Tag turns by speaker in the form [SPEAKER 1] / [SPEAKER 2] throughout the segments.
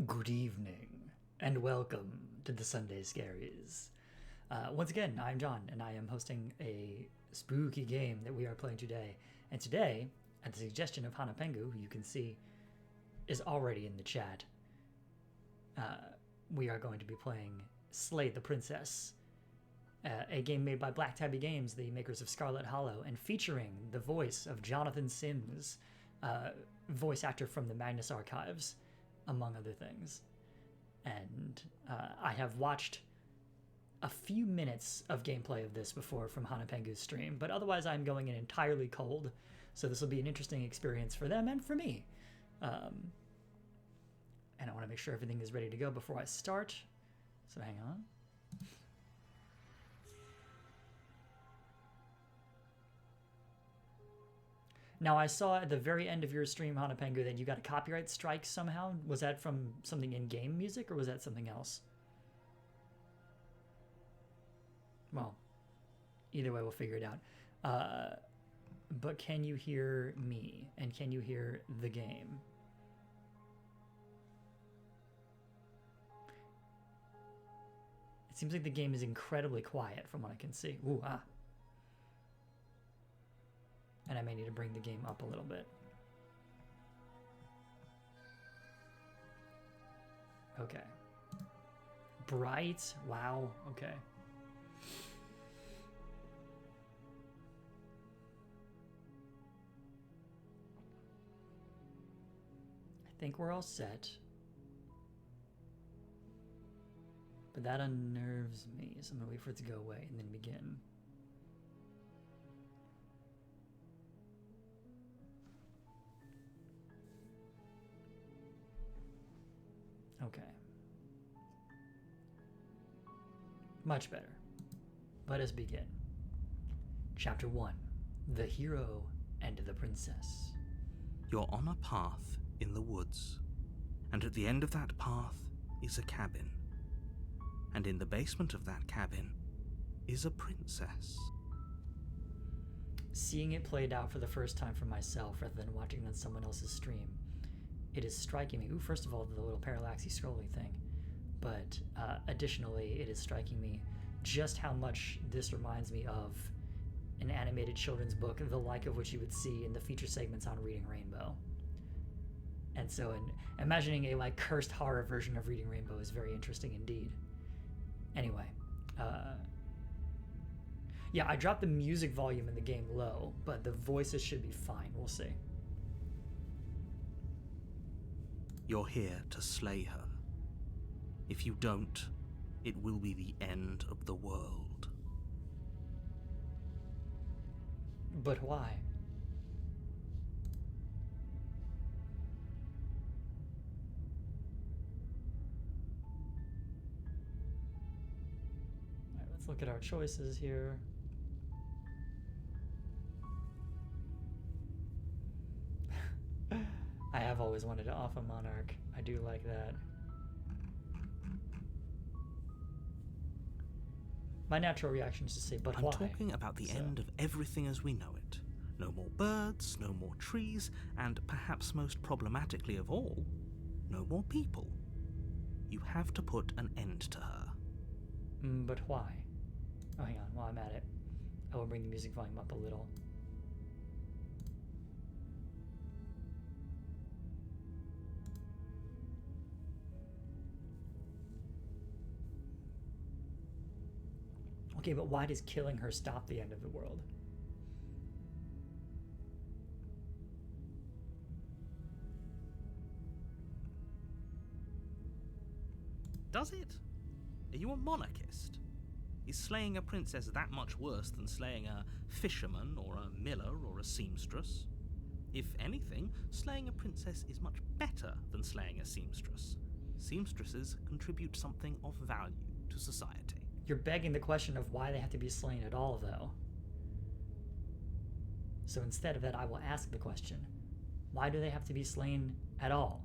[SPEAKER 1] Good evening, and welcome to the Sunday Scaries. Once again, I'm John, and I am hosting a spooky game that we are playing today. And today, at the suggestion of Hanapengu, who you can see is already in the chat, we are going to be playing Slay the Princess, a game made by Black Tabby Games, the makers of Scarlet Hollow, and featuring the voice of Jonathan Sims, voice actor from the Magnus Archives, among other things. And I have watched a few minutes of gameplay of this before from Hanapengu's stream, but otherwise I'm going in entirely cold, so this will be an interesting experience for them and for me. And I want to make sure everything is ready to go before I start, so hang on. Now, I saw at the very end of your stream, Hanapengu, that you got a copyright strike somehow. Was that from something in-game music, or was that something else? Well, either way, we'll figure it out. But can you hear me? And can you hear the game? It seems like the game is incredibly quiet from what I can see. Ooh, ah. And I may need to bring the game up a little bit. Okay. Bright. Wow. Okay. I think we're all set. But that unnerves me, so I'm gonna wait for it to go away and then begin. Okay. Much better. Let us begin. Chapter 1. The Hero and the Princess.
[SPEAKER 2] You're on a path in the woods, and at the end of that path is a cabin. And in the basement of that cabin is a princess.
[SPEAKER 1] Seeing it played out for the first time for myself rather than watching it on someone else's stream, it is striking me. Ooh, first of all, the little parallaxy scrolling thing. But additionally, it is striking me just how much this reminds me of an animated children's book, the like of which you would see in the feature segments on Reading Rainbow. And so imagining a cursed horror version of Reading Rainbow is very interesting indeed. Anyway, yeah, I dropped the music volume in the game low, but the voices should be fine. We'll see.
[SPEAKER 2] You're here to slay her. If you don't, it will be the end of the world.
[SPEAKER 1] But why? All right, let's look at our choices here. I have always wanted to off a monarch. I do like that. My natural reaction is to say, but why?
[SPEAKER 2] I'm talking about the end of everything as we know it. No more birds, no more trees, and perhaps most problematically of all, no more people. You have to put an end to her.
[SPEAKER 1] But why? Oh, hang on. While I'm at it, I will bring the music volume up a little. Okay, but why does killing her stop the end of the world?
[SPEAKER 2] Does it? Are you a monarchist? Is slaying a princess that much worse than slaying a fisherman or a miller or a seamstress? If anything, slaying a princess is much better than slaying a seamstress. Seamstresses contribute something of value to society.
[SPEAKER 1] You're begging the question of why they have to be slain at all, though. So instead of that, I will ask the question, why do they have to be slain at all?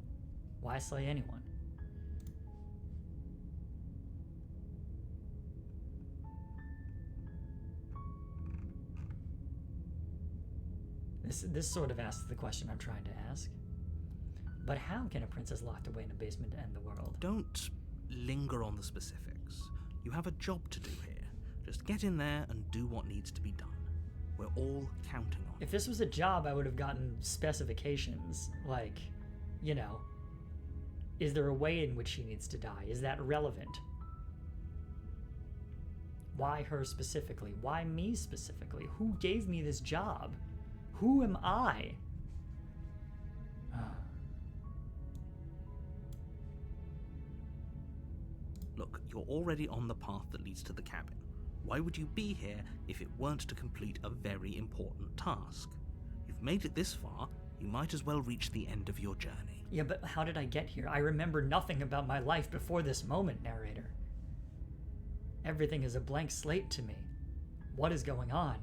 [SPEAKER 1] Why slay anyone? This sort of asks the question I'm trying to ask. But how can a princess locked away in a basement end the world?
[SPEAKER 2] Don't linger on the specifics. You have a job to do here. Just get in there and do what needs to be done. We're all counting on it.
[SPEAKER 1] If this was a job, I would have gotten specifications. Like, you know, is there a way in which she needs to die? Is that relevant? Why her specifically? Why me specifically? Who gave me this job? Who am I?
[SPEAKER 2] Look, you're already on the path that leads to the cabin. Why would you be here if it weren't to complete a very important task? You've made it this far, you might as well reach the end of your journey.
[SPEAKER 1] Yeah, but how did I get here? I remember nothing about my life before this moment, narrator. Everything is a blank slate to me. What is going on?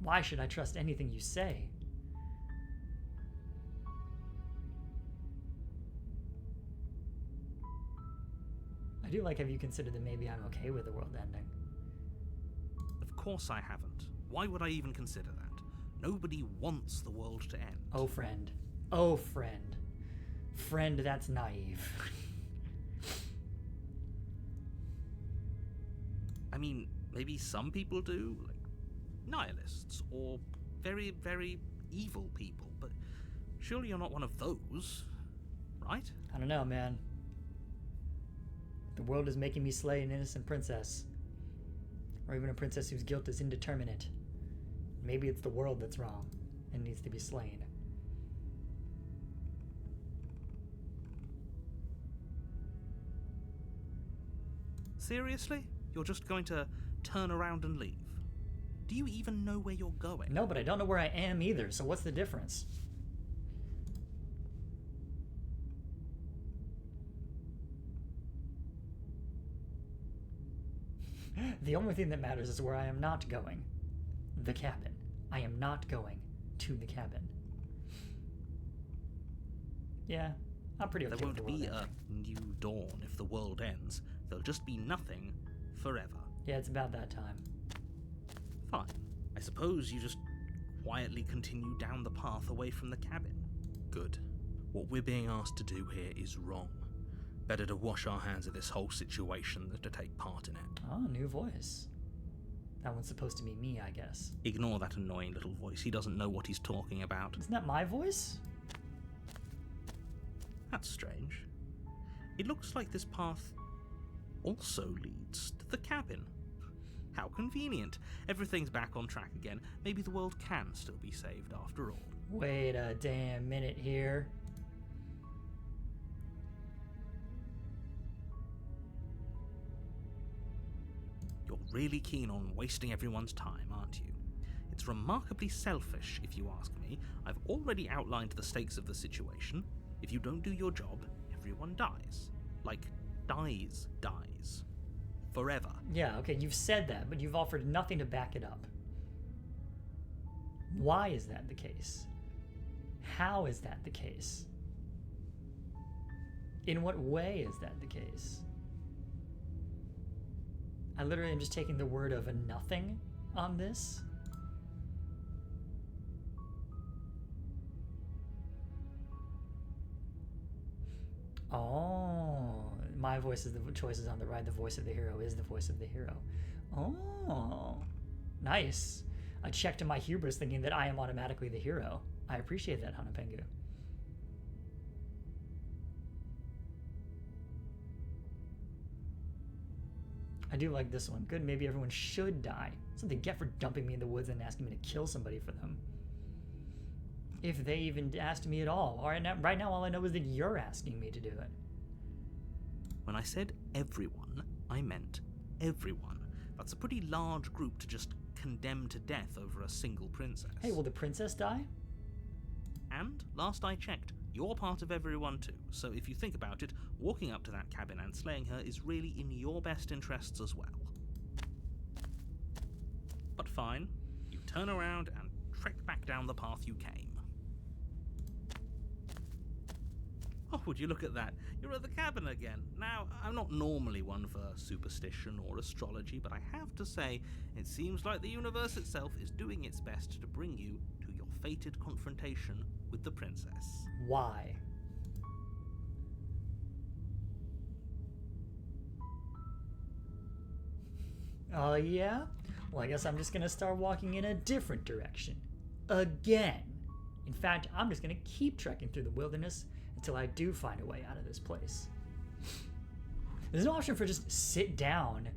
[SPEAKER 1] Why should I trust anything you say? I do like, have you considered that maybe I'm okay with the world ending?
[SPEAKER 2] Of course I haven't. Why would I even consider that? Nobody wants the world to end.
[SPEAKER 1] Oh, friend. Oh, friend. Friend, that's naive.
[SPEAKER 2] I mean, maybe some people do, like nihilists, or very, very evil people, but surely you're not one of those, right?
[SPEAKER 1] I don't know, man. The world is making me slay an innocent princess. Or even a princess whose guilt is indeterminate. Maybe it's the world that's wrong and needs to be slain.
[SPEAKER 2] Seriously? You're just going to turn around and leave? Do you even know where you're going?
[SPEAKER 1] No, but I don't know where I am either, so what's the difference? The only thing that matters is where I am not going. The cabin. I am not going to the cabin. Yeah, I'm pretty okay
[SPEAKER 2] There
[SPEAKER 1] with the
[SPEAKER 2] won't
[SPEAKER 1] world
[SPEAKER 2] be
[SPEAKER 1] ending.
[SPEAKER 2] a new dawn if the world ends. There'll just be nothing forever.
[SPEAKER 1] Yeah, it's about that time.
[SPEAKER 2] Fine. I suppose you just quietly continue down the path away from the cabin. Good. What we're being asked to do here is wrong. Better to wash our hands of this whole situation than to take part in it.
[SPEAKER 1] Oh, new voice. That one's supposed to be me, I guess.
[SPEAKER 2] Ignore that annoying little voice. He doesn't know what he's talking about.
[SPEAKER 1] Isn't that my voice?
[SPEAKER 2] That's strange. It looks like this path also leads to the cabin. How convenient. Everything's back on track again. Maybe the world can still be saved after all.
[SPEAKER 1] Wait a damn minute here.
[SPEAKER 2] You're really keen on wasting everyone's time, aren't you? It's remarkably selfish, if you ask me. I've already outlined the stakes of the situation. If you don't do your job, everyone dies. Like, dies. Forever.
[SPEAKER 1] Yeah, okay, you've said that, but you've offered nothing to back it up. Why is that the case? How is that the case? In what way is that the case? I literally am just taking the word of a nothing on this. Oh, my voice is the choices on the right. The voice of the hero is the voice of the hero. Oh, nice. I checked to my hubris thinking that I am automatically the hero. I appreciate that, Hanapengu. I do like this one. Good, maybe everyone should die. That's what they get for dumping me in the woods and asking me to kill somebody for them. If they even asked me at all. All right, right now all I know is that you're asking me to do it.
[SPEAKER 2] When I said everyone, I meant everyone. That's a pretty large group to just condemn to death over a single princess.
[SPEAKER 1] Hey, will the princess die?
[SPEAKER 2] And, last I checked, you're part of everyone too, so if you think about it, walking up to that cabin and slaying her is really in your best interests as well. But fine, you turn around and trek back down the path you came. Oh, would you look at that? You're at the cabin again. Now, I'm not normally one for superstition or astrology, but I have to say, it seems like the universe itself is doing its best to bring you to your fated confrontation with the princess.
[SPEAKER 1] Why? Oh, yeah? Well, I guess I'm just gonna start walking in a different direction. Again. In fact, I'm just gonna keep trekking through the wilderness until I do find a way out of this place. There's no option for just sit down,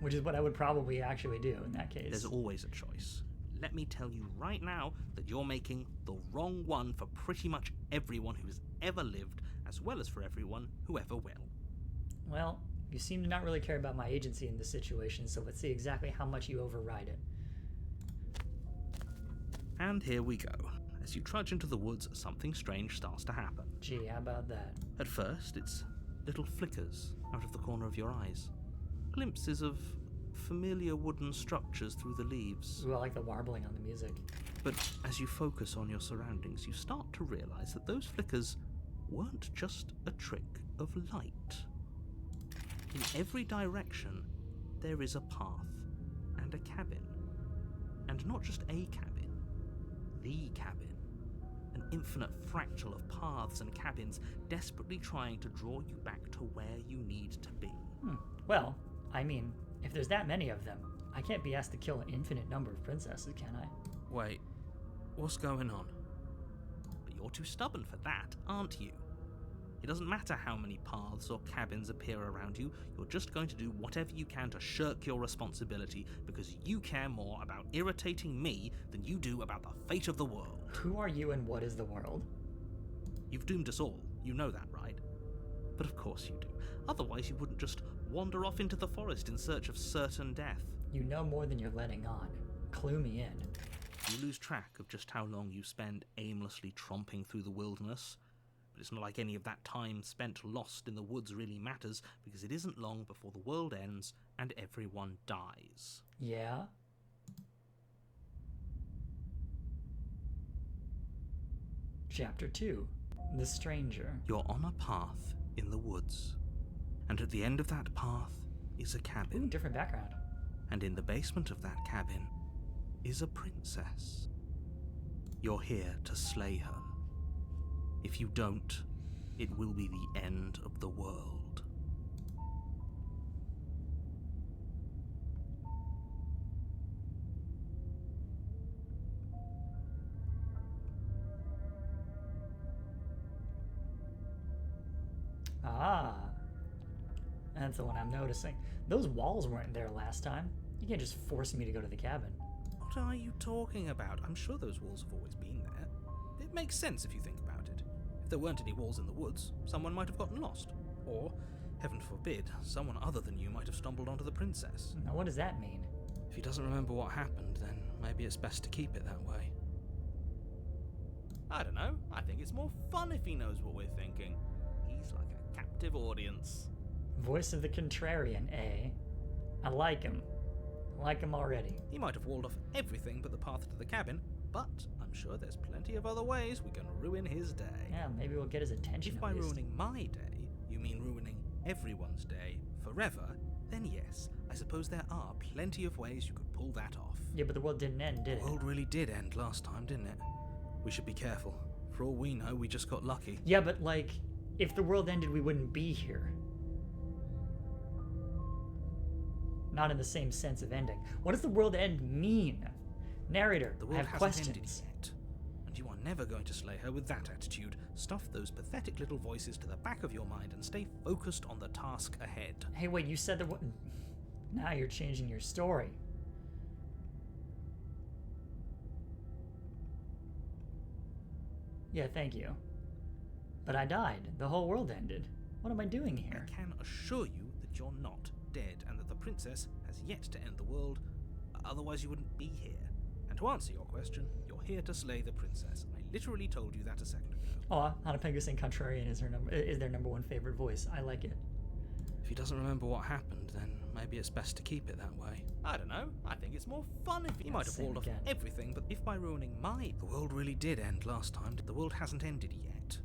[SPEAKER 1] which is what I would probably actually do in that case.
[SPEAKER 2] There's always a choice. Let me tell you right now that you're making the wrong one for pretty much everyone who's ever lived, as well as for everyone who ever will.
[SPEAKER 1] Well, you seem to not really care about my agency in this situation, so let's see exactly how much you override it.
[SPEAKER 2] And here we go. As you trudge into the woods, something strange starts to happen.
[SPEAKER 1] Gee, how about that?
[SPEAKER 2] At first, it's little flickers out of the corner of your eyes. Glimpses of familiar wooden structures through the leaves.
[SPEAKER 1] Ooh, I like the warbling on the music.
[SPEAKER 2] But as you focus on your surroundings, you start to realize that those flickers weren't just a trick of light. In every direction, there is a path and a cabin. And not just a cabin, the cabin. An infinite fractal of paths and cabins desperately trying to draw you back to where you need to be.
[SPEAKER 1] Well, I mean, if there's that many of them, I can't be asked to kill an infinite number of princesses, can I?
[SPEAKER 2] Wait, what's going on? But you're too stubborn for that, aren't you? It doesn't matter how many paths or cabins appear around you, you're just going to do whatever you can to shirk your responsibility because you care more about irritating me than you do about the fate of the world.
[SPEAKER 1] Who are you and what is the world?
[SPEAKER 2] You've doomed us all, you know that, right? But of course you do. Otherwise you wouldn't just wander off into the forest in search of certain death.
[SPEAKER 1] You know more than you're letting on. Clue me in.
[SPEAKER 2] You lose track of just how long you spend aimlessly tromping through the wilderness. But it's not like any of that time spent lost in the woods really matters, because it isn't long before the world ends and everyone dies.
[SPEAKER 1] Yeah? Chapter 2. The Stranger.
[SPEAKER 2] You're on a path in the woods, and at the end of that path is a cabin.
[SPEAKER 1] Ooh, different background.
[SPEAKER 2] And in the basement of that cabin is a princess. You're here to slay her. If you don't, it will be the end of the world.
[SPEAKER 1] Ah. That's the one I'm noticing. Those walls weren't there last time. You can't just force me to go to the cabin.
[SPEAKER 2] What are you talking about? I'm sure those walls have always been there. It makes sense if you think about it. If there weren't any walls in the woods, someone might have gotten lost. Or, heaven forbid, someone other than you might have stumbled onto the princess.
[SPEAKER 1] Now, what does that mean?
[SPEAKER 2] If he doesn't remember what happened, then maybe it's best to keep it that way. I don't know. I think it's more fun if he knows what we're thinking. He's like a captive audience.
[SPEAKER 1] Voice of the contrarian, eh? I like him. I like him already.
[SPEAKER 2] He might have walled off everything but the path to the cabin, but I'm sure there's plenty of other ways we can ruin his day.
[SPEAKER 1] Yeah, maybe we'll get his attention
[SPEAKER 2] If
[SPEAKER 1] at
[SPEAKER 2] by
[SPEAKER 1] least.
[SPEAKER 2] ruining my day, you mean ruining everyone's day forever, then yes, I suppose there are plenty of ways you could pull that off.
[SPEAKER 1] Yeah, but the world didn't end, did it?
[SPEAKER 2] The world really did end last time, didn't it? We should be careful. For all we know, we just got lucky.
[SPEAKER 1] Yeah, but like, if the world ended, we wouldn't be here. Not in the same sense of ending. What does the world end mean? Narrator,
[SPEAKER 2] The
[SPEAKER 1] I
[SPEAKER 2] world
[SPEAKER 1] have
[SPEAKER 2] hasn't
[SPEAKER 1] questions.
[SPEAKER 2] ended yet. And you are never going to slay her with that attitude. Stuff those pathetic little voices to the back of your mind and stay focused on the task ahead.
[SPEAKER 1] Hey, wait, you said that. Now you're changing your story. Yeah, thank you. But I died. The whole world ended. What am I doing here?
[SPEAKER 2] I can assure you that you're not dead and that the princess has yet to end the world, otherwise you wouldn't be here. And to answer your question, you're here to slay the princess. I literally told you that a second ago.
[SPEAKER 1] Oh, Anapegus and Contrarian is their number one favorite voice. I like it.
[SPEAKER 2] If he doesn't remember what happened, then maybe it's best to keep it that way. I don't know. I think it's more fun if he might have
[SPEAKER 1] Same
[SPEAKER 2] walled off
[SPEAKER 1] again.
[SPEAKER 2] everything, but if by ruining my... The world really did end last time. The world hasn't ended yet.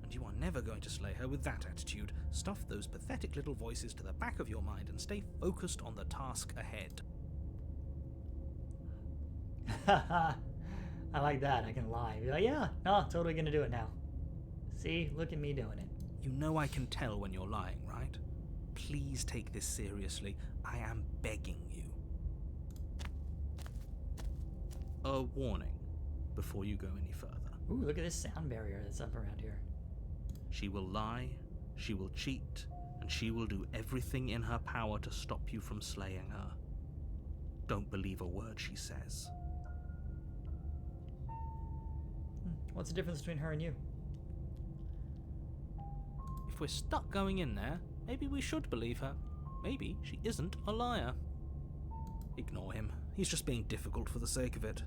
[SPEAKER 2] And you are never going to slay her with that attitude. Stuff those pathetic little voices to the back of your mind and stay focused on the task ahead.
[SPEAKER 1] I like that. I can lie. Be like, yeah, no, totally gonna do it now. See, look at me doing it.
[SPEAKER 2] You know I can tell when you're lying, right? Please take this seriously. I am begging you. a warning before you go any further.
[SPEAKER 1] Ooh, look at this sound barrier that's up around here.
[SPEAKER 2] She will lie, she will cheat, and she will do everything in her power to stop you from slaying her. Don't believe a word she says.
[SPEAKER 1] What's the difference between her and you?
[SPEAKER 2] If we're stuck going in there, maybe we should believe her. Maybe she isn't a liar. Ignore him. He's just being difficult for the sake of it.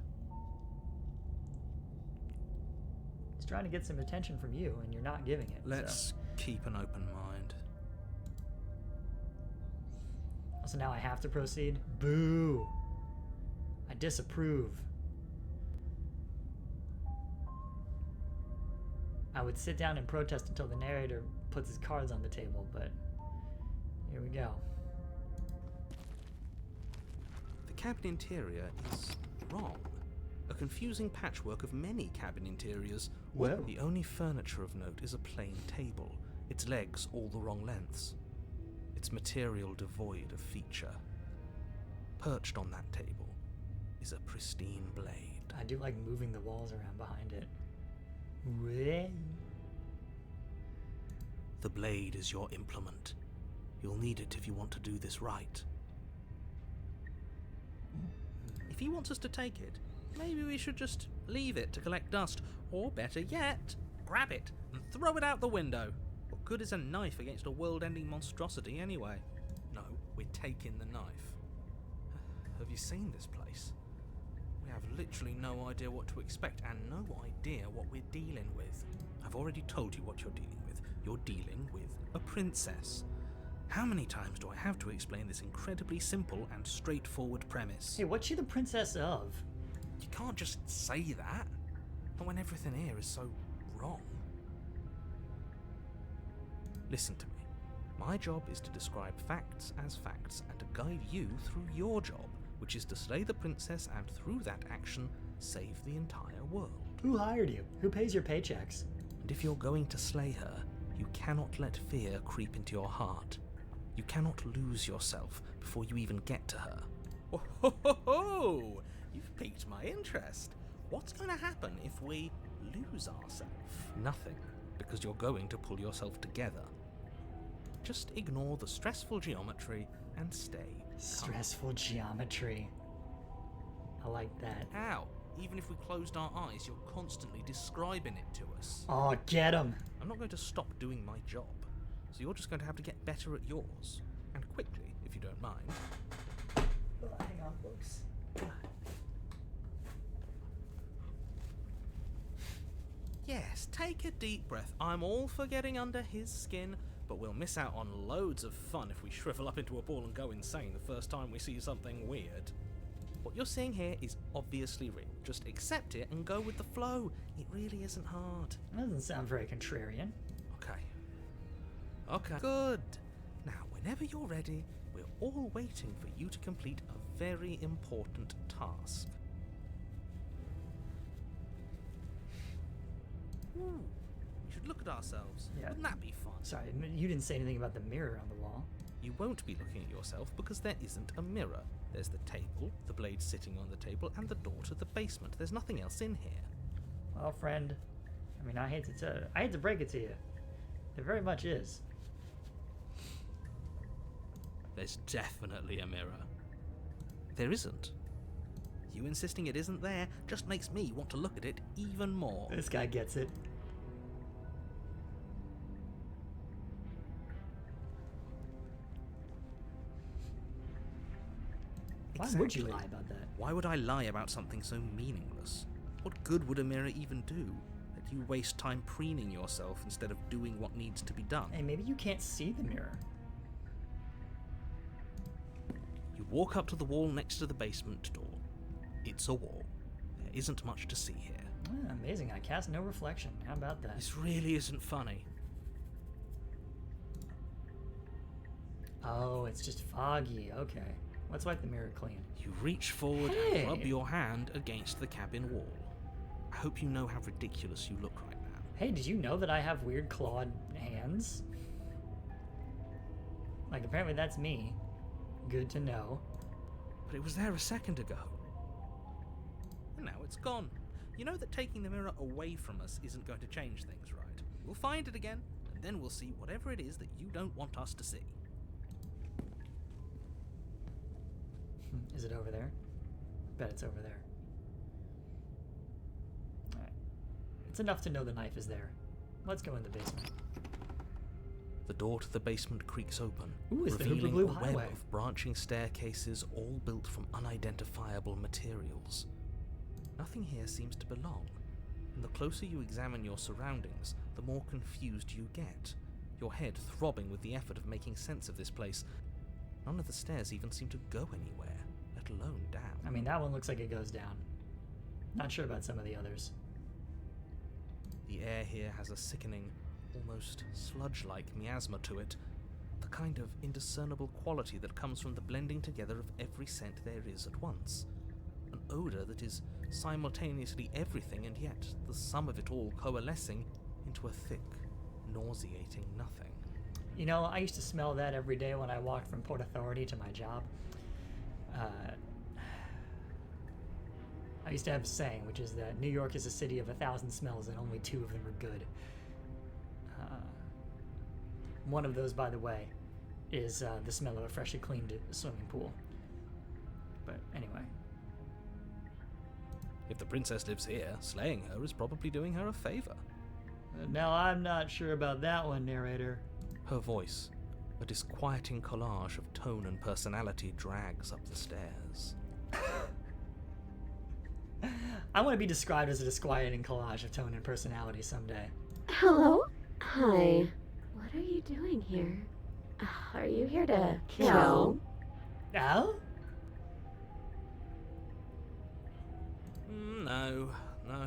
[SPEAKER 1] He's trying to get some attention from you, and you're not giving it.
[SPEAKER 2] Let's keep an open mind.
[SPEAKER 1] So now I have to proceed? Boo! I disapprove. I would sit down and protest until the narrator puts his cards on the table, but here we go.
[SPEAKER 2] The cabin interior is wrong. A confusing patchwork of many cabin interiors.
[SPEAKER 1] Whoa.
[SPEAKER 2] The only furniture of note is a plain table, its legs all the wrong lengths. Its material devoid of feature. Perched on that table is a pristine blade.
[SPEAKER 1] I do like moving the walls around behind it. Whoa.
[SPEAKER 2] The blade is your implement. You'll need it if you want to do this right. If he wants us to take it, maybe we should just leave it to collect dust. Or better yet, grab it and throw it out the window. What good is a knife against a world-ending monstrosity anyway? No, we're taking the knife. Have you seen this place? We have literally no idea what to expect and no idea what we're dealing with. I've already told you what you're dealing with. You're dealing with a princess. How many times do I have to explain this incredibly simple and straightforward premise?
[SPEAKER 1] Hey, what's she the princess of?
[SPEAKER 2] You can't just say that. Not when everything here is so wrong. Listen to me. My job is to describe facts as facts and to guide you through your job, which is to slay the princess and through that action, save the entire world.
[SPEAKER 1] Who hired you? Who pays your paychecks?
[SPEAKER 2] And if you're going to slay her, you cannot let fear creep into your heart. You cannot lose yourself before you even get to her. Oh, ho, ho, ho! You've piqued my interest. What's going to happen if we lose ourselves? Nothing, because you're going to pull yourself together. Just ignore the stressful geometry and stay calm.
[SPEAKER 1] Stressful geometry. I like that.
[SPEAKER 2] How? Even if we closed our eyes, you're constantly describing it to us.
[SPEAKER 1] Oh, get him!
[SPEAKER 2] I'm not going to stop doing my job, so you're just going to have to get better at yours. And quickly, if you don't mind.
[SPEAKER 1] Hang on, folks.
[SPEAKER 2] Yes, take a deep breath. I'm all for getting under his skin, but we'll miss out on loads of fun if we shrivel up into a ball and go insane the first time we see something weird. What you're seeing here is obviously real. Just accept it and go with the flow. It really isn't hard.
[SPEAKER 1] That doesn't sound very contrarian.
[SPEAKER 2] Okay, good. Now, whenever you're ready, we're all waiting for you to complete a very important task. Ooh, we should look at ourselves.
[SPEAKER 1] Yeah.
[SPEAKER 2] Wouldn't that be fun?
[SPEAKER 1] Sorry, you didn't say anything about the mirror on the wall.
[SPEAKER 2] You won't be looking at yourself because there isn't a mirror. There's the table, the blade sitting on the table, and the door to the basement. There's nothing else in here.
[SPEAKER 1] Well, friend, I mean, I hate to break it to you. There very much is.
[SPEAKER 2] There's definitely a mirror. There isn't. You insisting it isn't there just makes me want to look at it even more.
[SPEAKER 1] This guy gets it. Why would you lie about that?
[SPEAKER 2] Why would I lie about something so meaningless? What good would a mirror even do? That you waste time preening yourself instead of doing what needs to be done.
[SPEAKER 1] Hey, maybe you can't see the mirror.
[SPEAKER 2] You walk up to the wall next to the basement door. It's a wall. There isn't much to see here.
[SPEAKER 1] Ah, amazing, I cast no reflection. How about that?
[SPEAKER 2] This really isn't funny.
[SPEAKER 1] Oh, it's just foggy. Okay. Let's wipe the mirror clean.
[SPEAKER 2] You reach forward
[SPEAKER 1] Hey!
[SPEAKER 2] and rub your hand against the cabin wall. I hope you know how ridiculous you look right now.
[SPEAKER 1] Hey, did you know that I have weird clawed hands? Like, apparently that's me. Good to know.
[SPEAKER 2] But it was there a second ago. and now it's gone. You know that taking the mirror away from us isn't going to change things, right? We'll find it again, and then we'll see whatever it is that you don't want us to see.
[SPEAKER 1] Is it over there? Bet it's over there. Alright. It's enough to know the knife is there. Let's go in the basement.
[SPEAKER 2] The door to the basement creaks open,
[SPEAKER 1] Ooh, it's the
[SPEAKER 2] revealing
[SPEAKER 1] Hooper Blue
[SPEAKER 2] a web
[SPEAKER 1] Highway.
[SPEAKER 2] of branching staircases all built from unidentifiable materials. Nothing here seems to belong, and the closer you examine your surroundings, the more confused you get, your head throbbing with the effort of making sense of this place. None of the stairs even seem to go anywhere, let alone down.
[SPEAKER 1] I mean, that one looks like it goes down. Not sure about some of the others.
[SPEAKER 2] The air here has a sickening, almost sludge-like miasma to it, the kind of indiscernible quality that comes from the blending together of every scent there is at once. An odour that is simultaneously everything and yet the sum of it all coalescing into a thick, nauseating nothing.
[SPEAKER 1] You know, I used to smell that every day when I walked from Port Authority to my job. I used to have a saying, which is that New York is a city of 1,000 smells and only 2 of them are good. One of those, by the way, is the smell of a freshly cleaned swimming pool. But anyway.
[SPEAKER 2] If the princess lives here, slaying her is probably doing her a favour.
[SPEAKER 1] Now, I'm not sure about that one, narrator.
[SPEAKER 2] Her voice, a disquieting collage of tone and personality, drags up the stairs.
[SPEAKER 1] I want to be described as a disquieting collage of tone and personality someday.
[SPEAKER 3] Hello? Hi. What are you doing here? Are you here to kill?
[SPEAKER 1] Al?
[SPEAKER 2] No,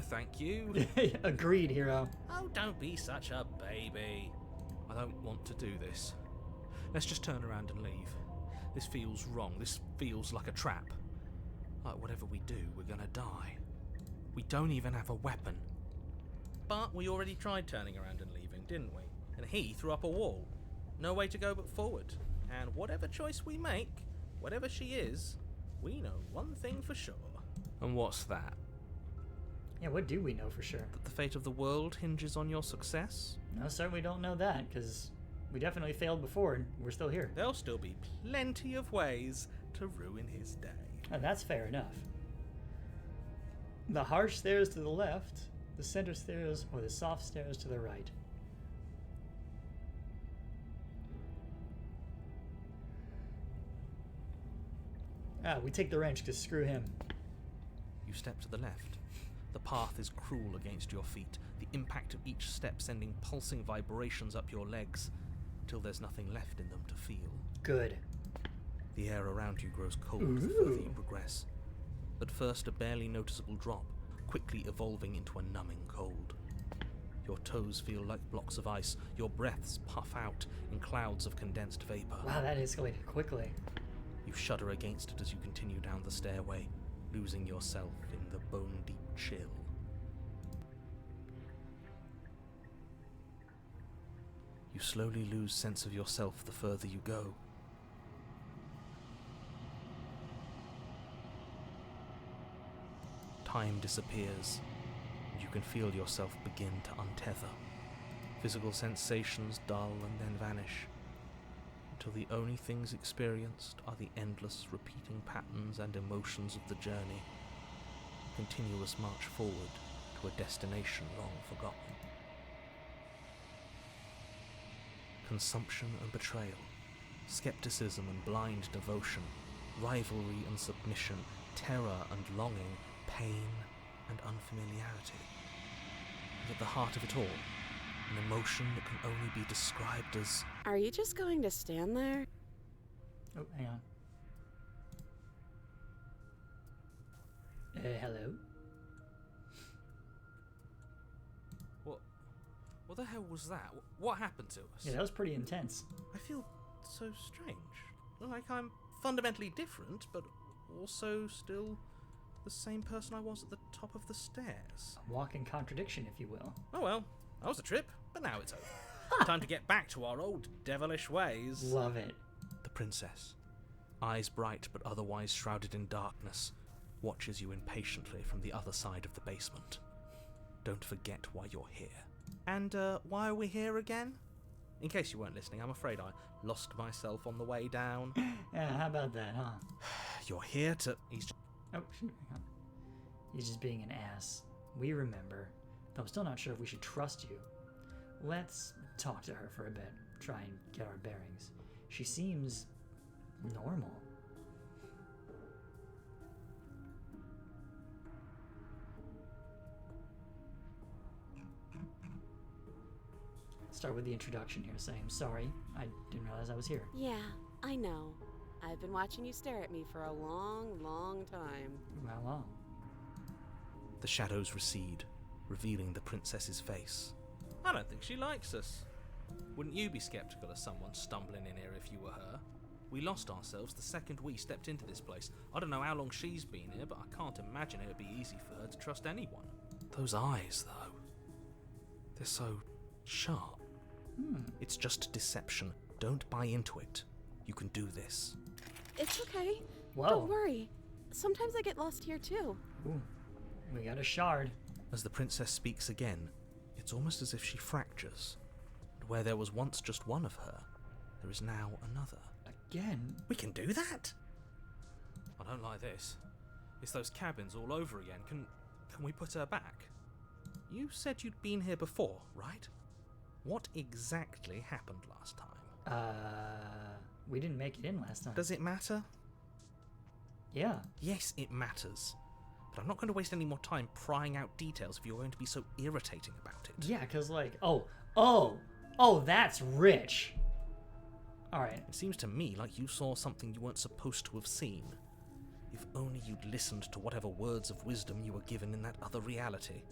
[SPEAKER 2] thank you.
[SPEAKER 1] Agreed, hero.
[SPEAKER 2] Oh, don't be such a baby. I don't want to do this. Let's just turn around and leave. This feels wrong. This feels like a trap. Like whatever we do, we're gonna die. We don't even have a weapon. But we already tried turning around and leaving, didn't we? And he threw up a wall. No way to go but forward. And whatever choice we make, whatever she is, we know one thing for sure. And what's that?
[SPEAKER 1] Yeah, what do we know for sure?
[SPEAKER 2] That the fate of the world hinges on your success?
[SPEAKER 1] No, sir, we don't know that, because we definitely failed before, and we're still here.
[SPEAKER 2] There'll still be plenty of ways to ruin his day.
[SPEAKER 1] And that's fair enough. The harsh stairs to the left, the center stairs, or the soft stairs to the right. We take the wrench, because screw him.
[SPEAKER 2] You step to the left. The path is cruel against your feet, the impact of each step sending pulsing vibrations up your legs, till there's nothing left in them to feel.
[SPEAKER 1] Good.
[SPEAKER 2] The air around you grows cold the further you progress. At first a barely noticeable drop, quickly evolving into a numbing cold. Your toes feel like blocks of ice, your breaths puff out in clouds of condensed vapor.
[SPEAKER 1] Wow, that escalated quickly.
[SPEAKER 2] You shudder against it as you continue down the stairway, losing yourself in the bone-deep chill. You slowly lose sense of yourself the further you go. Time disappears, and you can feel yourself begin to untether. Physical sensations dull and then vanish, until the only things experienced are the endless repeating patterns and emotions of the journey, a continuous march forward to a destination long forgotten. Consumption and betrayal, skepticism and blind devotion, rivalry and submission, terror and longing, pain and unfamiliarity. And at the heart of it all, an emotion that can only be described as...
[SPEAKER 3] Are you just going to stand there?
[SPEAKER 1] Oh, hang on. Hello?
[SPEAKER 2] What the hell was that? What happened to us?
[SPEAKER 1] Yeah, that was pretty intense.
[SPEAKER 2] I feel so strange. Like I'm fundamentally different, but also still the same person I was at the top of the stairs.
[SPEAKER 1] A walking contradiction, if you will.
[SPEAKER 2] Oh well, that was a trip, but now it's over. Time to get back to our old devilish ways.
[SPEAKER 1] Love it.
[SPEAKER 2] The princess, eyes bright but otherwise shrouded in darkness, watches you impatiently from the other side of the basement. Don't forget why you're here. And, why are we here again? In case you weren't listening, I'm afraid I lost myself on the way down.
[SPEAKER 1] Yeah, how about that, huh?
[SPEAKER 2] You're here to...
[SPEAKER 1] Oh, shoot, hang on. He's just being an ass. We remember. Though I'm still not sure if we should trust you. Let's talk to her for a bit. Try and get our bearings. She seems normal. Start with the introduction here, saying, sorry, I didn't realize I was here.
[SPEAKER 3] Yeah, I know. I've been watching you stare at me for a long, long time.
[SPEAKER 1] How long?
[SPEAKER 2] The shadows recede, revealing the princess's face. I don't think she likes us. Wouldn't you be skeptical of someone stumbling in here if you were her? We lost ourselves the second we stepped into this place. I don't know how long she's been here, but I can't imagine it would be easy for her to trust anyone. Those eyes, though. They're so sharp. It's just deception. Don't buy into it. You can do this.
[SPEAKER 3] It's okay.
[SPEAKER 1] Whoa.
[SPEAKER 3] Don't worry. Sometimes I get lost here too.
[SPEAKER 1] Ooh, we got a shard.
[SPEAKER 2] As the princess speaks again, it's almost as if she fractures. And where there was once just one of her, there is now another.
[SPEAKER 1] Again?
[SPEAKER 2] We can do that? I don't like this. It's those cabins all over again. Can we put her back? You said you'd been here before, right? What exactly happened last time?
[SPEAKER 1] We didn't make it in last time.
[SPEAKER 2] Does it matter?
[SPEAKER 1] Yeah.
[SPEAKER 2] Yes, it matters. But I'm not going to waste any more time prying out details if you're going to be so irritating about it.
[SPEAKER 1] Yeah, because, like, oh, that's rich. Alright.
[SPEAKER 2] It seems to me like you saw something you weren't supposed to have seen. If only you'd listened to whatever words of wisdom you were given in that other reality.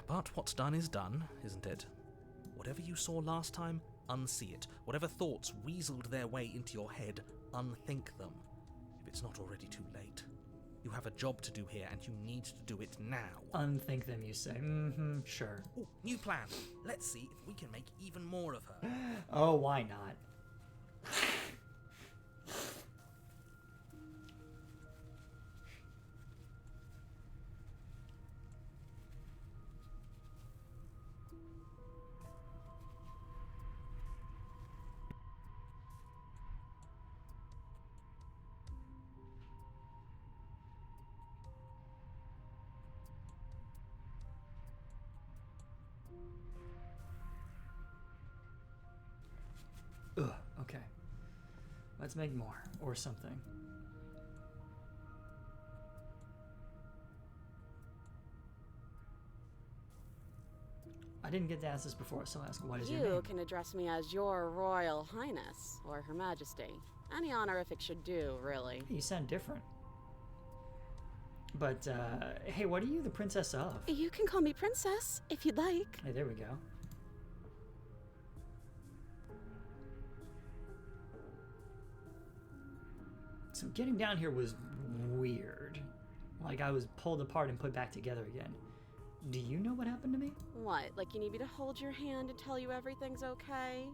[SPEAKER 2] But what's done is done, isn't it? Whatever you saw last time, unsee it. Whatever thoughts weaseled their way into your head, unthink them. If it's not already too late. You have a job to do here, and you need to do it now.
[SPEAKER 1] Unthink them, you say. Mm-hmm, sure.
[SPEAKER 2] Ooh, new plan. Let's see if we can make even more of her.
[SPEAKER 1] Oh, why not? Ugh, okay. Let's make more, or something. I didn't get to ask this before, so I'll ask, what is your name?
[SPEAKER 3] You can address me as Your Royal Highness, or Her Majesty. Any honorific should do, really.
[SPEAKER 1] You sound different. But, hey, what are you the princess of?
[SPEAKER 3] You can call me Princess, if you'd like.
[SPEAKER 1] Hey, there we go. So getting down here was weird. Like I was pulled apart and put back together again. Do you know what happened to me?
[SPEAKER 3] What, like you need me to hold your hand and tell you everything's okay?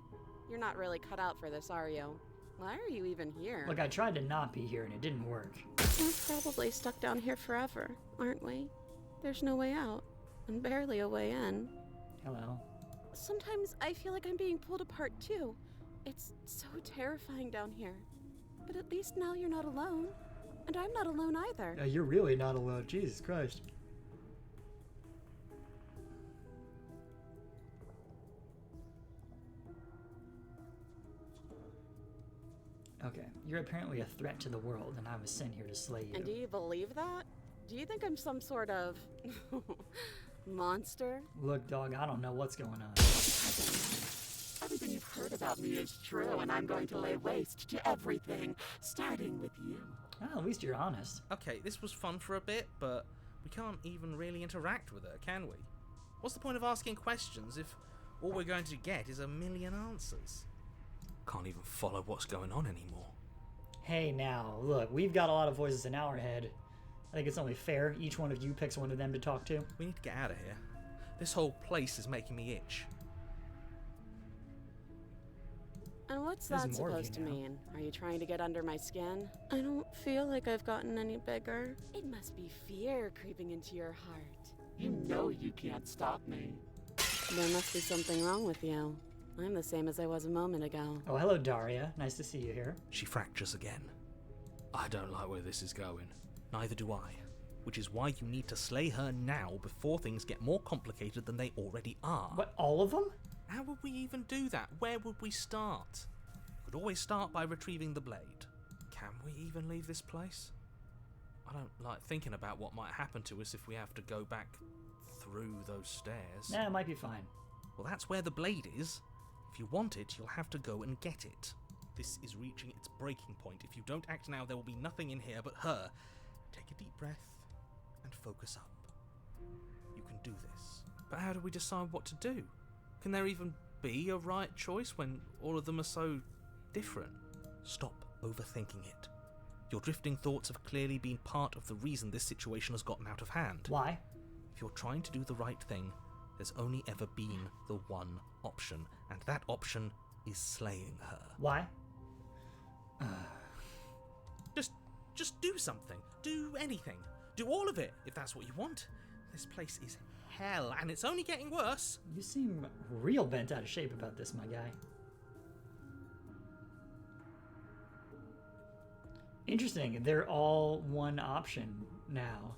[SPEAKER 3] You're not really cut out for this, are you? Why are you even here?
[SPEAKER 1] Look, I tried to not be here and it didn't work.
[SPEAKER 3] We're probably stuck down here forever, aren't we? There's no way out, and barely a way in.
[SPEAKER 1] Hello.
[SPEAKER 3] Sometimes I feel like I'm being pulled apart too. It's so terrifying down here. But at least now you're not alone. And I'm not alone either.
[SPEAKER 1] You're really not alone. Jesus Christ. Okay, you're apparently a threat to the world, and I was sent here to slay you.
[SPEAKER 3] And do you believe that? Do you think I'm some sort of monster?
[SPEAKER 1] Look, dog, I don't know what's going on.
[SPEAKER 4] Everything you've heard about me is true, and I'm going to lay waste to everything, starting with you.
[SPEAKER 1] Well, at least you're honest.
[SPEAKER 2] Okay, this was fun for a bit, but we can't even really interact with her, can we? What's the point of asking questions if all we're going to get is a million answers? Can't even follow what's going on anymore.
[SPEAKER 1] Hey now, look, we've got a lot of voices in our head. I think it's only fair each one of you picks one of them to talk to.
[SPEAKER 2] We need to get out of here. This whole place is making me itch.
[SPEAKER 3] And what's
[SPEAKER 1] There's
[SPEAKER 3] that
[SPEAKER 1] more of
[SPEAKER 3] supposed to
[SPEAKER 1] you now.
[SPEAKER 3] mean? Are you trying to get under my skin? I don't feel like I've gotten any bigger. It must be fear creeping into your heart.
[SPEAKER 4] You know you can't stop me.
[SPEAKER 3] There must be something wrong with you. I'm the same as I was a moment ago.
[SPEAKER 1] Oh, hello, Daria. Nice to see you here.
[SPEAKER 2] She fractures again. I don't like where this is going. Neither do I. Which is why you need to slay her now before things get more complicated than they already are.
[SPEAKER 1] What, all of them?
[SPEAKER 2] How would we even do that? Where would we start? We could always start by retrieving the blade. Can we even leave this place? I don't like thinking about what might happen to us if we have to go back through those stairs.
[SPEAKER 1] Nah, it might be fine.
[SPEAKER 2] Well, that's where the blade is. If you want it, you'll have to go and get it. This is reaching its breaking point. If you don't act now, there will be nothing in here but her. Take a deep breath and focus up. You can do this. But how do we decide what to do? Can there even be a right choice when all of them are so different? Stop overthinking it. Your drifting thoughts have clearly been part of the reason this situation has gotten out of hand.
[SPEAKER 1] Why?
[SPEAKER 2] If you're trying to do the right thing, there's only ever been the one option, and that option is slaying her.
[SPEAKER 1] Why?
[SPEAKER 2] Just do something. Do anything. Do all of it, if that's what you want. This place is hell, and it's only getting worse.
[SPEAKER 1] You seem real bent out of shape about this, my guy. Interesting. They're all one option now.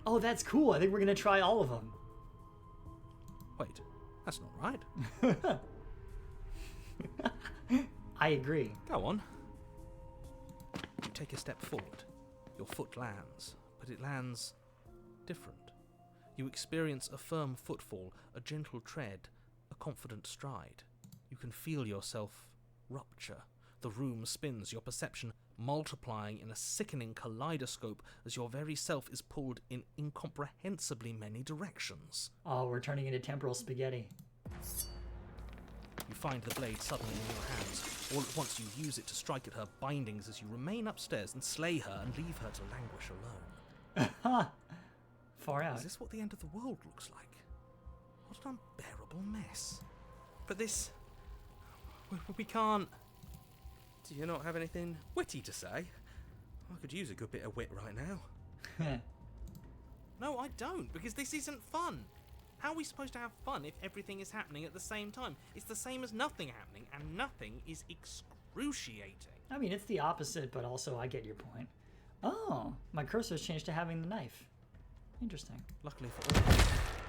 [SPEAKER 1] Oh, that's cool. I think we're going to try all of them.
[SPEAKER 2] Wait, that's not right.
[SPEAKER 1] I agree.
[SPEAKER 2] Go on. You take a step forward. Your foot lands, but it lands different. You experience a firm footfall, a gentle tread, a confident stride. You can feel yourself rupture. The room spins, your perception multiplying in a sickening kaleidoscope as your very self is pulled in incomprehensibly many directions.
[SPEAKER 1] Oh, we're turning into temporal spaghetti.
[SPEAKER 2] You find the blade suddenly in your hands. All at once you use it to strike at her bindings as you remain upstairs and slay her and leave her to languish alone.
[SPEAKER 1] Ha! Far out.
[SPEAKER 2] Is this what the end of the world looks like? What an unbearable mess. But this... We can't... Do you not have anything witty to say? I could use a good bit of wit right now. No, I don't, because this isn't fun. How are we supposed to have fun if everything is happening at the same time? It's the same as nothing happening, and nothing is excruciating.
[SPEAKER 1] I mean, it's the opposite, but also I get your point. Oh, my cursor's changed to having the knife. Interesting.
[SPEAKER 2] Luckily for all,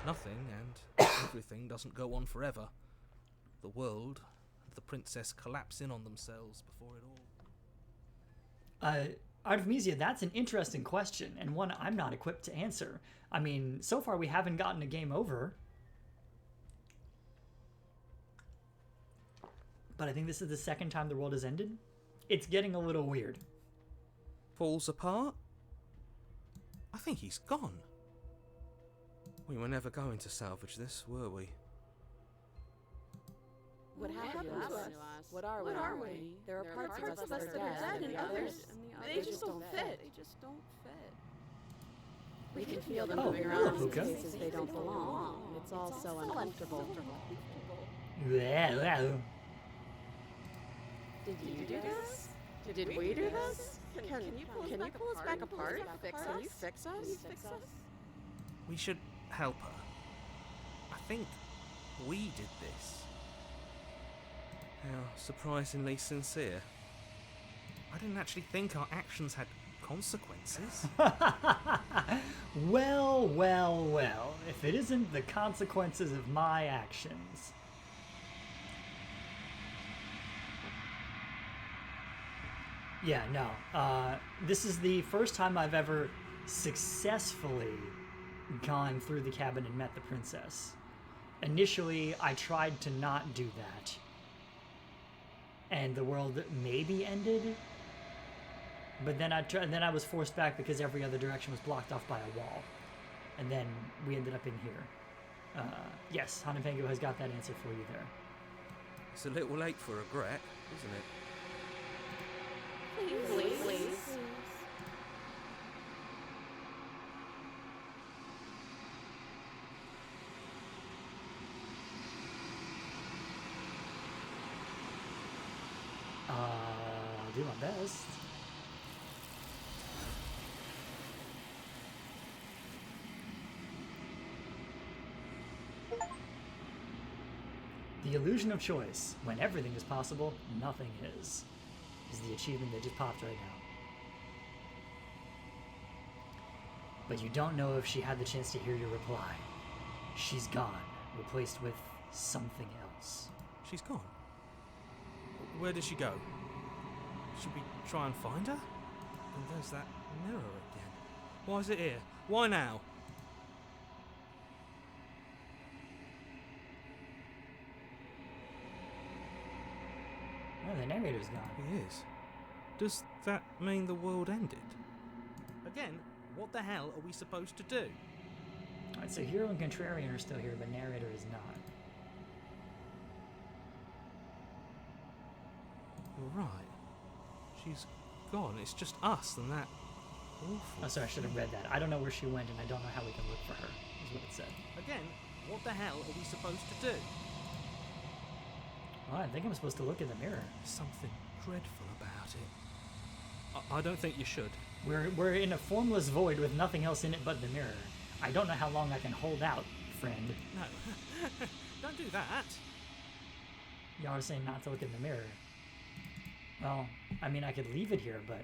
[SPEAKER 2] nothing and everything doesn't go on forever. The world and the princess collapse in on themselves before it all.
[SPEAKER 1] Artemisia, that's an interesting question, and one I'm not equipped to answer. I mean, so far we haven't gotten a game over. But I think this is the second time the world has ended. It's getting a little weird.
[SPEAKER 2] Falls apart? I think he's gone. We were never going to salvage this, were we?
[SPEAKER 3] What happened to us? What are we? There are parts of us that are dead, and others, they just don't fit. We can feel them moving around in places they don't belong. It's all so uncomfortable.
[SPEAKER 1] Yeah.
[SPEAKER 3] Did you do this? Did we do this? Can you pull us back apart? Can you fix us?
[SPEAKER 2] We should help her. I think we did this. How surprisingly sincere. I didn't actually think our actions had consequences.
[SPEAKER 1] Well. If it isn't the consequences of my actions. Yeah, no. This is the first time I've ever successfully gone through the cabin and met the princess. Initially, I tried to not do that. And the world maybe ended. But then I was forced back because every other direction was blocked off by a wall. And then we ended up in here. Yes, Hanapango has got that answer for you there.
[SPEAKER 2] It's a little late for regret, isn't it?
[SPEAKER 3] Please.
[SPEAKER 1] I'll do my best. The illusion of choice. When everything is possible, nothing is the achievement that just popped right now. But you don't know if she had the chance to hear your reply. She's gone, replaced with something else.
[SPEAKER 2] She's gone. Where did she go? Should we try and find her? And there's that mirror again. Why is it here? Why now?
[SPEAKER 1] Oh, the narrator's gone.
[SPEAKER 2] He is. Does that mean the world ended? Again, what the hell are we supposed to do?
[SPEAKER 1] Alright, so Hero and Contrarian are still here, but narrator is not.
[SPEAKER 2] You're right. She's gone. It's just us and that awful.
[SPEAKER 1] Oh, sorry, I should have read that. I don't know where she went, and I don't know how we can look for her, is what it said.
[SPEAKER 2] Again, what the hell are we supposed to do?
[SPEAKER 1] Well, I think I'm supposed to look in the mirror.
[SPEAKER 2] There's something dreadful about it. I don't think you should.
[SPEAKER 1] We're in a formless void with nothing else in it but the mirror. I don't know how long I can hold out, friend.
[SPEAKER 2] No. Don't do that.
[SPEAKER 1] Y'all are saying not to look in the mirror. Well, I mean, I could leave it here, but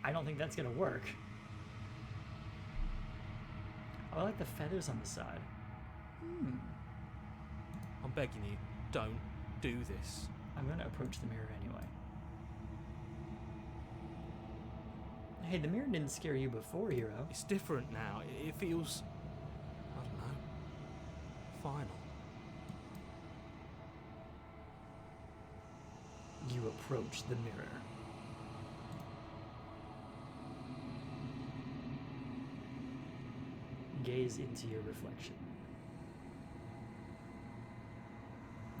[SPEAKER 1] I don't think that's gonna work. Oh, I like the feathers on the side.
[SPEAKER 2] I'm begging you, don't do this.
[SPEAKER 1] I'm gonna approach the mirror anyway. Hey, the mirror didn't scare you before, Hero.
[SPEAKER 2] It's different now. It feels, I don't know, final.
[SPEAKER 1] You approach the mirror. Gaze into your reflection.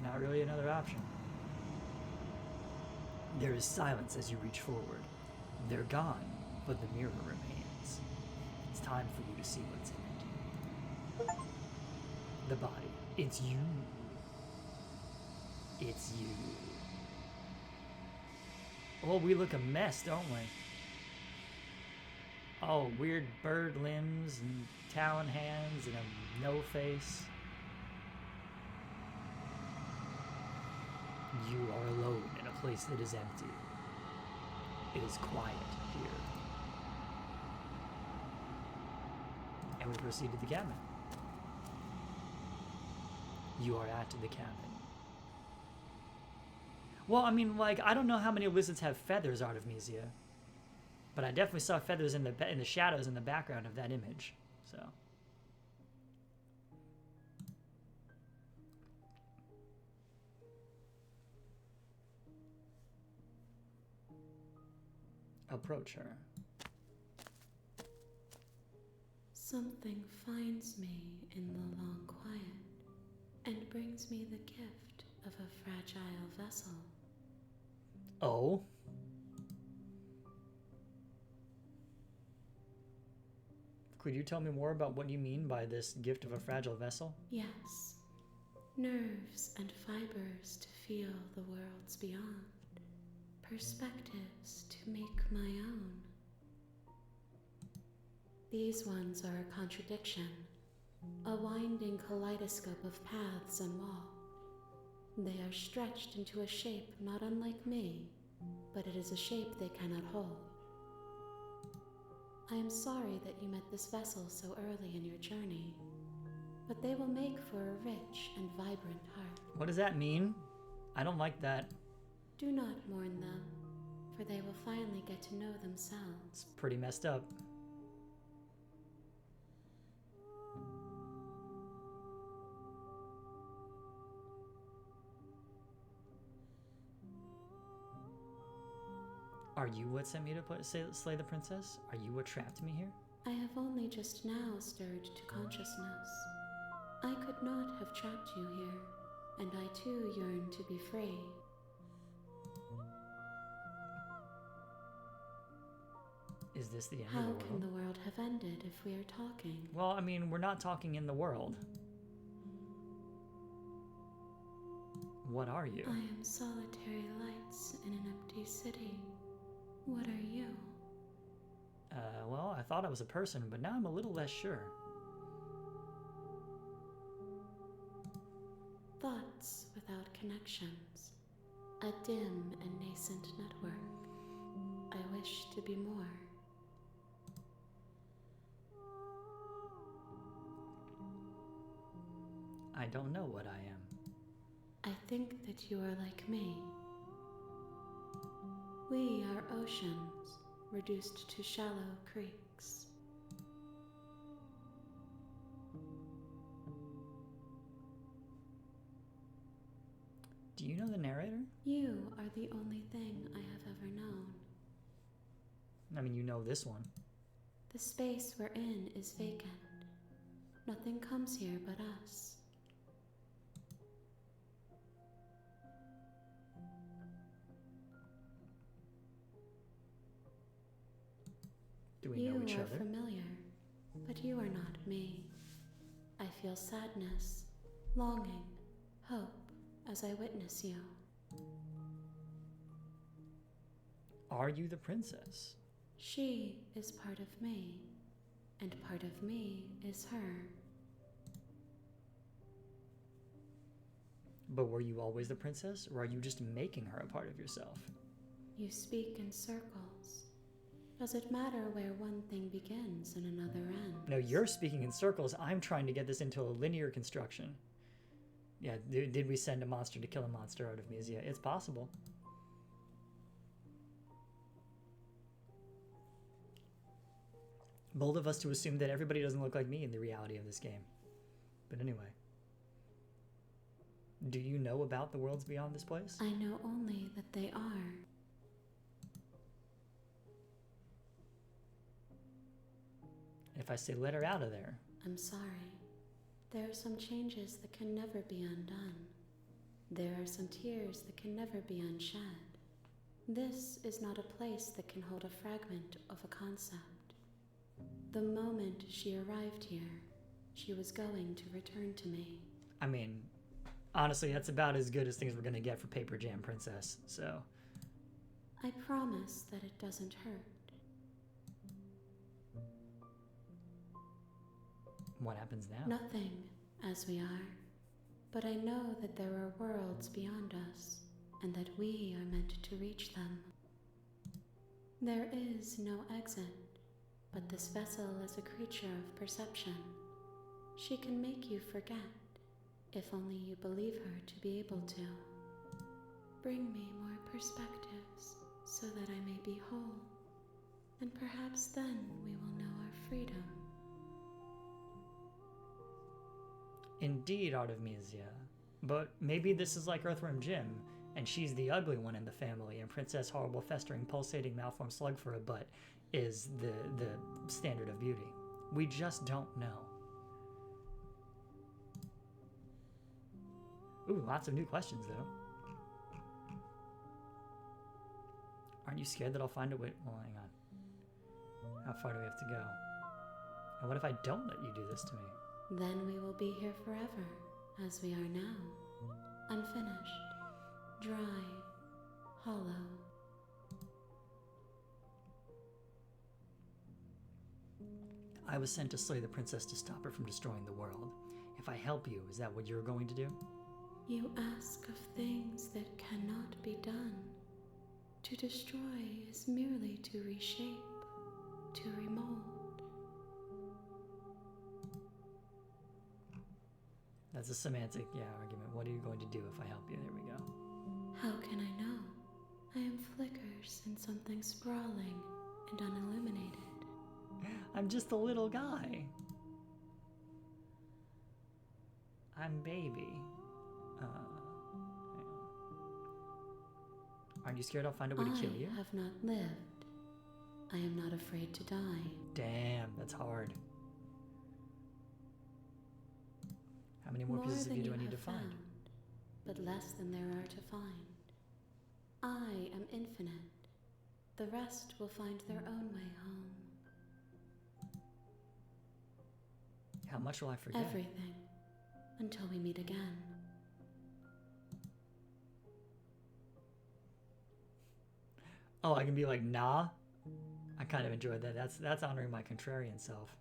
[SPEAKER 1] Not really another option. There is silence as you reach forward. They're gone, but the mirror remains. It's time for you to see what's in it. The body. It's you. It's you. Oh, we look a mess, don't we? Oh, weird bird limbs and talon hands and a no face. You are alone in a place that is empty. It is quiet here. And we proceed to the cabin. You are at the cabin. Well, I mean, like, I don't know how many lizards have feathers, Artemisia. But I definitely saw feathers in the shadows in the background of that image. So. Approach her.
[SPEAKER 3] Something finds me in the long quiet and brings me the gift of a fragile vessel.
[SPEAKER 1] Oh? Could you tell me more about what you mean by this gift of a fragile vessel?
[SPEAKER 3] Yes, nerves and fibers to feel the worlds beyond, perspectives to make my own. These ones are a contradiction, a winding kaleidoscope of paths and wall. They are stretched into a shape not unlike me, but it is a shape they cannot hold. I am sorry that you met this vessel so early in your journey, but they will make for a rich and vibrant heart.
[SPEAKER 1] What does that mean? I don't like that.
[SPEAKER 3] Do not mourn them, for they will finally get to know themselves.
[SPEAKER 1] It's pretty messed up. Are you what sent me to slay the princess? Are you what trapped me here?
[SPEAKER 3] I have only just now stirred to consciousness. I could not have trapped you here, and I too yearn to be free.
[SPEAKER 1] Is this the end
[SPEAKER 3] How
[SPEAKER 1] of the world?
[SPEAKER 3] can the world have ended if we are talking?
[SPEAKER 1] Well, I mean, we're not talking in the world. What are you?
[SPEAKER 3] I am solitary lights in an empty city. What are you?
[SPEAKER 1] Well, I thought I was a person, but now I'm a little less sure.
[SPEAKER 3] Thoughts without connections. A dim and nascent network. I wish to be more.
[SPEAKER 1] I don't know what I am.
[SPEAKER 3] I think that you are like me. We are oceans, reduced to shallow creeks.
[SPEAKER 1] Do you know the narrator?
[SPEAKER 3] You are the only thing I have ever known.
[SPEAKER 1] I mean, you know this one.
[SPEAKER 3] The space we're in is vacant. Nothing comes here but us.
[SPEAKER 1] Do we know each
[SPEAKER 3] You are
[SPEAKER 1] other?
[SPEAKER 3] familiar, but you are not me. I feel sadness, longing, hope as I witness you.
[SPEAKER 1] Are you the princess?
[SPEAKER 3] She is part of me, and part of me is her.
[SPEAKER 1] But were you always the princess, or are you just making her a part of yourself?
[SPEAKER 3] You speak in circles. Does it matter where one thing begins and another ends?
[SPEAKER 1] No, you're speaking in circles. I'm trying to get this into a linear construction. Yeah, did we send a monster to kill a monster out of Mysia? It's possible. Bold of us to assume that everybody doesn't look like me in the reality of this game. But anyway. Do you know about the worlds beyond this place?
[SPEAKER 3] I know only that they are.
[SPEAKER 1] If I say let her out of there,
[SPEAKER 3] I'm sorry. There are some changes that can never be undone. There are some tears that can never be unshed. This is not a place that can hold a fragment of a concept. The moment she arrived here, she was going to return to me.
[SPEAKER 1] I mean, honestly, that's about as good as things we're gonna get for Paper Jam Princess, so.
[SPEAKER 3] I promise that it doesn't hurt.
[SPEAKER 1] What happens now?
[SPEAKER 3] Nothing, as we are. But I know that there are worlds beyond us, and that we are meant to reach them. There is no exit, but this vessel is a creature of perception. She can make you forget, if only you believe her to be able to. Bring me more perspectives, so that I may be whole, and perhaps then we will know our freedom.
[SPEAKER 1] Indeed, Artemisia. But maybe this is like Earthworm Jim, and she's the ugly one in the family, and Princess Horrible Festering Pulsating Malformed Slug for a butt is the standard of beauty. We just don't know. Ooh, lots of new questions though. Aren't you scared that I'll find a way? Well, hang on. How far do we have to go? And what if I don't let you do this to me?
[SPEAKER 3] Then we will be here forever, as we are now. Unfinished, dry, hollow.
[SPEAKER 1] I was sent to slay the princess to stop her from destroying the world. If I help you, is that what you're going to do?
[SPEAKER 3] You ask of things that cannot be done. To destroy is merely to reshape, to remold.
[SPEAKER 1] That's a semantic, argument. What are you going to do if I help you? There we go.
[SPEAKER 3] How can I know? I am flickers in something sprawling and unilluminated.
[SPEAKER 1] I'm just a little guy. I'm baby. Hang on. Aren't you scared I'll find a way to kill you?
[SPEAKER 3] I have not lived. I am not afraid to die.
[SPEAKER 1] Damn, that's hard. How many more pieces of
[SPEAKER 3] than
[SPEAKER 1] you do I need to find?
[SPEAKER 3] But less than there are to find. I am infinite. The rest will find their own way home.
[SPEAKER 1] How much will I forget?
[SPEAKER 3] Everything. Until we meet again.
[SPEAKER 1] Oh, I can be like, nah. I kind of enjoyed that. That's honoring my contrarian self.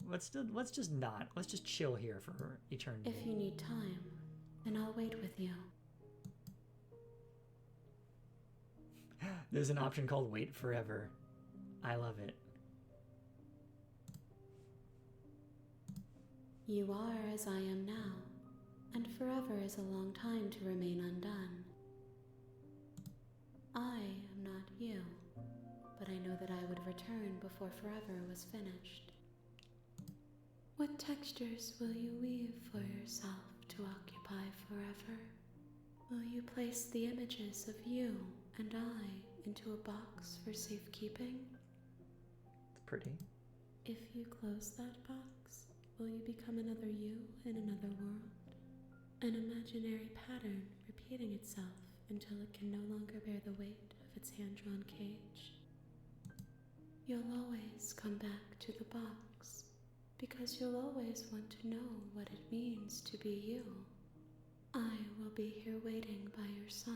[SPEAKER 1] Let's just not. Let's just chill here for eternity.
[SPEAKER 3] If you need time, then I'll wait with you.
[SPEAKER 1] There's an option called wait forever. I love it.
[SPEAKER 3] You are as I am now, and forever is a long time to remain undone. I am not you, but I know that I would return before forever was finished. What textures will you weave for yourself to occupy forever? Will you place the images of you and I into a box for safekeeping?
[SPEAKER 1] It's pretty.
[SPEAKER 3] If you close that box, will you become another you in another world? An imaginary pattern repeating itself until it can no longer bear the weight of its hand-drawn cage. You'll always come back to the box, because you'll always want to know what it means to be you. I will be here waiting by your side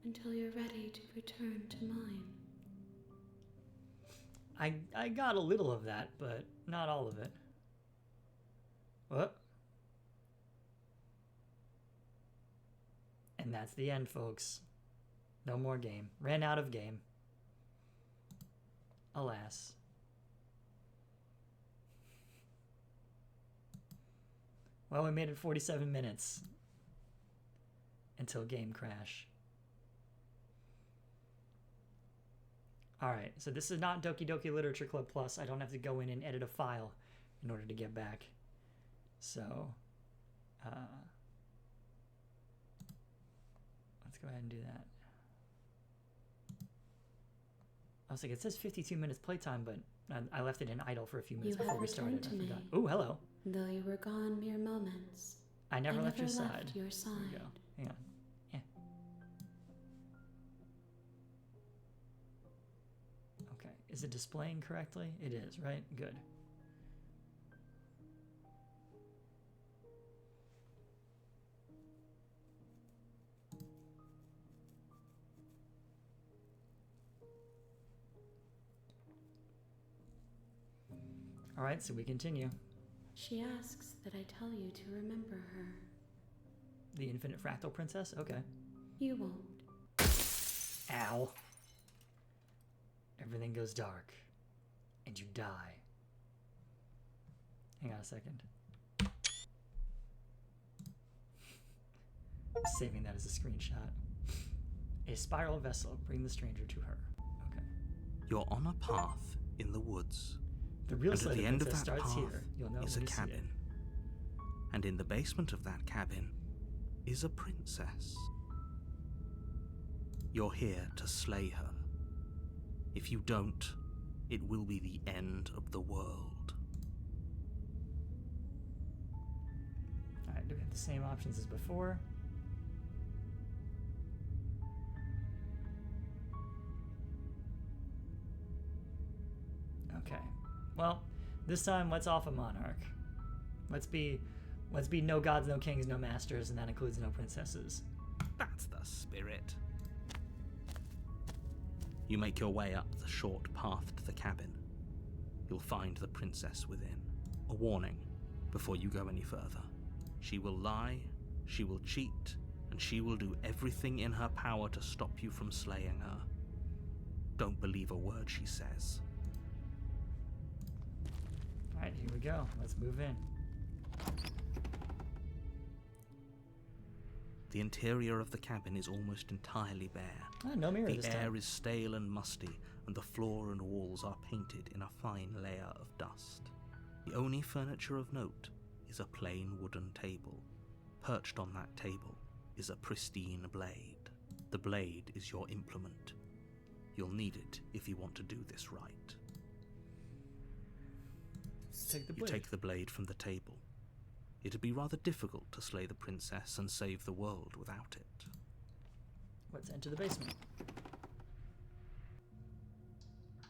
[SPEAKER 3] until you're ready to return to mine.
[SPEAKER 1] I got a little of that, but not all of it. What? And that's the end, folks. No more game. Ran out of game. Alas. Well, we made it 47 minutes. Until game crash. Alright, so this is not Doki Doki Literature Club Plus. I don't have to go in and edit a file in order to get back. So, let's go ahead and do that. I was like, it says 52 minutes playtime, but I left it in idle for a few minutes before we started. I forgot. Oh, hello.
[SPEAKER 3] Though you were gone mere moments,
[SPEAKER 1] I never left your side.
[SPEAKER 3] Left your side.
[SPEAKER 1] There we go. Hang on. Yeah. Okay. Is it displaying correctly? It is, right? Good. All right, so we continue.
[SPEAKER 3] She asks that I tell you to remember her.
[SPEAKER 1] The Infinite Fractal Princess? Okay.
[SPEAKER 3] You won't.
[SPEAKER 1] Ow. Everything goes dark. And you die. Hang on a second. I'm saving that as a screenshot. A spiral vessel. Bring the stranger to her. Okay.
[SPEAKER 2] You're on a path in the woods.
[SPEAKER 1] The real
[SPEAKER 2] and at the end of that
[SPEAKER 1] starts
[SPEAKER 2] path
[SPEAKER 1] here. You'll know
[SPEAKER 2] is a
[SPEAKER 1] when you see it.
[SPEAKER 2] cabin. And in the basement of that cabin is a princess. You're here to slay her. If you don't, it will be the end of the world.
[SPEAKER 1] Alright, do we have the same options as before? Okay. Well, this time let's off a monarch. Let's be no gods, no kings, no masters, and that includes no princesses.
[SPEAKER 2] That's the spirit. You make your way up the short path to the cabin. You'll find the princess within. A warning before you go any further. She will lie, she will cheat, and she will do everything in her power to stop you from slaying her. Don't believe a word she says.
[SPEAKER 1] Alright, here we go. Let's move in.
[SPEAKER 2] The interior of the cabin is almost entirely bare.
[SPEAKER 1] Ah, no mirror this
[SPEAKER 2] The
[SPEAKER 1] time.
[SPEAKER 2] air is stale and musty, and the floor and walls are painted in a fine layer of dust. The only furniture of note is a plain wooden table. Perched on that table is a pristine blade. The blade is your implement. You'll need it if you want to do this right.
[SPEAKER 1] Take the
[SPEAKER 2] You
[SPEAKER 1] blade.
[SPEAKER 2] take the blade from the table. It'd be rather difficult to slay the princess and save the world without it.
[SPEAKER 1] Let's enter the basement.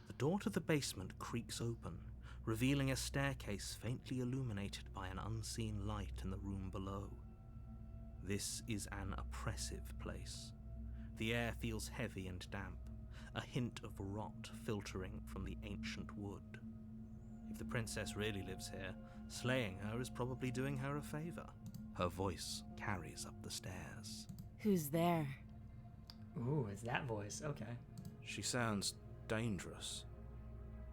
[SPEAKER 2] The door to the basement creaks open, revealing a staircase faintly illuminated by an unseen light in the room below. This is an oppressive place. The air feels heavy and damp, a hint of rot filtering from the ancient wood. If the princess really lives here, slaying her is probably doing her a favor. Her voice carries up the stairs.
[SPEAKER 5] Who's there?
[SPEAKER 1] Ooh, it's that voice. Okay.
[SPEAKER 6] She sounds dangerous.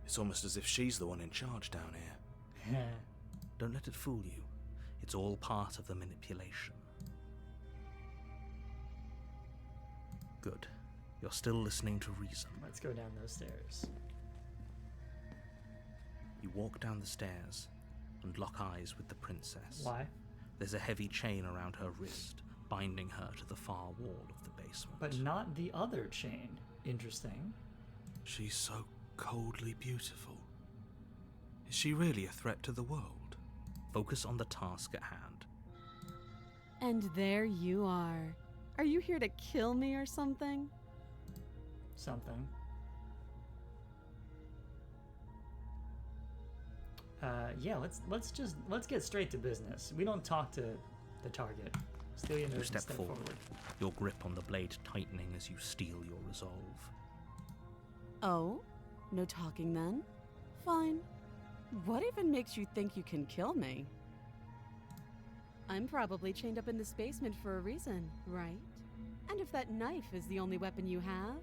[SPEAKER 6] It's almost as if she's the one in charge down here.
[SPEAKER 2] Don't let it fool you. It's all part of the manipulation. Good. You're still listening to reason.
[SPEAKER 1] Let's go down those stairs.
[SPEAKER 2] You walk down the stairs and lock eyes with the princess.
[SPEAKER 1] Why?
[SPEAKER 2] There's a heavy chain around her wrist, binding her to the far wall of the basement.
[SPEAKER 1] But not the other chain. Interesting.
[SPEAKER 6] She's so coldly beautiful. Is she really a threat to the world?
[SPEAKER 2] Focus on the task at hand.
[SPEAKER 5] And there you are. Are you here to kill me or something?
[SPEAKER 1] Something. Yeah, let's get straight to business. We don't talk to the target. Steal your
[SPEAKER 2] You
[SPEAKER 1] nose
[SPEAKER 2] step
[SPEAKER 1] and
[SPEAKER 2] forward, your grip on the blade tightening as you steel your resolve.
[SPEAKER 5] Oh? No talking then? Fine. What even makes you think you can kill me? I'm probably chained up in this basement for a reason, right? And if that knife is the only weapon you have,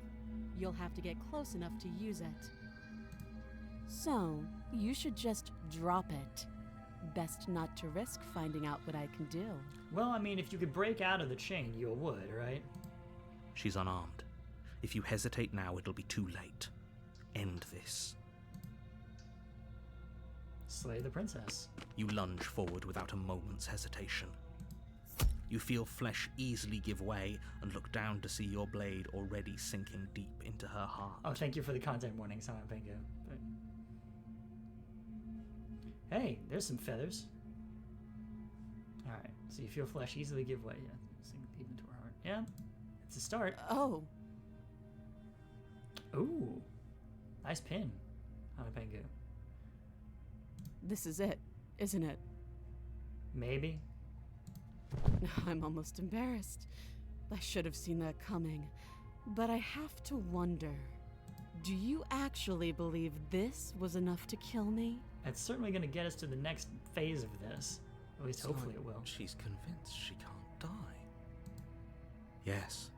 [SPEAKER 5] you'll have to get close enough to use it. So, you should just drop it. Best not to risk finding out what I can do.
[SPEAKER 1] Well, I mean, if you could break out of the chain, you would, right?
[SPEAKER 2] She's unarmed. If you hesitate now, it'll be too late. End this.
[SPEAKER 1] Slay the princess.
[SPEAKER 2] You lunge forward without a moment's hesitation. You feel flesh easily give way and look down to see your blade already sinking deep into her heart.
[SPEAKER 1] Oh, thank you for the content warning, Simon Pingu. But... Hey, there's some feathers. Alright, so you feel flesh easily give way. Yeah, sink deep into her heart. Yeah, it's a start.
[SPEAKER 5] Oh,
[SPEAKER 1] Ooh, nice pin, Simon Pingu.
[SPEAKER 5] this is it, isn't it?
[SPEAKER 1] Maybe.
[SPEAKER 5] I'm almost embarrassed. I should have seen that coming. But I have to wonder, do you actually believe this was enough to kill me?
[SPEAKER 1] It's certainly going to get us to the next phase of this. At least hopefully it will.
[SPEAKER 6] She's convinced she can't die.
[SPEAKER 2] Yes,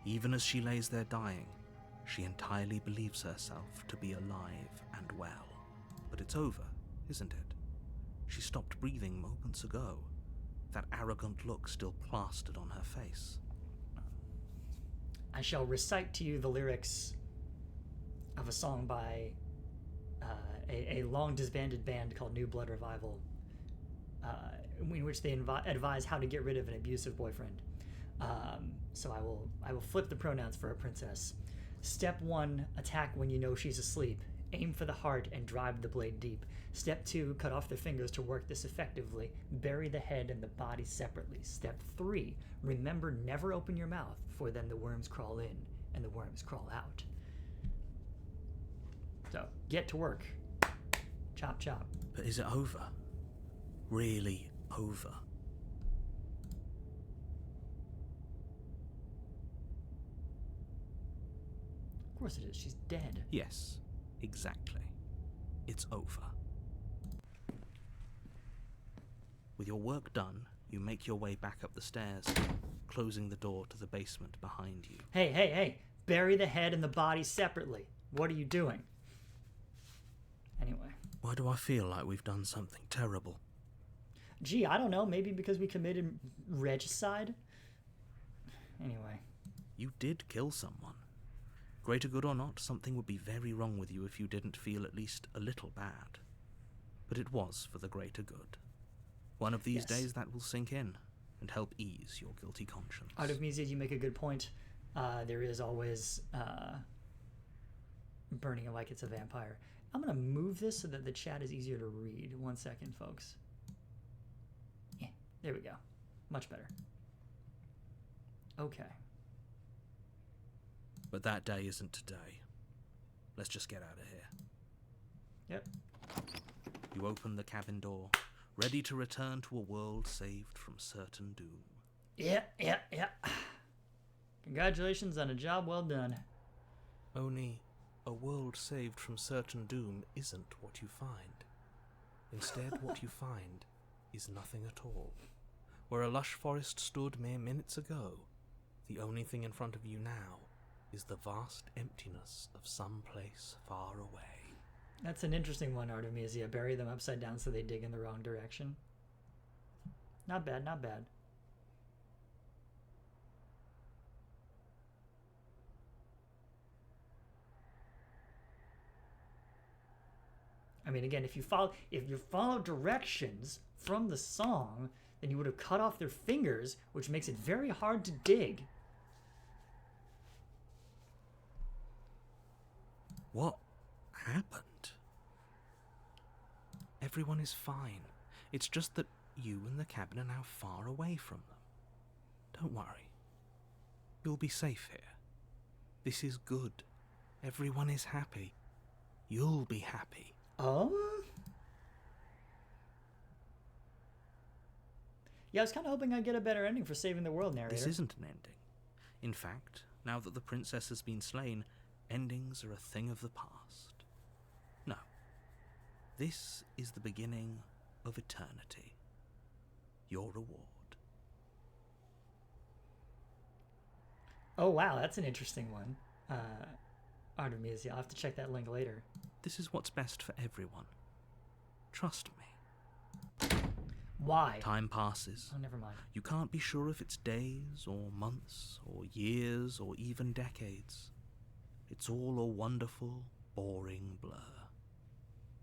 [SPEAKER 2] even as she lays there dying, she entirely believes herself to be alive and well. But it's over, isn't it? She stopped breathing moments ago. That arrogant look still plastered on her face.
[SPEAKER 1] I shall recite to you the lyrics of a song by a long disbanded band called New Blood Revival, in which they advise how to get rid of an abusive boyfriend. So I will flip the pronouns for a princess. Step 1, attack when you know she's asleep. Aim for the heart and drive the blade deep. Step 2, cut off their fingers to work this effectively. Bury the head and the body separately. Step 3, remember never open your mouth, for then the worms crawl in and the worms crawl out. So, get to work. Chop, chop.
[SPEAKER 2] But is it over? Really over?
[SPEAKER 1] Of course it is. She's dead.
[SPEAKER 2] Yes, exactly. It's over. With your work done, you make your way back up the stairs, closing the door to the basement behind you.
[SPEAKER 1] Hey, hey, hey. Bury the head and the body separately. What are you doing? Anyway.
[SPEAKER 2] Why do I feel like we've done something terrible?
[SPEAKER 1] Gee, I don't know. Maybe because we committed regicide? Anyway.
[SPEAKER 2] You did kill someone. Greater good or not, something would be very wrong with you if you didn't feel at least a little bad. But it was for the greater good. One of these days that will sink in and help ease your guilty conscience.
[SPEAKER 1] Artemisia, you make a good point. There is always burning it like it's a vampire. I'm going to move this so that the chat is easier to read. 1 second, folks. Yeah, there we go. Much better. Okay.
[SPEAKER 2] But that day isn't today. Let's just get out of here.
[SPEAKER 1] Yep.
[SPEAKER 2] You open the cabin door, ready to return to a world saved from certain doom.
[SPEAKER 1] Yeah. Congratulations on a job well done.
[SPEAKER 6] Only a world saved from certain doom isn't what you find. Instead, what you find is nothing at all. Where a lush forest stood mere minutes ago, the only thing in front of you now is the vast emptiness of some place far away.
[SPEAKER 1] That's an interesting one, Artemisia. Bury them upside down so they dig in the wrong direction. Not bad, not bad. I mean, again, if you follow directions from the song, then you would have cut off their fingers, which makes it very hard to dig.
[SPEAKER 6] What happened? Everyone is fine. It's just that you and the cabin are now far away from them. Don't worry. You'll be safe here. This is good. Everyone is happy. You'll be happy.
[SPEAKER 1] Yeah, I was kind of hoping I'd get a better ending for saving the world, narrator.
[SPEAKER 2] This isn't an ending. In fact, now that the princess has been slain, endings are a thing of the past. No. This is the beginning of eternity. Your reward.
[SPEAKER 1] Oh, wow, that's an interesting one. Artemisia, I'll have to check that link later.
[SPEAKER 2] This is what's best for everyone. Trust me.
[SPEAKER 1] Why?
[SPEAKER 2] Time passes.
[SPEAKER 1] Oh, never mind.
[SPEAKER 2] You can't be sure if it's days, or months, or years, or even decades. It's all a wonderful, boring blur.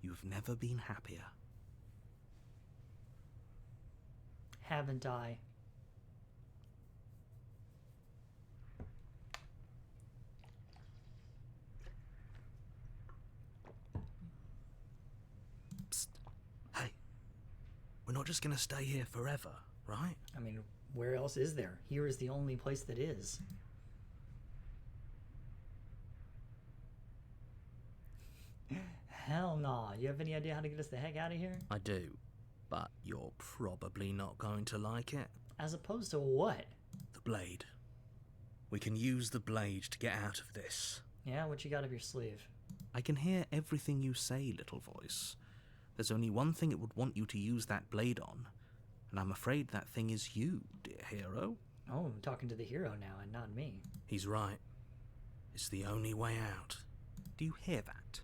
[SPEAKER 2] You've never been happier.
[SPEAKER 1] Haven't I?
[SPEAKER 2] Psst. Hey. We're not just gonna stay here forever, right?
[SPEAKER 1] I mean, where else is there? Here is the only place that is. Hell nah. You have any idea how to get us the heck out of here?
[SPEAKER 2] I do, but you're probably not going to like it.
[SPEAKER 1] As opposed to what?
[SPEAKER 2] The blade. We can use the blade to get out of this.
[SPEAKER 1] Yeah, what you got up your sleeve?
[SPEAKER 2] I can hear everything you say, little voice. There's only one thing it would want you to use that blade on, and I'm afraid that thing is you, dear hero.
[SPEAKER 1] Oh, I'm talking to the hero now and not me.
[SPEAKER 2] He's right. It's the only way out. Do you hear that?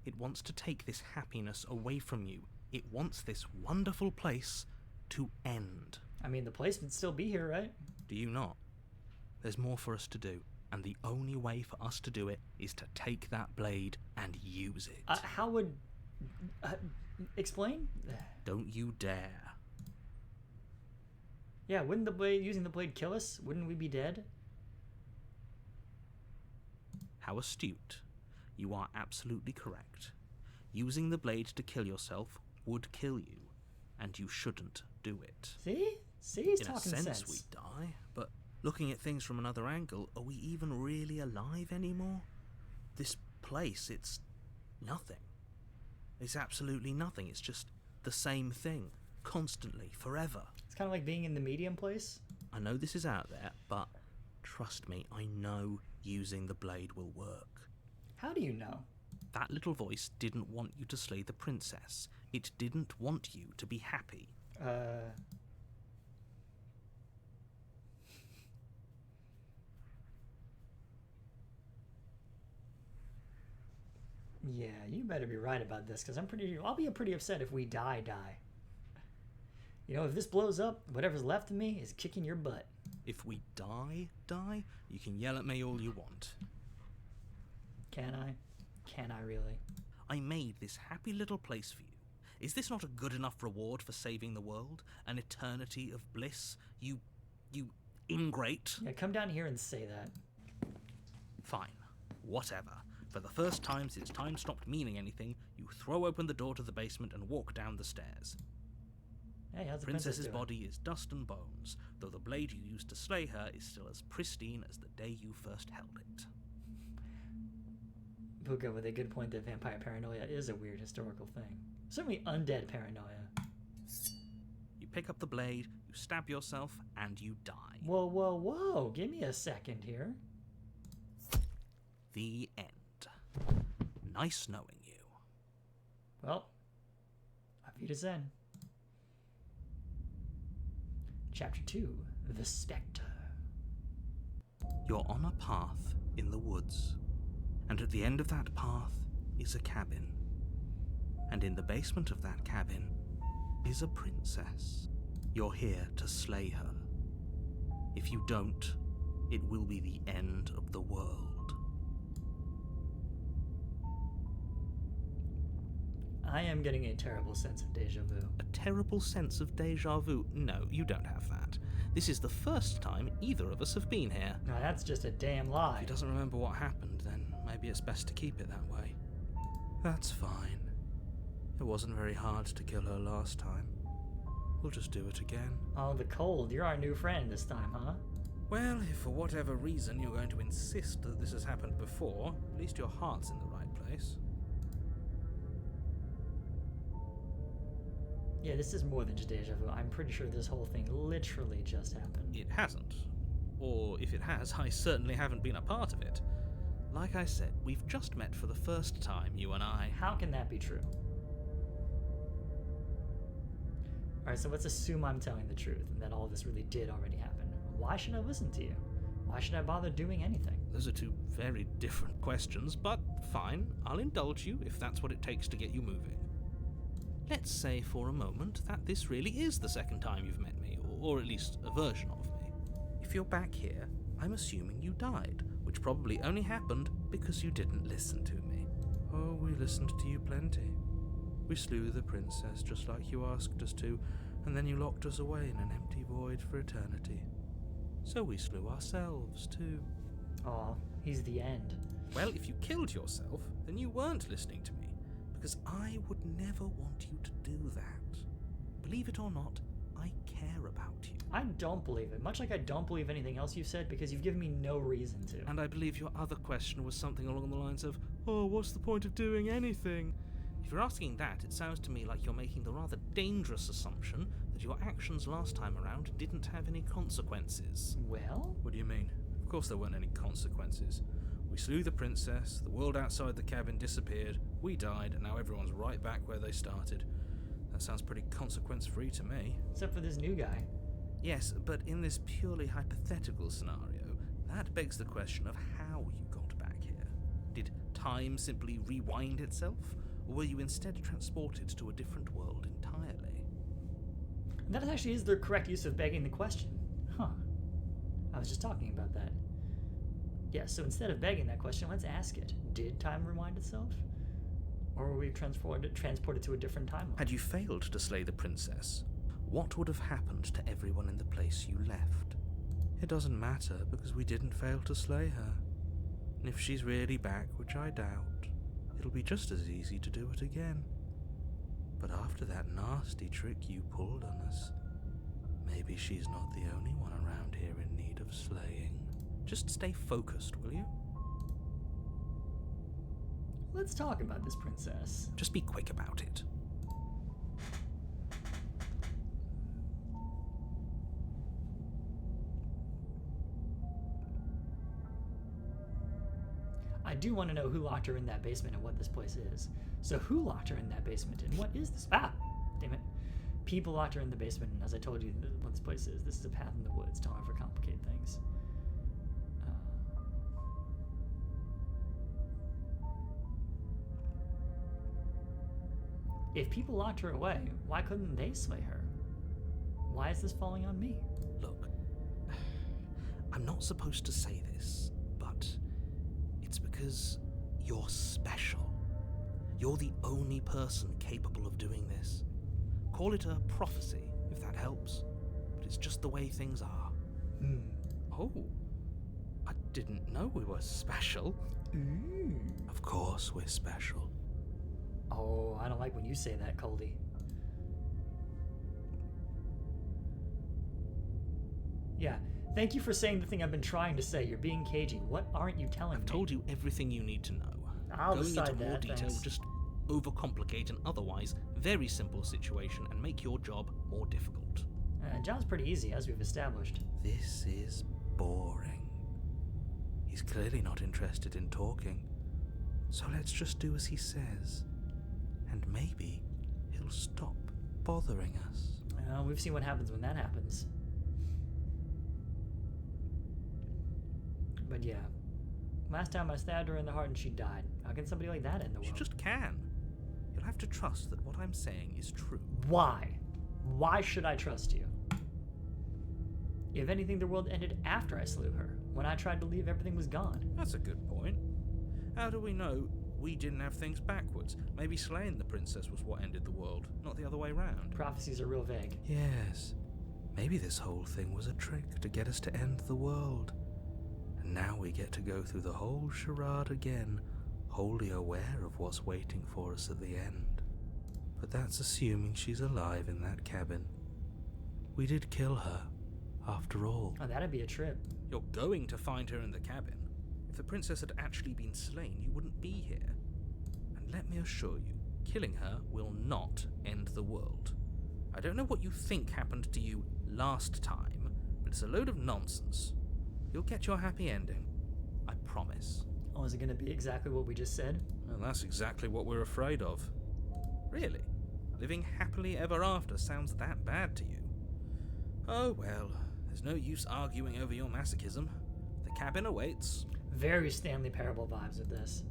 [SPEAKER 2] It wants to take this happiness away from you. It wants this wonderful place to end.
[SPEAKER 1] I mean, the place would still be here, right?
[SPEAKER 2] Do you not? There's more for us to do, and the only way for us to do it is to take that blade and use it.
[SPEAKER 1] How would... explain?
[SPEAKER 2] Don't you dare.
[SPEAKER 1] Yeah, wouldn't using the blade kill us? Wouldn't we be dead?
[SPEAKER 2] How astute. You are absolutely correct. Using the blade to kill yourself would kill you, and you shouldn't do it.
[SPEAKER 1] See? See, he's
[SPEAKER 2] In a
[SPEAKER 1] talking
[SPEAKER 2] sense,
[SPEAKER 1] sense.
[SPEAKER 2] we die, but looking at things from another angle, are we even really alive anymore? This place, it's nothing. It's absolutely nothing. It's just the same thing, constantly, forever.
[SPEAKER 1] It's kind of like being in the medium place.
[SPEAKER 2] I know this is out there, but trust me, I know using the blade will work.
[SPEAKER 1] How do you know?
[SPEAKER 2] That little voice didn't want you to slay the princess. It didn't want you to be happy.
[SPEAKER 1] Yeah, you better be right about this, because I'll be pretty upset if we die. You know, if this blows up, whatever's left of me is kicking your butt.
[SPEAKER 2] If we die, you can yell at me all you want.
[SPEAKER 1] Can I? Can I really?
[SPEAKER 2] I made this happy little place for you. Is this not a good enough reward for saving the world? An eternity of bliss? You ingrate?
[SPEAKER 1] Yeah, come down here and say that.
[SPEAKER 2] Fine. Whatever. For the first time since time stopped meaning anything, you throw open the door to the basement and walk down the stairs.
[SPEAKER 1] Hey, how's the
[SPEAKER 2] Princess's
[SPEAKER 1] princess doing?
[SPEAKER 2] body is dust and bones, though the blade you used to slay her is still as pristine as the day you first held it.
[SPEAKER 1] Puka with a good point that vampire paranoia is a weird historical thing. Certainly undead paranoia.
[SPEAKER 2] You pick up the blade, you stab yourself, and you die.
[SPEAKER 1] Whoa, whoa, whoa! Give me a second here.
[SPEAKER 2] The end. Nice knowing you.
[SPEAKER 1] Well, auf Wiedersehen. Chapter 2, The Spectre.
[SPEAKER 2] You're on a path in the woods, and at the end of that path is a cabin. And in the basement of that cabin is a princess. You're here to slay her. If you don't, it will be the end of the world.
[SPEAKER 1] I am getting a terrible sense of deja vu.
[SPEAKER 2] A terrible sense of deja vu? No, you don't have that. This is the first time either of us have been here.
[SPEAKER 1] Now that's just a damn
[SPEAKER 6] If
[SPEAKER 1] lie.
[SPEAKER 6] he doesn't remember what happened, then maybe it's best to keep it that way. That's fine. It wasn't very hard to kill her last time. We'll just do it again.
[SPEAKER 1] Oh, the cold. You're our new friend this time, huh?
[SPEAKER 6] Well, if for whatever reason you're going to insist that this has happened before, at least your heart's in the right place.
[SPEAKER 1] Yeah, this is more than just deja vu. I'm pretty sure this whole thing literally just happened.
[SPEAKER 2] It hasn't. Or if it has, I certainly haven't been a part of it. Like I said, we've just met for the first time, you and I.
[SPEAKER 1] How can that be true? Alright, so let's assume I'm telling the truth and that all this really did already happen. Why should I listen to you? Why should I bother doing anything?
[SPEAKER 2] Those are two very different questions, but fine, I'll indulge you if that's what it takes to get you moving. Let's say for a moment that this really is the second time you've met me, or at least a version of me. If you're back here, I'm assuming you died, which probably only happened because you didn't listen to me.
[SPEAKER 6] Oh, we listened to you plenty. We slew the princess just like you asked us to, and then you locked us away in an empty void for eternity. So we slew ourselves too.
[SPEAKER 1] Aw, he's the end.
[SPEAKER 2] Well, if you killed yourself, then you weren't listening to me, because I would never want you to do that. Believe it or not, I care about you.
[SPEAKER 1] I don't believe it, much like I don't believe anything else you've said because you've given me no reason to.
[SPEAKER 2] And I believe your other question was something along the lines of, oh, what's the point of doing anything? If you're asking that, it sounds to me like you're making the rather dangerous assumption that your actions last time around didn't have any consequences.
[SPEAKER 1] Well?
[SPEAKER 6] What do you mean? Of course there weren't any consequences. We slew the princess, the world outside the cabin disappeared, we died, and now everyone's right back where they started. That sounds pretty consequence-free to me.
[SPEAKER 1] Except for this new guy.
[SPEAKER 2] Yes, but in this purely hypothetical scenario, that begs the question of how you got back here. Did time simply rewind itself? Or were you instead transported to a different world entirely?
[SPEAKER 1] And that actually is the correct use of begging the question. Huh. I was just talking about that. Yeah, so instead of begging that question, let's ask it. Did time rewind itself? Or were we transported to a different timeline?
[SPEAKER 2] Had you failed to slay the princess, what would have happened to everyone in the place you left?
[SPEAKER 6] It doesn't matter because we didn't fail to slay her. And if she's really back, which I doubt, it'll be just as easy to do it again. But after that nasty trick you pulled on us, maybe she's not the only one around here in need of slaying.
[SPEAKER 2] Just stay focused, will you?
[SPEAKER 1] Let's talk about this princess.
[SPEAKER 2] Just be quick about it.
[SPEAKER 1] I do want to know who locked her in that basement and what this place is. So who locked her in that basement and what is this? Ah! Damn it. People locked her in the basement, and as I told you what this place is, this is a path in the woods. Don't overcomplicate things. If people locked her away, why couldn't they slay her? Why is this falling on me?
[SPEAKER 2] Look, I'm not supposed to say this, but it's because you're special. You're the only person capable of doing this. Call it a prophecy, if that helps, but it's just the way things are. Oh, I didn't know we were special.
[SPEAKER 6] Of course we're special.
[SPEAKER 1] Oh, I don't like when you say that, Coldy. Yeah, thank you for saying the thing I've been trying to say. You're being cagey. What aren't you telling me?
[SPEAKER 2] I've told you everything you need to know.
[SPEAKER 1] I'll
[SPEAKER 2] Going
[SPEAKER 1] decide
[SPEAKER 2] into more
[SPEAKER 1] that,
[SPEAKER 2] detail
[SPEAKER 1] thanks.
[SPEAKER 2] will just overcomplicate an otherwise very simple situation and make your job more difficult.
[SPEAKER 1] John's pretty easy, as we've established.
[SPEAKER 6] This is boring. He's clearly not interested in talking, so let's just do as he says, and maybe he'll stop bothering us.
[SPEAKER 1] Well, we've seen what happens when that happens. But yeah, last time I stabbed her in the heart and she died. How can somebody like that end the world?
[SPEAKER 2] You just can. You'll have to trust that what I'm saying is true.
[SPEAKER 1] Why? Why should I trust you? If anything, the world ended after I slew her. When I tried to leave, everything was gone.
[SPEAKER 2] That's a good point. How do we know we didn't have things backwards? Maybe slaying the princess was what ended the world, not the other way round.
[SPEAKER 1] Prophecies are real vague.
[SPEAKER 6] Yes, maybe this whole thing was a trick to get us to end the world. And now we get to go through the whole charade again, wholly aware of what's waiting for us at the end. But that's assuming she's alive in that cabin. We did kill her, after all.
[SPEAKER 1] Oh, that'd be a trip.
[SPEAKER 2] You're going to find her in the cabin. If the princess had actually been slain, you wouldn't be here. And let me assure you, killing her will not end the world. I don't know what you think happened to you last time, but it's a load of nonsense. You'll get your happy ending. I promise.
[SPEAKER 1] Oh, is it going to be exactly what we just said?
[SPEAKER 2] Well, that's exactly what we're afraid of. Really? Living happily ever after sounds that bad to you? Oh well, there's no use arguing over your masochism. The cabin awaits.
[SPEAKER 1] Very Stanley Parable vibes with this.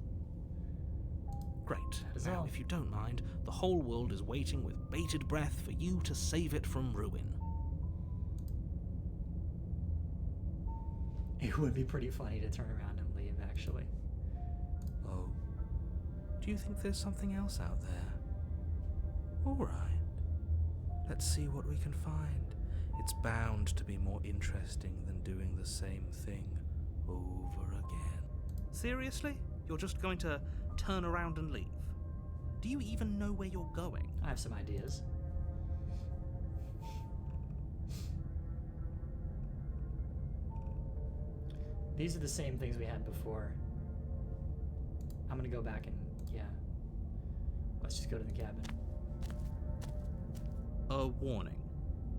[SPEAKER 2] Great.
[SPEAKER 1] is
[SPEAKER 2] Now,
[SPEAKER 1] all.
[SPEAKER 2] if you don't mind, the whole world is waiting with bated breath for you to save it from ruin.
[SPEAKER 1] It would be pretty funny to turn around and leave, actually.
[SPEAKER 6] Oh, do you think there's something else out there? All right, let's see what we can find. It's bound to be more interesting than doing the same thing over again.
[SPEAKER 2] Seriously? You're just going to turn around and leave? Do you even know where you're going?
[SPEAKER 1] I have some ideas. These are the same things we had before. I'm gonna go back and, yeah. Let's just go to the cabin.
[SPEAKER 2] A warning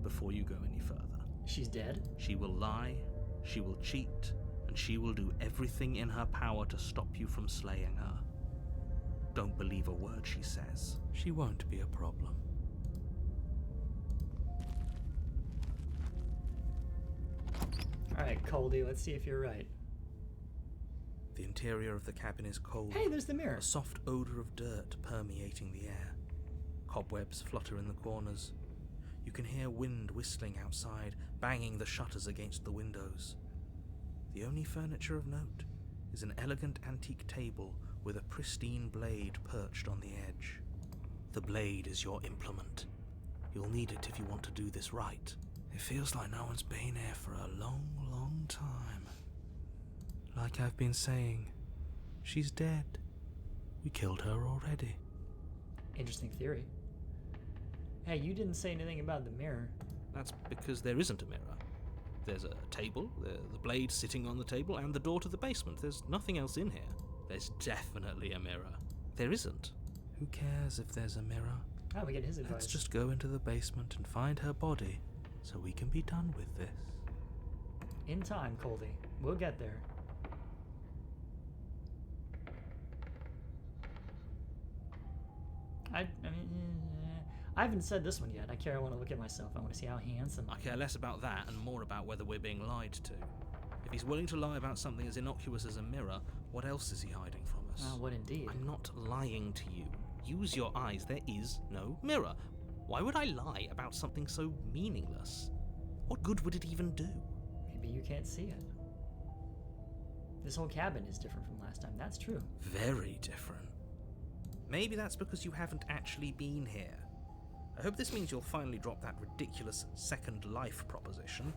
[SPEAKER 2] before you go any further.
[SPEAKER 1] She's dead?
[SPEAKER 2] She will lie, she will cheat, and she will do everything in her power to stop you from slaying her. Don't believe a word she says.
[SPEAKER 6] She won't be a problem.
[SPEAKER 1] Alright, Coldy, let's see if you're right.
[SPEAKER 6] The interior of the cabin is cold.
[SPEAKER 1] Hey, there's the mirror.
[SPEAKER 6] A soft odor of dirt permeating the air. Cobwebs flutter in the corners. You can hear wind whistling outside, banging the shutters against the windows. The only furniture of note is an elegant antique table with a pristine blade perched on the edge. The blade is your implement. You'll need it if you want to do this right. It feels like no one's been here for a long, long time. Like I've been saying, she's dead. We killed her already.
[SPEAKER 1] Interesting theory. Hey, you didn't say anything about the mirror.
[SPEAKER 2] That's because there isn't a mirror. There's a table, the blade sitting on the table, and the door to the basement. There's nothing else in here. There's definitely a mirror. There isn't.
[SPEAKER 6] Who cares if there's a mirror?
[SPEAKER 1] Oh, we get his advice.
[SPEAKER 6] Let's just go into the basement and find her body, so we can be done with this.
[SPEAKER 1] In time, Coldy. We'll get there. I mean, I haven't said this one yet. I want to look at myself. I want to see how handsome
[SPEAKER 2] I care less about that and more about whether we're being lied to. If he's willing to lie about something as innocuous as a mirror, what else is he hiding from us?
[SPEAKER 1] Ah, what indeed.
[SPEAKER 2] I'm not lying to you. Use your eyes. There is no mirror. Why would I lie about something so meaningless? What good would it even do?
[SPEAKER 1] Maybe you can't see it. This whole cabin is different from last time. That's true.
[SPEAKER 6] Very different.
[SPEAKER 2] Maybe that's because you haven't actually been here. I hope this means you'll finally drop that ridiculous second life proposition.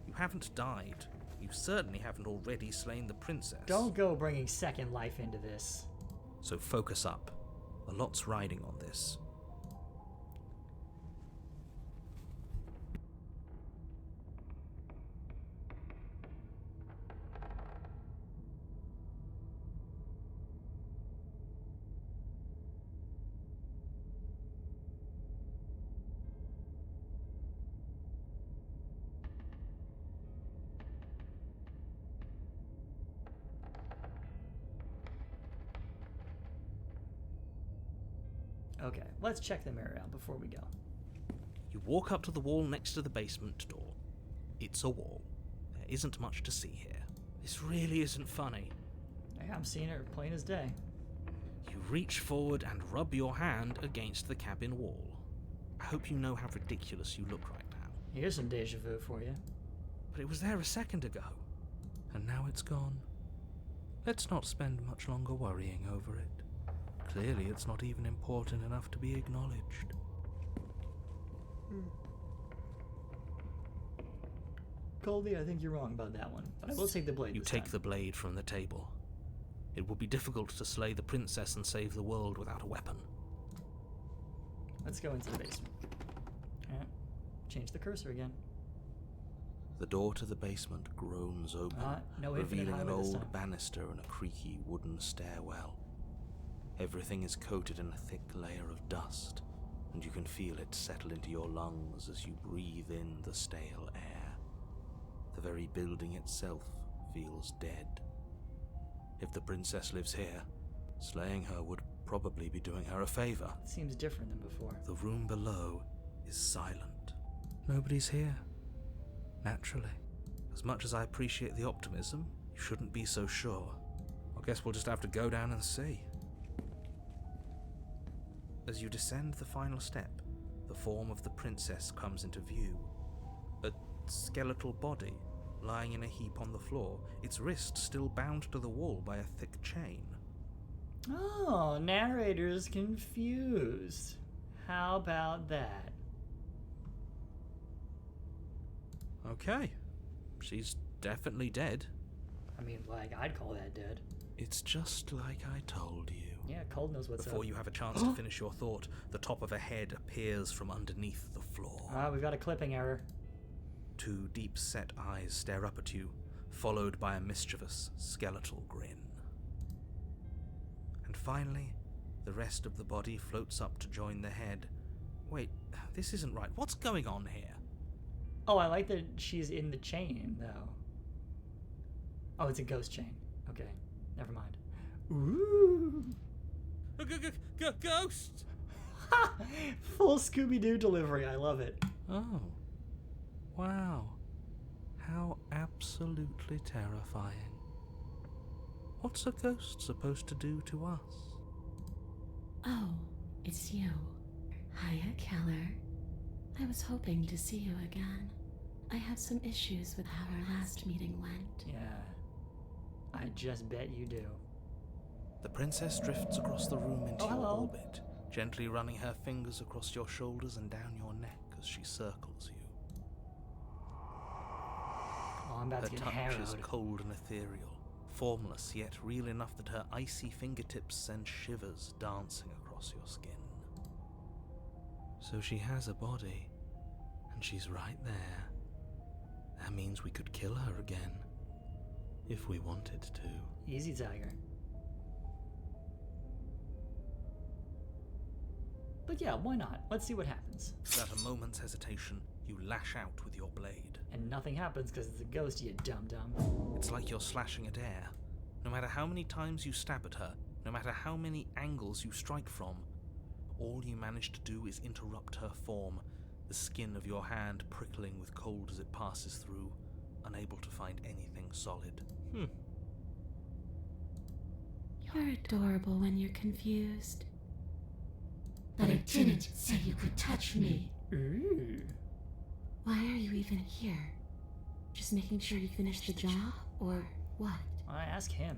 [SPEAKER 2] You haven't died. You certainly haven't already slain the princess.
[SPEAKER 1] Don't go bringing second life into this.
[SPEAKER 2] So focus up. A lot's riding on this.
[SPEAKER 1] Okay, let's check the mirror out before we go.
[SPEAKER 2] You walk up to the wall next to the basement door. It's a wall. There isn't much to see here. This really isn't funny.
[SPEAKER 1] Hey, I'm seeing it plain as day.
[SPEAKER 2] You reach forward and rub your hand against the cabin wall. I hope you know how ridiculous you look right now.
[SPEAKER 1] Here's some deja vu for you.
[SPEAKER 2] But it was there a second ago.
[SPEAKER 6] And now it's gone. Let's not spend much longer worrying over it. Clearly it's not even important enough to be acknowledged.
[SPEAKER 1] Colby, I think you're wrong about that one, but I will take the blade.
[SPEAKER 2] You
[SPEAKER 1] this
[SPEAKER 2] take
[SPEAKER 1] time.
[SPEAKER 2] the blade from the table. It would be difficult to slay the princess and save the world without a weapon.
[SPEAKER 1] Let's go into the basement. Alright. Change the cursor again.
[SPEAKER 6] The door to the basement groans open,
[SPEAKER 1] no infinite
[SPEAKER 6] revealing an
[SPEAKER 1] highway this
[SPEAKER 6] old
[SPEAKER 1] time.
[SPEAKER 6] banister and a creaky wooden stairwell. Everything is coated in a thick layer of dust, and you can feel it settle into your lungs as you breathe in the stale air. The very building itself feels dead. If the princess lives here, slaying her would probably be doing her a favor.
[SPEAKER 1] It seems different than before.
[SPEAKER 6] The room below is silent. Nobody's here. Naturally.
[SPEAKER 2] As much as I appreciate the optimism, you shouldn't be so sure. I guess we'll just have to go down and see. As you descend the final step, the form of the princess comes into view. A skeletal body, lying in a heap on the floor, its wrist still bound to the wall by a thick chain.
[SPEAKER 1] Oh, narrator's confused. How about that?
[SPEAKER 2] Okay, she's definitely dead.
[SPEAKER 1] I mean, like, I'd call that dead.
[SPEAKER 6] It's just like I told you.
[SPEAKER 1] Yeah, Cold knows what's
[SPEAKER 2] Before
[SPEAKER 1] up.
[SPEAKER 2] you have a chance to finish your thought, the top of a head appears from underneath the floor.
[SPEAKER 1] We've got a clipping error.
[SPEAKER 2] Two deep-set eyes stare up at you, followed by a mischievous, skeletal grin. And finally, the rest of the body floats up to join the head. Wait, this isn't right. What's going on here?
[SPEAKER 1] Oh, I like that she's in the chain, though. Oh, it's a ghost chain. Okay, never mind. Ooh!
[SPEAKER 2] Ghost!
[SPEAKER 1] Full Scooby-Doo delivery, I love it.
[SPEAKER 6] Oh. Wow. How absolutely terrifying. What's a ghost supposed to do to us?
[SPEAKER 3] Oh, it's you. Hiya, Keller. I was hoping to see you again. I have some issues with how our last meeting went.
[SPEAKER 1] Yeah, I just bet you do.
[SPEAKER 6] The princess drifts across the room into your
[SPEAKER 1] hello.
[SPEAKER 6] orbit, gently running her fingers across your shoulders and down your neck as she circles you.
[SPEAKER 1] Oh, I'm about
[SPEAKER 6] Her
[SPEAKER 1] to get
[SPEAKER 6] touch
[SPEAKER 1] harrowed.
[SPEAKER 6] is cold and ethereal, formless yet real enough that her icy fingertips send shivers dancing across your skin. So she has a body, and she's right there. That means we could kill her again, if we wanted to.
[SPEAKER 1] Easy, Tiger. But yeah, why not? Let's see what happens.
[SPEAKER 2] Without a moment's hesitation, you lash out with your blade.
[SPEAKER 1] And nothing happens because it's a ghost, you dum-dum.
[SPEAKER 2] It's like you're slashing at air. No matter how many times you stab at her, no matter how many angles you strike from, all you manage to do is interrupt her form, the skin of your hand prickling with cold as it passes through, unable to find anything solid.
[SPEAKER 3] You're adorable when you're confused. But I didn't say you could touch me.
[SPEAKER 1] Ooh.
[SPEAKER 3] Why are you even here? Just making sure you finish the job, or what?
[SPEAKER 1] I ask him.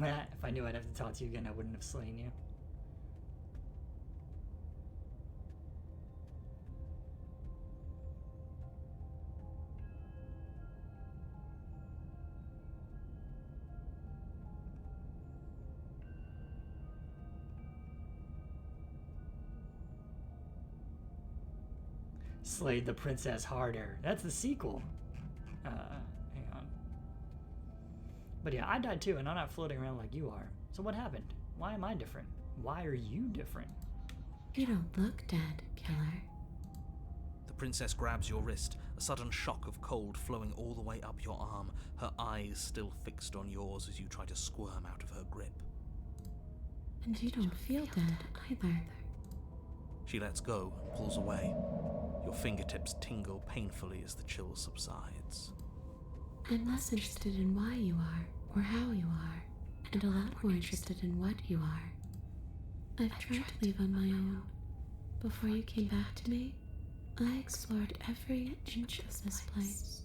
[SPEAKER 1] If I knew I'd have to talk to you again, I wouldn't have slain you. Slayed the princess harder. That's the sequel. Hang on. But yeah, I died too, and I'm not floating around like you are. So what happened? Why am I different? Why are you different?
[SPEAKER 3] You don't look dead, Killer.
[SPEAKER 2] The princess grabs your wrist,
[SPEAKER 6] a sudden shock of cold flowing all the way up your arm, her eyes still fixed on yours as you try to squirm out of her grip.
[SPEAKER 3] And you don't feel dead either.
[SPEAKER 6] She lets go and pulls away. Your fingertips tingle painfully as the chill subsides.
[SPEAKER 3] I'm less interested in why you are, or how you are, and a lot more interested in what you are. I've tried to leave on my own. Before you came back to me, I explored every inch of this place,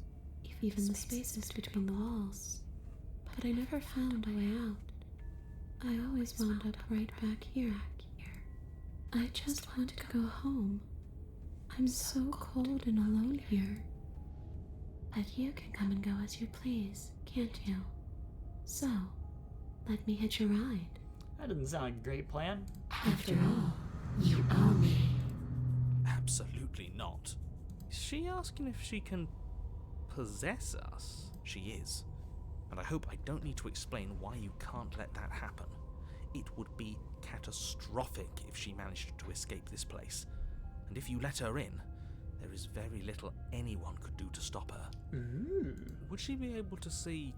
[SPEAKER 3] even the spaces between the walls. But I never found a way out. I always wound up right back here. I just want to go home. I'm so cold and alone here. But you can come and go as you please, can't you? So, let me hitch a ride.
[SPEAKER 1] That doesn't sound like a great plan.
[SPEAKER 3] After all, you owe me.
[SPEAKER 6] Absolutely not. Is she asking if she can possess us? She is. And I hope I don't need to explain why you can't let that happen. It would be catastrophic if she managed to escape this place. And if you let her in, there is very little anyone could do to stop her.
[SPEAKER 1] Ooh.
[SPEAKER 6] Would she be able to see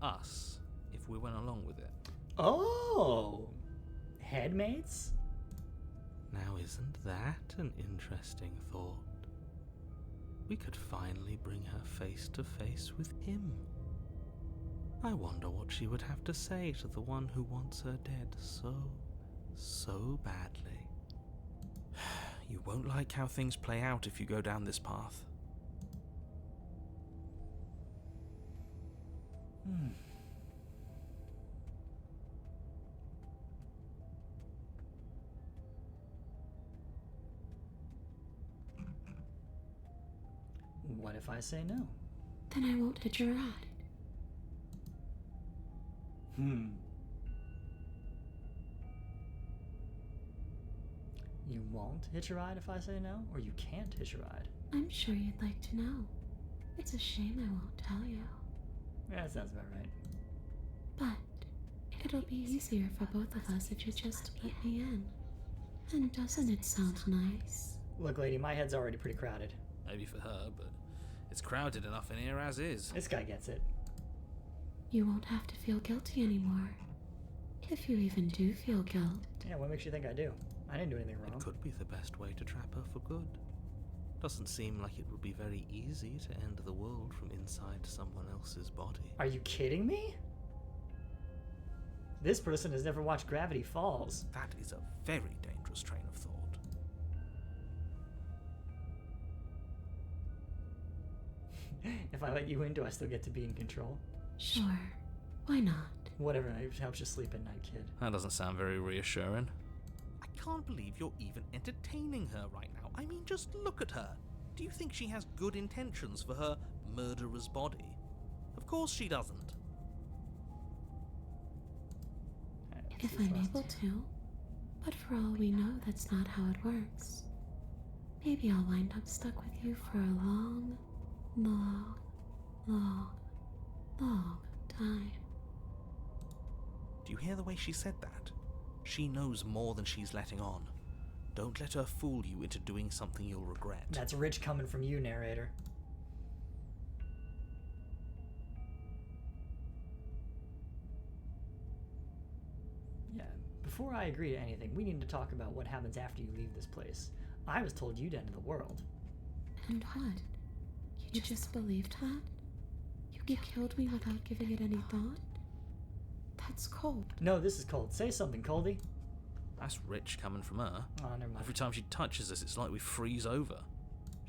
[SPEAKER 6] us if we went along with it?
[SPEAKER 1] Oh! Headmates?
[SPEAKER 6] Now isn't that an interesting thought? We could finally bring her face to face with him. I wonder what she would have to say to the one who wants her dead so badly. You won't like how things play out if you go down this path.
[SPEAKER 1] What if I say no?
[SPEAKER 3] Then I won't hitch a ride.
[SPEAKER 1] You won't hitch a ride if I say no? Or you can't hitch a ride?
[SPEAKER 3] I'm sure you'd like to know. It's a shame I won't tell you.
[SPEAKER 1] Yeah, that sounds about right.
[SPEAKER 3] But it'll be easier for both of us if you just let me in. And doesn't it sound nice?
[SPEAKER 1] Look, lady, my head's already pretty crowded.
[SPEAKER 6] Maybe for her, but it's crowded enough in here as is.
[SPEAKER 1] This guy gets it.
[SPEAKER 3] You won't have to feel guilty anymore. If you even do feel guilt.
[SPEAKER 1] Yeah, what makes you think I do? I didn't do anything wrong.
[SPEAKER 6] It could be the best way to trap her for good. Doesn't seem like it would be very easy to end the world from inside someone else's body.
[SPEAKER 1] Are you kidding me? This person has never watched Gravity Falls.
[SPEAKER 6] That is a very dangerous train of thought.
[SPEAKER 1] If I let you in, do I still get to be in control?
[SPEAKER 3] Sure. Why not?
[SPEAKER 1] Whatever, it helps you sleep at night, kid.
[SPEAKER 6] That doesn't sound very reassuring. I can't believe you're even entertaining her right now. I mean, just look at her. Do you think she has good intentions for her murderer's body? Of course she doesn't.
[SPEAKER 3] If I'm able to. But for all we know, that's not how it works. Maybe I'll wind up stuck with you for a long time.
[SPEAKER 6] Do you hear the way she said that? She knows more than she's letting on. Don't let her fool you into doing something you'll regret.
[SPEAKER 1] That's rich coming from you, narrator. Yeah, before I agree to anything, we need to talk about what happens after you leave this place. I was told you'd end the world.
[SPEAKER 3] And what? You just believed that? You killed me without giving it any thought? That's cold.
[SPEAKER 1] No, this is cold. Say something, Coldy.
[SPEAKER 6] That's rich coming from her.
[SPEAKER 1] Oh, never mind.
[SPEAKER 6] Every time she touches us, it's like we freeze over.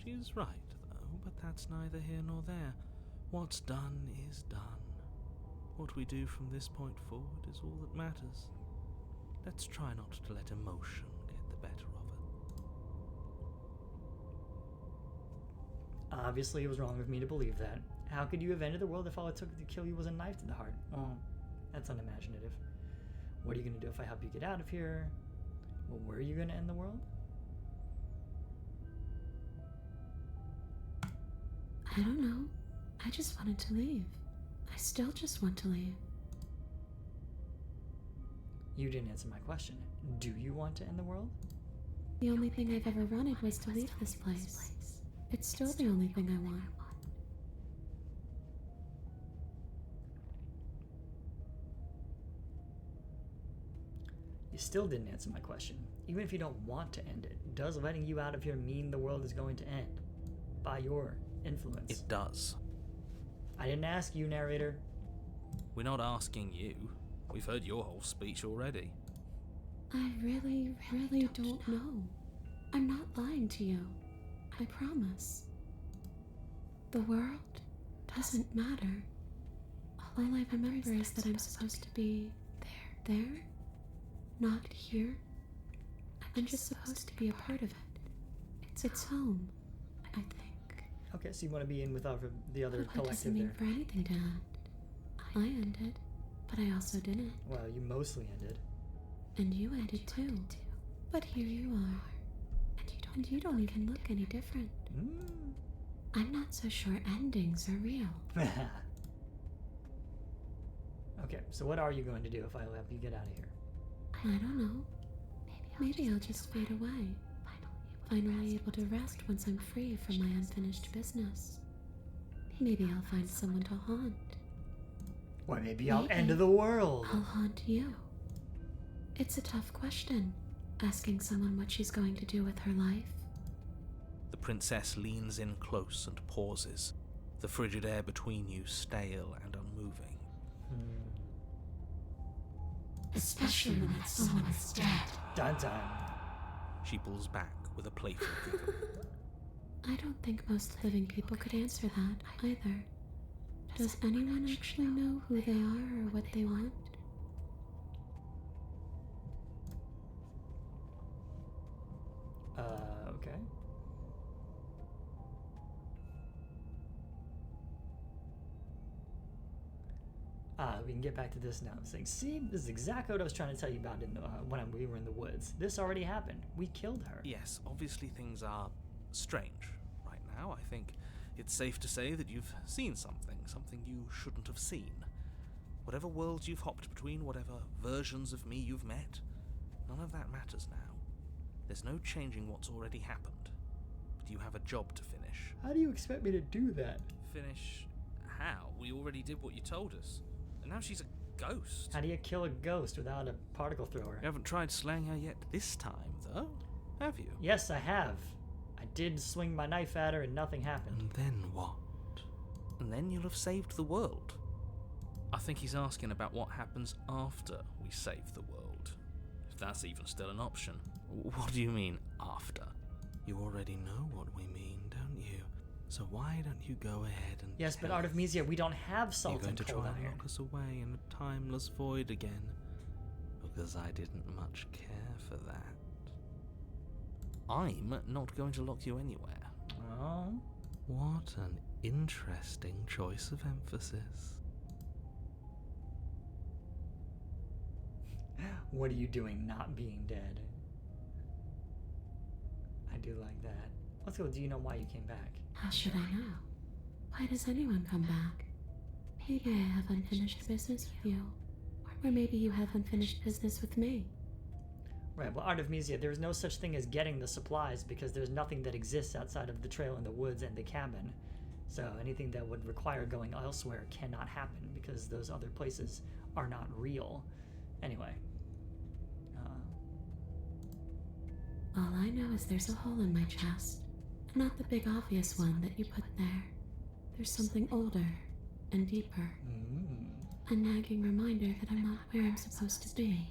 [SPEAKER 6] She's right, though, but that's neither here nor there. What's done is done. What we do from this point forward is all that matters. Let's try not to let emotion get the better of it.
[SPEAKER 1] Obviously, it was wrong of me to believe that. How could you have ended the world if all it took to kill you was a knife to the heart? Oh, that's unimaginative. What are you going to do if I help you get out of here? Well, where are you going to end the world?
[SPEAKER 3] I don't know. I just wanted to leave. I still just want to leave.
[SPEAKER 1] You didn't answer my question. Do you want to end the world?
[SPEAKER 3] The only thing I've ever wanted was to leave this place. It's still the only thing I want.
[SPEAKER 1] You still didn't answer my question. Even if you don't want to end it, does letting you out of here mean the world is going to end? By your influence.
[SPEAKER 6] It does.
[SPEAKER 1] I didn't ask you, narrator.
[SPEAKER 6] We're not asking you. We've heard your whole speech already.
[SPEAKER 3] I really don't know. I'm not lying to you. I promise. The world doesn't matter. All I remember is that I'm supposed to be there, not here. I'm just supposed to be a part of it. It's home, I think.
[SPEAKER 1] Okay, so you want to be in with the other
[SPEAKER 3] But that
[SPEAKER 1] collective
[SPEAKER 3] doesn't mean
[SPEAKER 1] there.
[SPEAKER 3] for anything to end. I ended, but I also didn't.
[SPEAKER 1] Well, you mostly ended.
[SPEAKER 3] And you ended too. But here you are. And you don't even look any different.
[SPEAKER 1] Mm.
[SPEAKER 3] I'm not so sure endings are real.
[SPEAKER 1] Okay, so what are you going to do if I let you get out of here?
[SPEAKER 3] I don't know. Maybe I'll just fade away. Finally able to rest once I'm free from my unfinished business. Maybe I'll find someone to haunt.
[SPEAKER 1] Or maybe I'll
[SPEAKER 3] Maybe
[SPEAKER 1] end the world.
[SPEAKER 3] I'll haunt you. It's a tough question, asking someone what she's going to do with her life.
[SPEAKER 6] The princess leans in close and pauses, the frigid air between you stale and unmoving.
[SPEAKER 3] Especially when that someone is dead.
[SPEAKER 1] Dun dun.
[SPEAKER 6] She pulls back with a playful giggle.
[SPEAKER 3] I don't think most living people could answer that, either. Does anyone actually know who they are or what they want?
[SPEAKER 1] Okay. We can get back to this now. I'm saying, see, this is exactly what I was trying to tell you about when we were in the woods. This already happened. We killed her.
[SPEAKER 6] Yes, obviously things are strange right now. I think it's safe to say that you've seen something you shouldn't have seen. Whatever worlds you've hopped between, whatever versions of me you've met, none of that matters now. There's no changing what's already happened, but you have a job to finish.
[SPEAKER 1] How do you expect me to do that?
[SPEAKER 6] Finish how? We already did what you told us. And now she's a ghost.
[SPEAKER 1] How do you kill a ghost without a particle thrower?
[SPEAKER 6] You haven't tried slaying her yet this time, though, have you?
[SPEAKER 1] Yes, I have. I did swing my knife at her and nothing happened.
[SPEAKER 6] And then what? And then you'll have saved the world. I think he's asking about what happens after we save the world. If that's even still an option. What do you mean, after? You already know what we mean, don't you? So why don't you go ahead and
[SPEAKER 1] Yes, but
[SPEAKER 6] tell us?
[SPEAKER 1] Artemisia, we don't have
[SPEAKER 6] You're
[SPEAKER 1] salt
[SPEAKER 6] going
[SPEAKER 1] and
[SPEAKER 6] to
[SPEAKER 1] cold
[SPEAKER 6] try and
[SPEAKER 1] iron.
[SPEAKER 6] lock us away in a timeless void again. Because I didn't much care for that. I'm not going to lock you anywhere.
[SPEAKER 1] Oh.
[SPEAKER 6] What an interesting choice of emphasis.
[SPEAKER 1] What are you doing not being dead? I do like that. Let's go. Do you know why you came back?
[SPEAKER 3] How should I know? Why does anyone come back? Maybe I have unfinished business with you. Or maybe you have unfinished business with me.
[SPEAKER 1] Right, well, Artemisia, there's no such thing as getting the supplies because there's nothing that exists outside of the trail in the woods and the cabin. So anything that would require going elsewhere cannot happen because those other places are not real. Anyway.
[SPEAKER 3] All I know is there's a hole in my chest. Not the big obvious one that you put there. There's something older and deeper. A nagging reminder that I'm not where I'm supposed to be.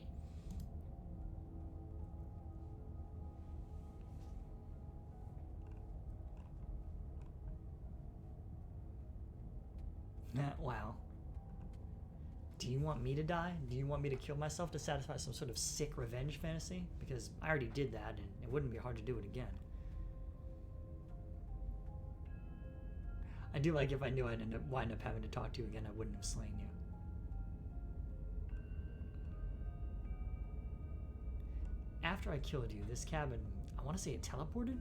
[SPEAKER 1] Wow. Do you want me to die? Do you want me to kill myself to satisfy some sort of sick revenge fantasy? Because I already did that, and it wouldn't be hard to do it again. I do like if I knew I'd wind up having to talk to you again, I wouldn't have slain you. After I killed you, this cabin, I want to say it teleported?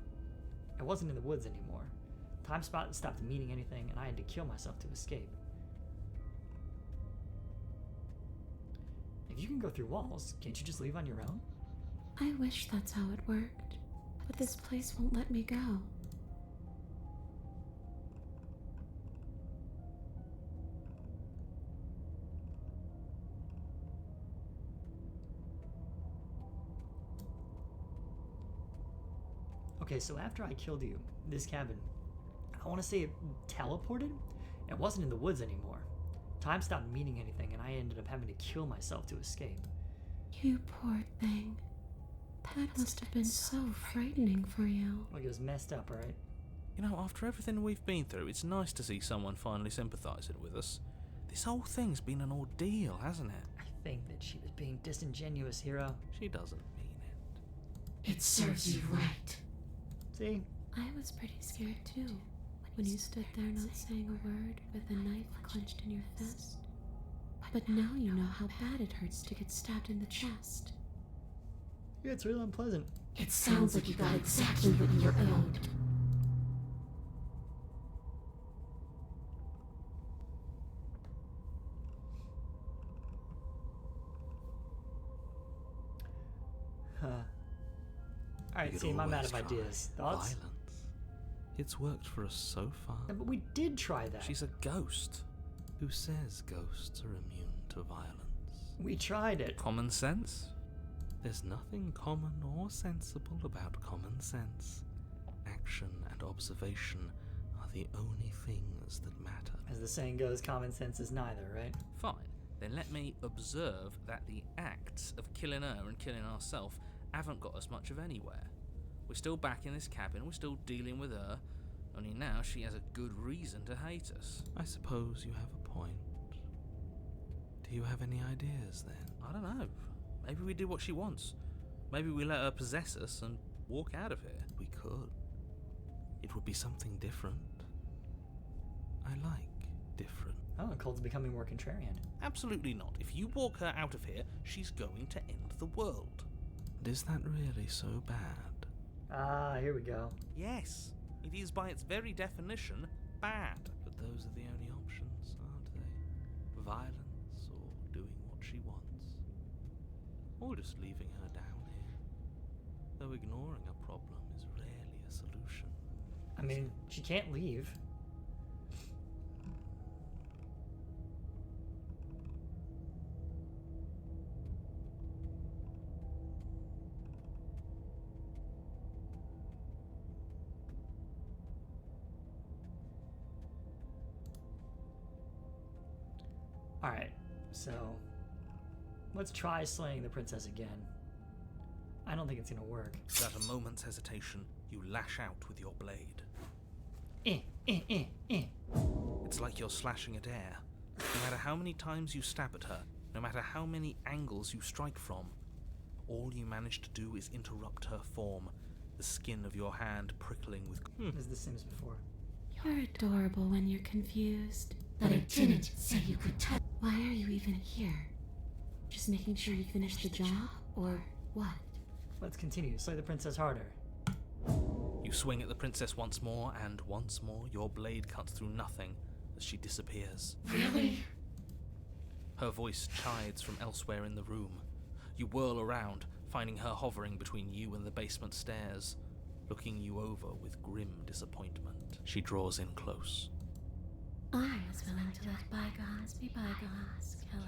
[SPEAKER 1] It wasn't in the woods anymore. Time stopped meaning anything, and I had to kill myself to escape. If you can go through walls, can't you just leave on your own?
[SPEAKER 3] I wish that's how it worked. But this place won't let me go.
[SPEAKER 1] Okay, so after I killed you, this cabin, I want to say it teleported? It wasn't in the woods anymore. Time stopped meaning anything, and I ended up having to kill myself to escape.
[SPEAKER 3] You poor thing. That must have been so frightening for you.
[SPEAKER 1] Like, it was messed up, right?
[SPEAKER 6] You know, after everything we've been through, it's nice to see someone finally sympathising with us. This whole thing's been an ordeal, hasn't it?
[SPEAKER 1] I think that she was being disingenuous, Hero.
[SPEAKER 6] She doesn't mean it.
[SPEAKER 4] It serves you right.
[SPEAKER 1] See?
[SPEAKER 3] I was pretty scared too, when you stood there not saying a word with a knife clenched in your fist. But now you know how bad it hurts to get stabbed in the chest.
[SPEAKER 1] Yeah, it's real unpleasant.
[SPEAKER 4] It sounds like you got exactly what you're owed.
[SPEAKER 1] Huh. Alright,
[SPEAKER 6] We
[SPEAKER 1] team,
[SPEAKER 6] could
[SPEAKER 1] I'm out
[SPEAKER 6] always
[SPEAKER 1] of
[SPEAKER 6] try
[SPEAKER 1] ideas. Thoughts?
[SPEAKER 6] Violence. It's worked for us so far.
[SPEAKER 1] Yeah, but we did try that.
[SPEAKER 6] She's a ghost. Who says ghosts are immune to violence?
[SPEAKER 1] We tried it.
[SPEAKER 6] Common sense? There's nothing common or sensible about common sense. Action and observation are the only things that matter.
[SPEAKER 1] As the saying goes, common sense is neither, right?
[SPEAKER 2] Fine, then let me observe that the acts of killing her and killing ourselves haven't got us much of anywhere. We're still back in this cabin, we're still dealing with her, only now she has a good reason to hate us.
[SPEAKER 6] I suppose you have a point. Do you have any ideas then?
[SPEAKER 2] I don't know. Maybe we do what she wants. Maybe we let her possess us and walk out of here.
[SPEAKER 6] We could. It would be something different. I like different.
[SPEAKER 1] Oh, and Cold's becoming more contrarian.
[SPEAKER 2] Absolutely not. If you walk her out of here, she's going to end the world.
[SPEAKER 6] And is that really so bad?
[SPEAKER 1] Ah, here we go.
[SPEAKER 2] Yes, it is by its very definition bad.
[SPEAKER 6] But those are the only options, aren't they? Violence or doing what she wants. Or just leaving her down here. Though ignoring a problem is rarely a solution.
[SPEAKER 1] I mean, she can't leave. Alright, so let's try slaying the princess again. I don't think it's gonna work.
[SPEAKER 2] Without a moment's hesitation, you lash out with your blade. It's like you're slashing at air. No matter how many times you stab at her, no matter how many angles you strike from, all you manage to do is interrupt her form, the skin of your hand prickling with...
[SPEAKER 1] As The Sims before.
[SPEAKER 3] You're adorable when you're confused.
[SPEAKER 4] But I didn't say you could touch.
[SPEAKER 3] Why are you even here? Just making sure you finish the job? Or what?
[SPEAKER 1] Let's continue. Slay the princess harder.
[SPEAKER 2] You swing at the princess once more, and once more your blade cuts through nothing as she disappears.
[SPEAKER 4] Really?
[SPEAKER 2] Her voice chides from elsewhere in the room. You whirl around, finding her hovering between you and the basement stairs, looking you over with grim disappointment. She draws in close.
[SPEAKER 3] I was willing to let bygones be bygones, killer.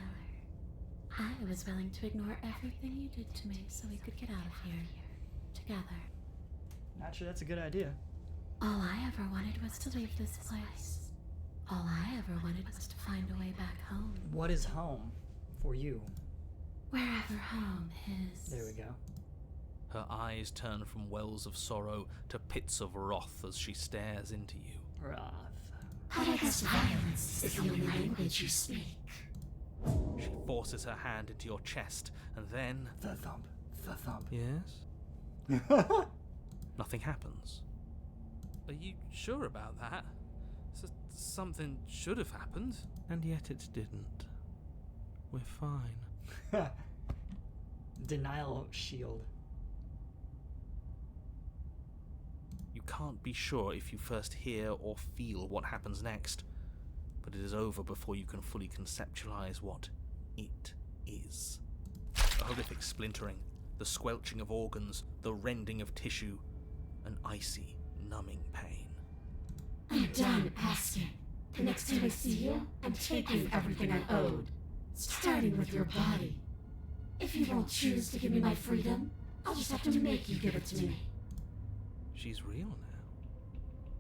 [SPEAKER 3] I was willing to ignore everything you did to me so we could get out of here. Together.
[SPEAKER 1] Not sure that's a good idea.
[SPEAKER 3] All I ever wanted was to leave this place. All I ever wanted was to find a way back home.
[SPEAKER 1] What is home for you?
[SPEAKER 3] Wherever home is.
[SPEAKER 1] There we go.
[SPEAKER 2] Her eyes turn from wells of sorrow to pits of wrath as she stares into you.
[SPEAKER 1] Wrath.
[SPEAKER 4] But I guess violence is the only language you speak.
[SPEAKER 2] She forces her hand into your chest, and then
[SPEAKER 1] The thump. The thump.
[SPEAKER 6] Yes?
[SPEAKER 2] nothing happens. Are you sure about that? Something should have happened.
[SPEAKER 6] And yet it didn't. We're fine.
[SPEAKER 1] Denial shield.
[SPEAKER 2] You can't be sure if you first hear or feel what happens next, but it is over before you can fully conceptualize what it is. A horrific splintering, the squelching of organs, the rending of tissue, an icy, numbing pain.
[SPEAKER 4] I'm done asking. The next time I see you, I'm taking everything I owed, starting with your body. If you won't choose to give me my freedom, I'll just have to make you give it to me.
[SPEAKER 6] She's real now.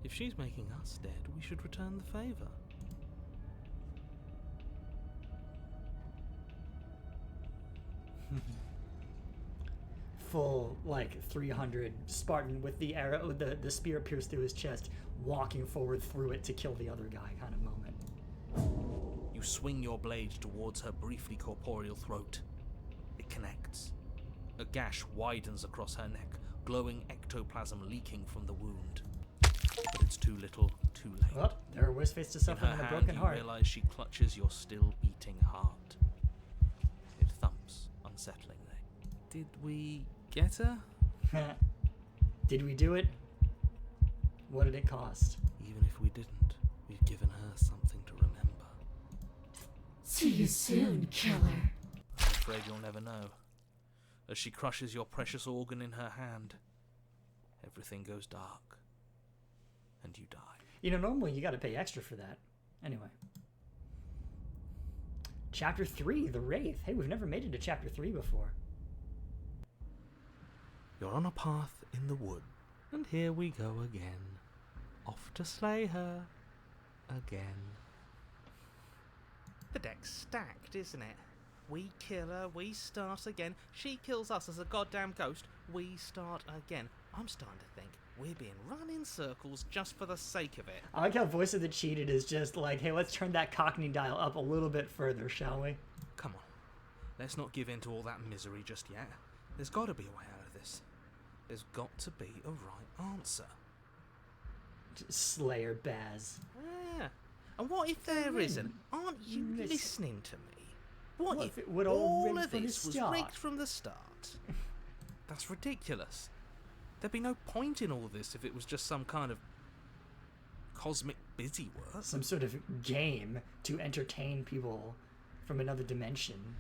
[SPEAKER 6] If she's making us dead, we should return the favor.
[SPEAKER 1] Full, like, 300 Spartan with the arrow, the spear pierced through his chest, walking forward through it to kill the other guy kind of moment.
[SPEAKER 6] You swing your blade towards her briefly corporeal throat. It connects. A gash widens across her neck, glowing ectoplasm leaking from the wound. But it's too little, too late.
[SPEAKER 1] Well, there are worse fates to
[SPEAKER 6] In
[SPEAKER 1] suffer
[SPEAKER 6] her
[SPEAKER 1] than a
[SPEAKER 6] hand,
[SPEAKER 1] broken
[SPEAKER 6] you
[SPEAKER 1] heart.
[SPEAKER 6] realize she clutches your still beating heart. It thumps unsettlingly. Did we get her?
[SPEAKER 1] Did we do it? What did it cost?
[SPEAKER 6] Even if we didn't, we've given her something to remember.
[SPEAKER 4] See you soon, killer.
[SPEAKER 6] I'm afraid you'll never know. As she crushes your precious organ in her hand, everything goes dark. And you die.
[SPEAKER 1] You know, normally you gotta pay extra for that. Anyway. Chapter 3, The Wraith. Hey, we've never made it to Chapter 3 before.
[SPEAKER 6] You're on a path in the wood, and here we go again. Off to slay her. Again.
[SPEAKER 2] The deck's stacked, isn't it? We kill her, we start again. She kills us as a goddamn ghost, we start again. I'm starting to think we're being run in circles just for the sake of it.
[SPEAKER 1] I like how Voice of the Cheated is just like, hey, let's turn that Cockney dial up a little bit further, shall we?
[SPEAKER 6] Come on. Let's not give in to all that misery just yet. There's got to be a way out of this. There's got to be a right answer.
[SPEAKER 1] Slayer Baz.
[SPEAKER 2] Yeah. And what if there isn't? Aren't you listening to me? What if
[SPEAKER 1] it would
[SPEAKER 2] all
[SPEAKER 1] rigged
[SPEAKER 2] of
[SPEAKER 1] from the
[SPEAKER 2] this was
[SPEAKER 1] start?
[SPEAKER 2] rigged from the start?
[SPEAKER 6] That's ridiculous. There'd be no point in all this if it was just some kind of cosmic busywork.
[SPEAKER 1] Some sort of game to entertain people from another dimension.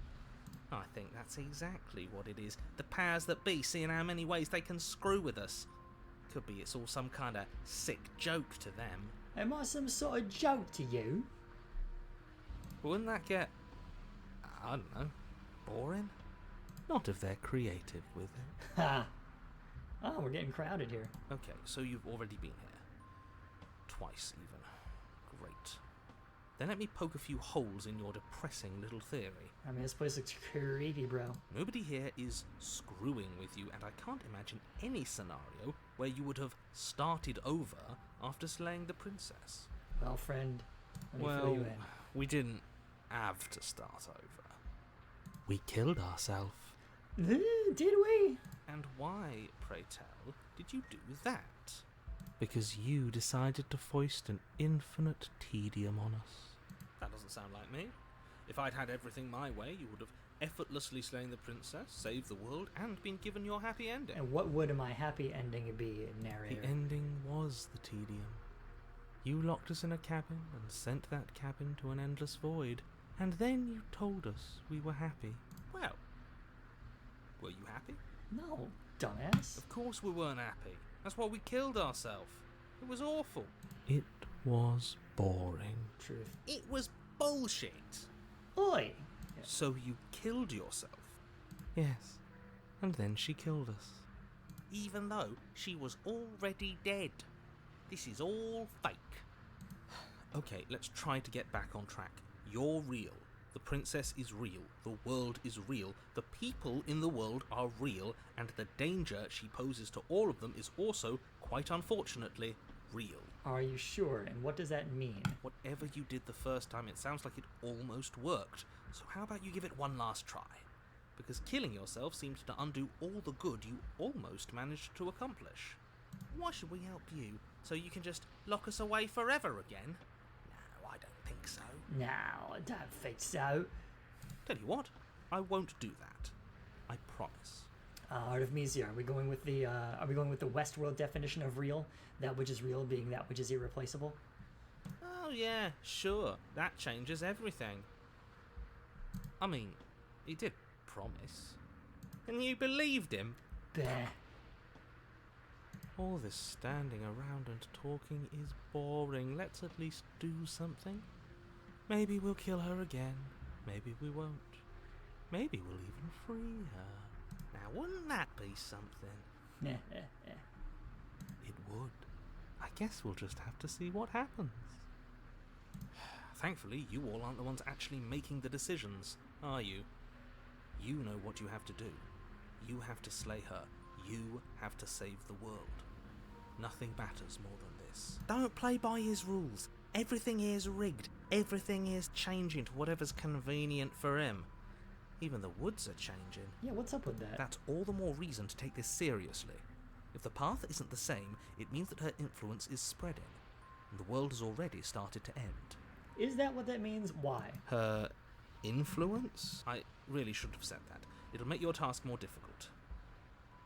[SPEAKER 2] I think that's exactly what it is. The powers that be, seeing how many ways they can screw with us. Could be it's all some kind of sick joke to them.
[SPEAKER 1] Am I some sort of joke to you?
[SPEAKER 6] Wouldn't that get, I don't know, boring? Not if they're creative with it.
[SPEAKER 1] Ha! Oh, we're getting crowded here.
[SPEAKER 6] Okay, so you've already been here. Twice, even. Great. Then let me poke a few holes in your depressing little theory.
[SPEAKER 1] I mean, this place looks creepy, bro.
[SPEAKER 6] Nobody here is screwing with you, and I can't imagine any scenario where you would have started over after slaying the princess.
[SPEAKER 1] Well, friend, let me fill
[SPEAKER 6] Well,
[SPEAKER 1] you in.
[SPEAKER 6] we didn't have to start over. We killed ourselves.
[SPEAKER 1] Did we?
[SPEAKER 6] And why, pray tell, did you do that? Because you decided to foist an infinite tedium on us.
[SPEAKER 2] That doesn't sound like me. If I'd had everything my way, you would have effortlessly slain the princess, saved the world, and been given your happy ending.
[SPEAKER 1] And what would my happy ending be, narrator?
[SPEAKER 6] The ending was the tedium. You locked us in a cabin and sent that cabin to an endless void. And then you told us we were happy.
[SPEAKER 2] Well, were you happy?
[SPEAKER 1] No, dumbass.
[SPEAKER 2] Of course we weren't happy. That's why we killed ourselves. It was awful.
[SPEAKER 6] It was boring.
[SPEAKER 1] Truth.
[SPEAKER 2] It was bullshit.
[SPEAKER 1] Oi!
[SPEAKER 2] So you killed yourself,
[SPEAKER 6] Yes. And then she killed us.
[SPEAKER 2] even though she was already dead. This is all fake.
[SPEAKER 6] Okay, let's try to get back on track. You're real. The princess is real. The world is real. The people in the world are real. And the danger she poses to all of them is also, quite unfortunately, real.
[SPEAKER 1] Are you sure? And what does that mean?
[SPEAKER 6] Whatever you did the first time, it sounds like it almost worked. So how about you give it one last try? Because killing yourself seems to undo all the good you almost managed to accomplish.
[SPEAKER 2] Why should we help you? So you can just lock us away forever again? No, I don't think so.
[SPEAKER 1] No, I don't think so.
[SPEAKER 6] Tell you what, I won't do that. I promise.
[SPEAKER 1] Art of Mizia. Are we going with the Westworld definition of real? That which is real being that which is irreplaceable?
[SPEAKER 2] Oh yeah, sure. That changes everything.
[SPEAKER 6] I mean, he did promise.
[SPEAKER 2] And you believed him?
[SPEAKER 1] Bah.
[SPEAKER 6] All this standing around and talking is boring. Let's at least do something. Maybe we'll kill her again. Maybe we won't. Maybe we'll even free her.
[SPEAKER 2] Now wouldn't that be something?
[SPEAKER 6] It would. I guess we'll just have to see what happens.
[SPEAKER 2] Thankfully, you all aren't the ones actually making the decisions, are you? You know what you have to do. You have to slay her. You have to save the world. Nothing matters more than this. Don't play by his rules. Everything here's rigged. Everything here's changing to whatever's convenient for him. Even the woods are changing.
[SPEAKER 1] Yeah, what's up with that?
[SPEAKER 2] That's all the more reason to take this seriously. If the path isn't the same, it means that her influence is spreading, and the world has already started to end.
[SPEAKER 1] Is that what that means? Why?
[SPEAKER 2] Her influence? I really shouldn't have said that. It'll make your task more difficult.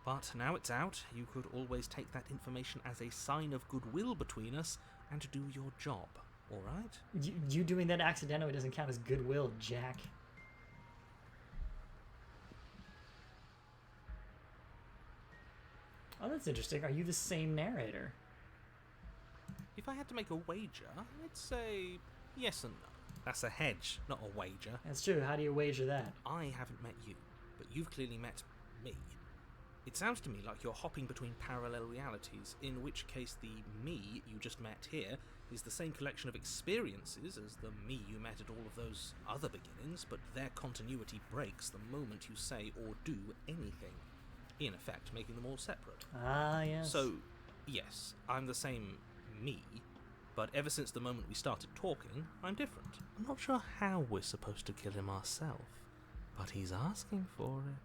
[SPEAKER 2] But now it's out, you could always take that information as a sign of goodwill between us and do your job, alright?
[SPEAKER 1] You doing that accidentally doesn't count as goodwill, Jack. Oh, that's interesting. Are you the same narrator?
[SPEAKER 2] If I had to make a wager, I'd say yes and no. That's a hedge, not a wager.
[SPEAKER 1] That's true. How do you wager that?
[SPEAKER 2] I haven't met you, but you've clearly met me. It sounds to me like you're hopping between parallel realities, in which case the me you just met here is the same collection of experiences as the me you met at all of those other beginnings, but their continuity breaks the moment you say or do anything, in effect making them all separate.
[SPEAKER 1] Ah, yes.
[SPEAKER 2] So, yes, I'm the same me, but ever since the moment we started talking, I'm different.
[SPEAKER 6] I'm not sure how we're supposed to kill him ourselves, but he's asking for it.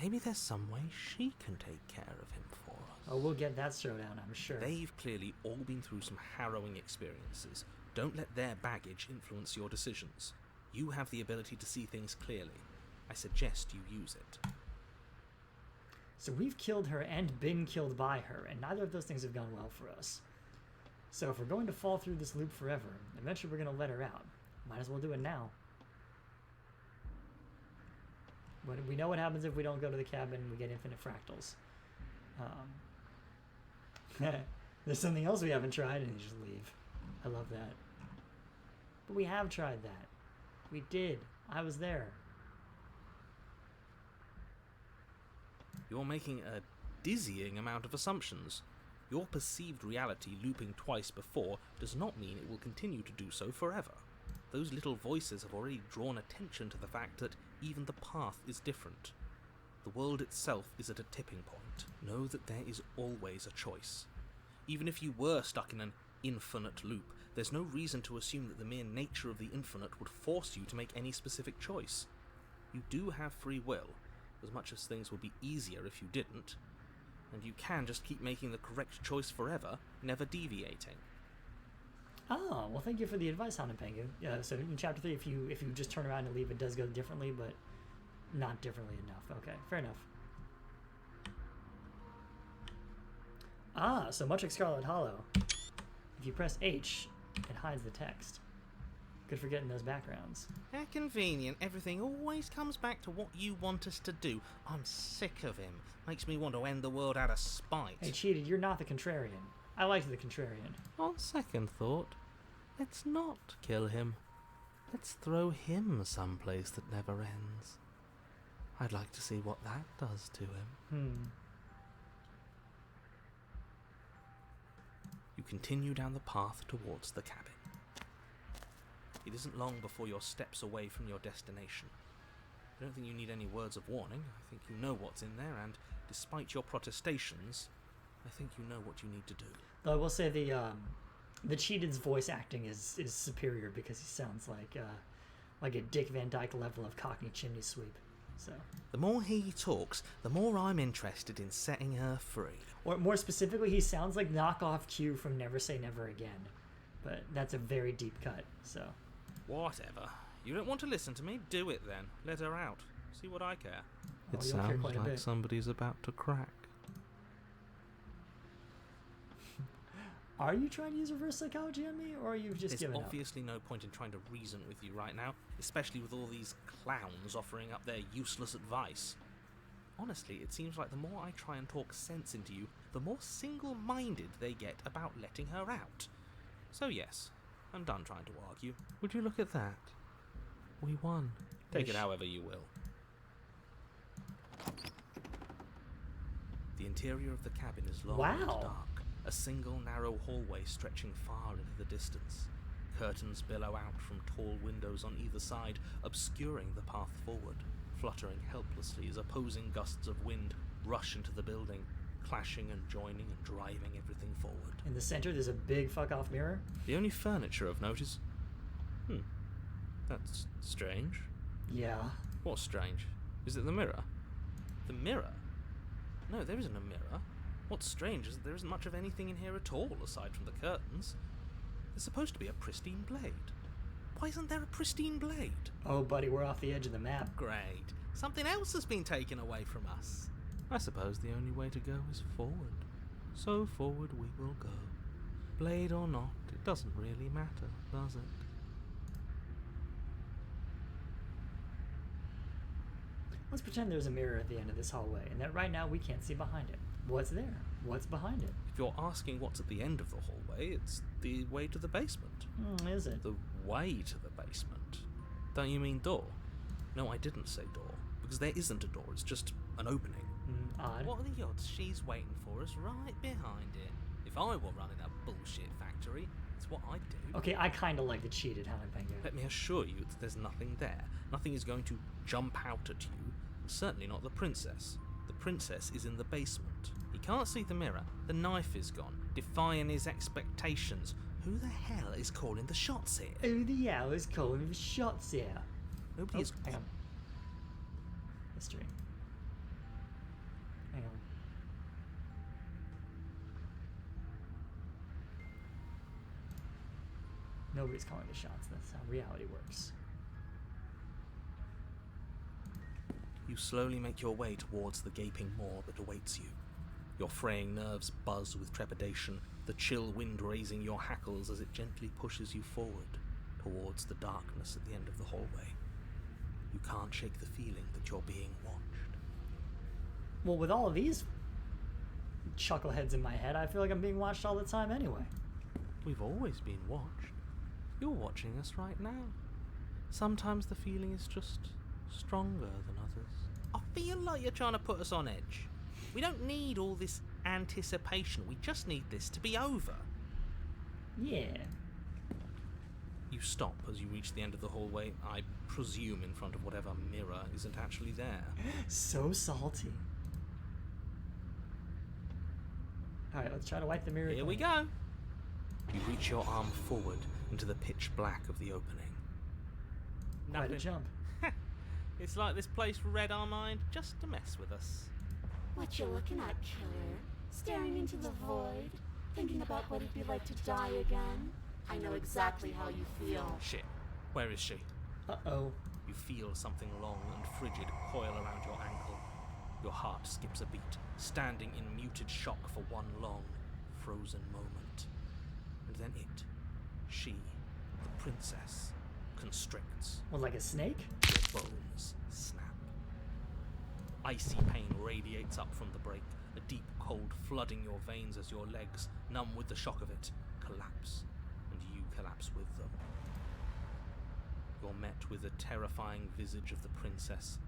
[SPEAKER 6] Maybe there's some way she can take care of him for us.
[SPEAKER 1] Oh, we'll get that showdown, I'm sure.
[SPEAKER 2] They've clearly all been through some harrowing experiences. Don't let their baggage influence your decisions. You have the ability to see things clearly. I suggest you use it.
[SPEAKER 1] So we've killed her and been killed by her, and neither of those things have gone well for us. So if we're going to fall through this loop forever, eventually we're going to let her out. Might as well do it now. But we know what happens if we don't go to the cabin and we get infinite fractals. There's something else we haven't tried and you just leave. I love that. But we have tried that. We did. I was there.
[SPEAKER 2] You're making a dizzying amount of assumptions. Your perceived reality looping twice before does not mean it will continue to do so forever. Those little voices have already drawn attention to the fact that even the path is different. The world itself is at a tipping point. Know that there is always a choice. Even if you were stuck in an infinite loop, there's no reason to assume that the mere nature of the infinite would force you to make any specific choice. You do have free will, as much as things would be easier if you didn't, and you can just keep making the correct choice forever, never deviating.
[SPEAKER 1] Oh, well, thank you for the advice, Hana Pengu. So in Chapter 3, if you just turn around and leave, it does go differently, but not differently enough. Okay, fair enough. Ah, so much like Scarlet Hollow, if you press H, it hides the text. Good for getting those backgrounds.
[SPEAKER 2] How convenient. Everything always comes back to what you want us to do. I'm sick of him. Makes me want to end the world out of spite.
[SPEAKER 1] Hey, cheated, you're not the contrarian. I liked the contrarian.
[SPEAKER 6] On second thought, let's not kill him. Let's throw him someplace that never ends. I'd like to see what that does to him.
[SPEAKER 2] You continue down the path towards the cabin. It isn't long before you're steps away from your destination. I don't think you need any words of warning. I think you know what's in there, and despite your protestations, I think you know what you need to do.
[SPEAKER 1] Though I will say the cheated's voice acting is superior because he sounds like a Dick Van Dyke level of Cockney chimney sweep. So
[SPEAKER 2] The more he talks, the more I'm interested in setting her free.
[SPEAKER 1] or more specifically, he sounds like knockoff Q from Never Say Never Again. But that's a very deep cut. So
[SPEAKER 2] Whatever. You don't want to listen to me? Do it then. Let her out. See what I care.
[SPEAKER 6] It
[SPEAKER 1] you'll care
[SPEAKER 6] sounds
[SPEAKER 1] quite a
[SPEAKER 6] like
[SPEAKER 1] bit.
[SPEAKER 6] somebody's about to crack.
[SPEAKER 1] Are you trying to use reverse psychology on me, or are you just
[SPEAKER 2] There's
[SPEAKER 1] giving up?
[SPEAKER 2] obviously no point in trying to reason with you right now, especially with all these clowns offering up their useless advice. Honestly, it seems like the more I try and talk sense into you, the more single-minded they get about letting her out. So yes, I'm done trying to argue.
[SPEAKER 6] Would you look at that? We won.
[SPEAKER 2] Take it however you will. The interior of the cabin is long and
[SPEAKER 1] Wow.
[SPEAKER 2] dark.
[SPEAKER 6] A single narrow hallway stretching far into the distance. Curtains billow out from tall windows on either side, obscuring the path forward, fluttering helplessly as opposing gusts of wind rush into the building, clashing and joining and driving everything forward.
[SPEAKER 1] In the center, there's a big fuck-off mirror.
[SPEAKER 6] The only furniture of note is... That's strange.
[SPEAKER 1] Yeah.
[SPEAKER 6] What's strange? Is it the mirror? The mirror? No, there isn't a mirror. What's strange is that there isn't much of anything in here at all, aside from the curtains. There's supposed to be a pristine blade. Why isn't there a pristine blade?
[SPEAKER 1] Oh, buddy, we're off the edge of the map.
[SPEAKER 2] Great. Something else has been taken away from us.
[SPEAKER 6] I suppose the only way to go is forward. So forward we will go. Blade or not, it doesn't really matter, does it?
[SPEAKER 1] Let's pretend there's a mirror at the end of this hallway, and that right now we can't see behind it. What's there? What's behind it?
[SPEAKER 6] If you're asking what's at the end of the hallway, it's the way to the basement.
[SPEAKER 1] Is it?
[SPEAKER 6] The way to the basement? Don't you mean door? No, I didn't say door, because there isn't a door, it's just an opening.
[SPEAKER 1] Odd.
[SPEAKER 2] What are the odds she's waiting for us right behind it? If I were running a bullshit factory, it's what I'd do.
[SPEAKER 1] Okay, I kind of like the cheated hunting thing.
[SPEAKER 6] Let me assure you that there's nothing there. Nothing is going to jump out at you, and certainly not the princess. The princess is in the basement. He can't see the mirror. The knife is gone, defying his expectations. Who the hell is calling the shots here?
[SPEAKER 1] Who the hell is calling the shots here?
[SPEAKER 6] Nobody is...
[SPEAKER 1] Hang on. History. Hang on. Nobody's calling the shots. That's how reality works.
[SPEAKER 6] You slowly make your way towards the gaping maw that awaits you. Your fraying nerves buzz with trepidation, the chill wind raising your hackles as it gently pushes you forward, towards the darkness at the end of the hallway. You can't shake the feeling that you're being watched.
[SPEAKER 1] Well, with all of these chuckleheads in my head, I feel like I'm being watched all the time anyway.
[SPEAKER 6] We've always been watched. You're watching us right now. Sometimes the feeling is just stronger than others.
[SPEAKER 2] I feel like you're trying to put us on edge. We don't need all this anticipation. We just need this to be over.
[SPEAKER 1] Yeah.
[SPEAKER 6] You stop as you reach the end of the hallway, I presume in front of whatever mirror isn't actually there.
[SPEAKER 1] So salty. Alright, let's try to wipe the mirror.
[SPEAKER 2] Here we
[SPEAKER 1] clean.
[SPEAKER 2] go.
[SPEAKER 6] You reach your arm forward into the pitch black of the opening.
[SPEAKER 1] Quite a
[SPEAKER 2] Nothing.
[SPEAKER 1] jump.
[SPEAKER 2] It's like this place read our mind just to mess with us.
[SPEAKER 4] What you looking at, killer? Staring into the void? Thinking about what it'd be like to die again? I know exactly how you feel.
[SPEAKER 6] Shit. Where is she?
[SPEAKER 1] Uh-oh.
[SPEAKER 6] You feel something long and frigid coil around your ankle. Your heart skips a beat, standing in muted shock for one long, frozen moment. And then it, she, the princess, constricts.
[SPEAKER 1] Well, like a snake?
[SPEAKER 6] Your bones snap. Icy pain radiates up from the break, a deep cold flooding your veins as your legs, numb with the shock of it, collapse, and you collapse with them. You're met with the terrifying visage of the princess.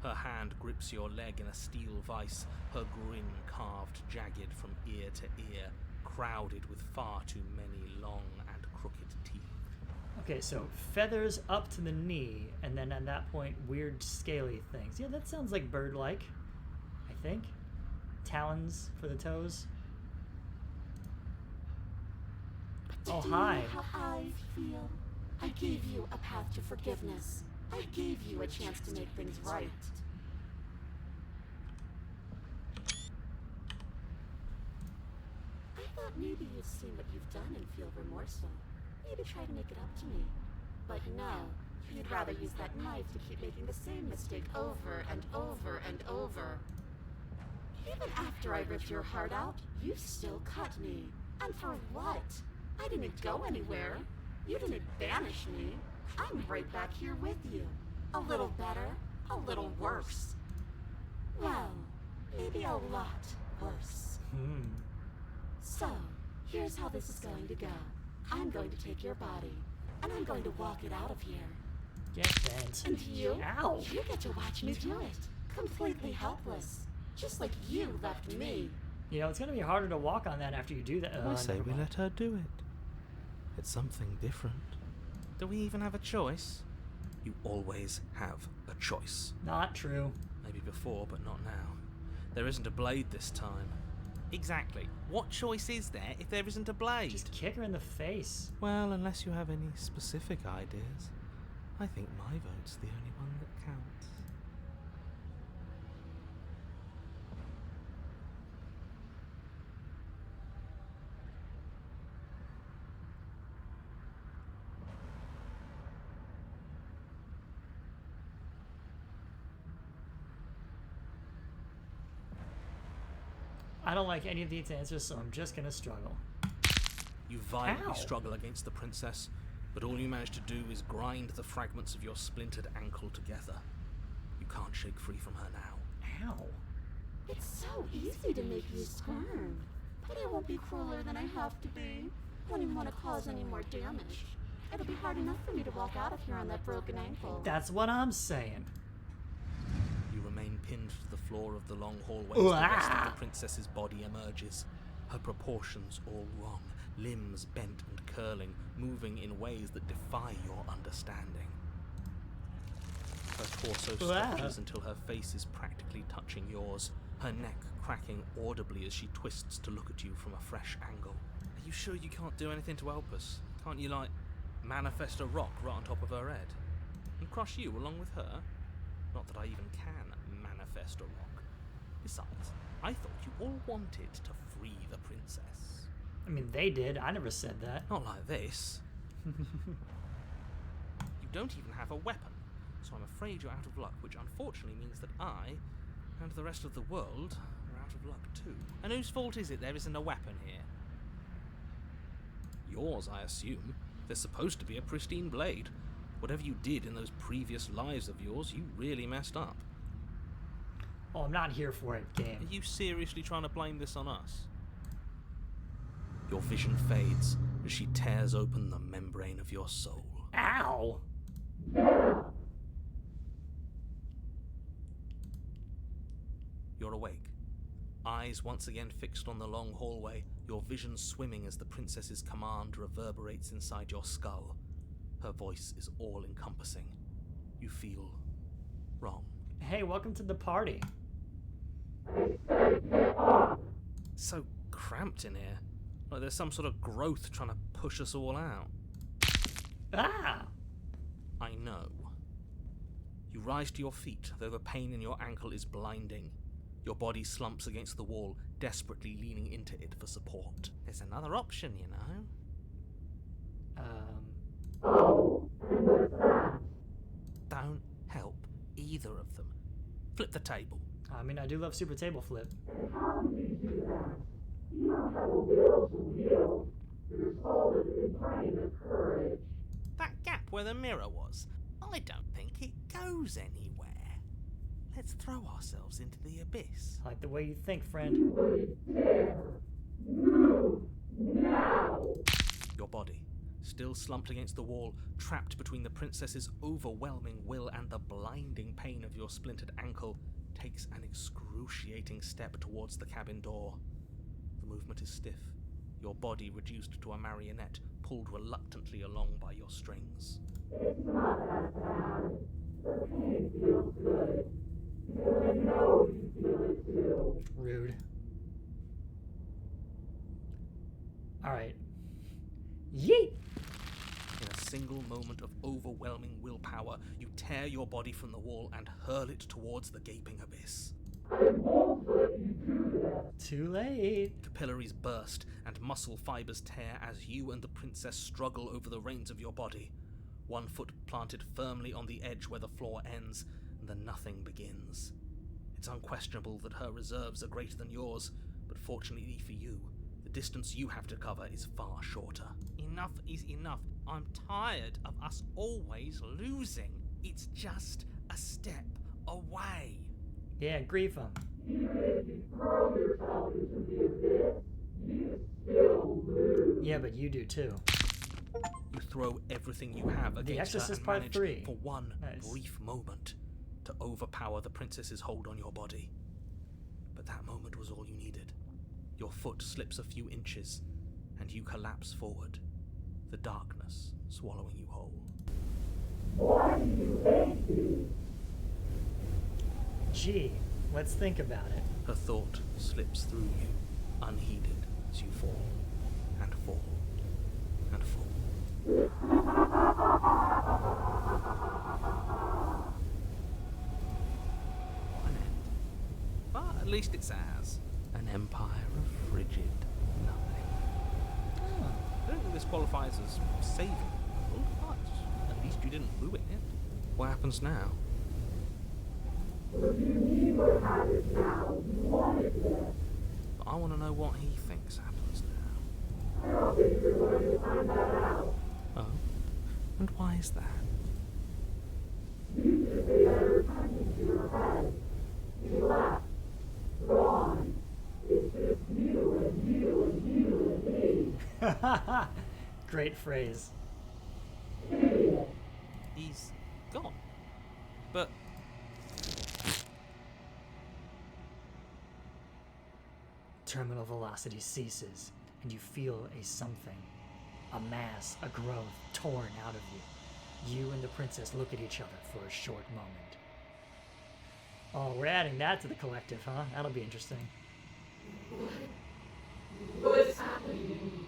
[SPEAKER 6] Her hand grips your leg in a steel vice, her grin carved jagged from ear to ear, crowded with far too many long and crooked teeth.
[SPEAKER 1] Okay, so feathers up to the knee, and then at that point, weird scaly things. Yeah, that sounds like bird-like, I think. Talons for the toes. Oh,
[SPEAKER 4] Do you
[SPEAKER 1] hi.
[SPEAKER 4] know how I feel? I gave you a path to forgiveness. I gave you a chance to make things right. I thought maybe you'd seen what you've done and feel remorseful. Maybe try to make it up to me. But no, you'd rather use that knife to keep making the same mistake over and over and over. Even after I ripped your heart out, you still cut me. And for what? I didn't go anywhere. You didn't banish me. I'm right back here with you. A little better, a little worse. Well, maybe a lot worse. So, here's how this is going to go. I'm going to take your body, and I'm going to walk it out of here.
[SPEAKER 1] Get bent.
[SPEAKER 4] And you?
[SPEAKER 1] Ow.
[SPEAKER 4] You get to watch me do it. Completely helpless. Just like you left me.
[SPEAKER 1] You know, it's going to be harder to walk on that after you do that.
[SPEAKER 6] I say
[SPEAKER 1] never
[SPEAKER 6] we
[SPEAKER 1] mind.
[SPEAKER 6] let her do it. It's something different.
[SPEAKER 2] Do we even have a choice?
[SPEAKER 6] You always have a choice.
[SPEAKER 1] Not true.
[SPEAKER 6] Maybe before, but not now. There isn't a blade this time.
[SPEAKER 2] Exactly. What choice is there if there isn't a blade?
[SPEAKER 1] Just kick her in the face.
[SPEAKER 6] Well, unless you have any specific ideas, I think my vote's the only one that counts.
[SPEAKER 1] I don't like any of these answers, so I'm just going to struggle.
[SPEAKER 6] You violently
[SPEAKER 1] Ow.
[SPEAKER 6] struggle against the princess, but all you manage to do is grind the fragments of your splintered ankle together. You can't shake free from her now.
[SPEAKER 1] Ow.
[SPEAKER 4] It's so easy to make you squirm. But I won't be crueler than I have to be. Won't even want to cause any more damage. It'll be hard enough for me to walk out of here on that broken ankle.
[SPEAKER 1] That's what I'm saying.
[SPEAKER 6] You remain pinned to the floor of the long hallway as the rest of
[SPEAKER 1] Ah.
[SPEAKER 6] the princess's body emerges. Her proportions all wrong, limbs bent and curling, moving in ways that defy your understanding. Her torso stretches until her face is practically touching yours, her neck cracking audibly as she twists to look at you from a fresh angle.
[SPEAKER 2] Are you sure you can't do anything to help us? Can't you, like, manifest a rock right on top of her head? And crush you along with her? Not that I even can manifest a rock. Besides, I thought you all wanted to free the princess.
[SPEAKER 1] I mean, they did. I never said that.
[SPEAKER 6] Not like this.
[SPEAKER 2] You don't even have a weapon, so I'm afraid you're out of luck, which unfortunately means that I, and the rest of the world, are out of luck too. And whose fault is it there isn't a weapon here?
[SPEAKER 6] Yours, I assume. There's supposed to be a pristine blade. Whatever you did in those previous lives of yours, you really messed up.
[SPEAKER 1] Oh, I'm not here for it, game.
[SPEAKER 2] Are you seriously trying to blame this on us?
[SPEAKER 6] Your vision fades as she tears open the membrane of your soul.
[SPEAKER 1] Ow!
[SPEAKER 6] You're awake. Eyes once again fixed on the long hallway, your vision swimming as the princess's command reverberates inside your skull. Her voice is all-encompassing. You feel wrong.
[SPEAKER 1] Hey, welcome to the party.
[SPEAKER 6] So cramped in here. Like there's some sort of growth trying to push us all out.
[SPEAKER 1] Ah!
[SPEAKER 6] I know. You rise to your feet, though the pain in your ankle is blinding. Your body slumps against the wall, desperately leaning into it for support.
[SPEAKER 2] There's another option, you know.
[SPEAKER 6] Don't help either of them. Flip the table.
[SPEAKER 1] I mean, I do love Super Table Flip.
[SPEAKER 2] That gap where the mirror was, I don't think it goes anywhere. Let's throw ourselves into the abyss.
[SPEAKER 1] I like the way you think, friend.
[SPEAKER 6] Your body, still slumped against the wall, trapped between the princess's overwhelming will and the blinding pain of your splintered ankle, takes an excruciating step towards the cabin door. The movement is stiff, your body reduced to a marionette, pulled reluctantly along by your strings.
[SPEAKER 1] Rude. Alright. Yeet!
[SPEAKER 6] In a single moment of overwhelming willpower, you tear your body from the wall and hurl it towards the gaping abyss.
[SPEAKER 1] Too late.
[SPEAKER 6] Capillaries burst and muscle fibers tear as you and the princess struggle over the reins of your body. One foot planted firmly on the edge where the floor ends, and the nothing begins. It's unquestionable that her reserves are greater than yours, but fortunately for you, the distance you have to cover is far shorter.
[SPEAKER 2] Enough is enough. I'm tired of us always losing. It's just a step away.
[SPEAKER 1] Yeah, grief him. Yeah, but you do too.
[SPEAKER 6] You throw everything you have against
[SPEAKER 1] Exorcist
[SPEAKER 6] her and
[SPEAKER 1] Part
[SPEAKER 6] manage
[SPEAKER 1] 3.
[SPEAKER 6] for one
[SPEAKER 1] Nice.
[SPEAKER 6] brief moment to overpower the princess's hold on your body. But that moment was all you needed. Your foot slips a few inches, and you collapse forward, the darkness swallowing you whole.
[SPEAKER 1] Gee, let's think about it.
[SPEAKER 6] Her thought slips through you, unheeded, as you fall, and fall, and fall.
[SPEAKER 2] What an end. But at least it's ours.
[SPEAKER 6] An empire of frigid nothing.
[SPEAKER 2] I don't think this qualifies as saving the world, but at least you didn't ruin it.
[SPEAKER 6] What happens now?
[SPEAKER 2] But I want to know what he thinks happens now.
[SPEAKER 6] Oh? And why is that?
[SPEAKER 1] Great phrase.
[SPEAKER 2] He's gone. But
[SPEAKER 1] Terminal velocity ceases, and you feel a something, a mass, a growth torn out of you. You and the princess look at each other for a short moment. Oh, we're adding that to the collective, huh? That'll be interesting.
[SPEAKER 4] What's happening?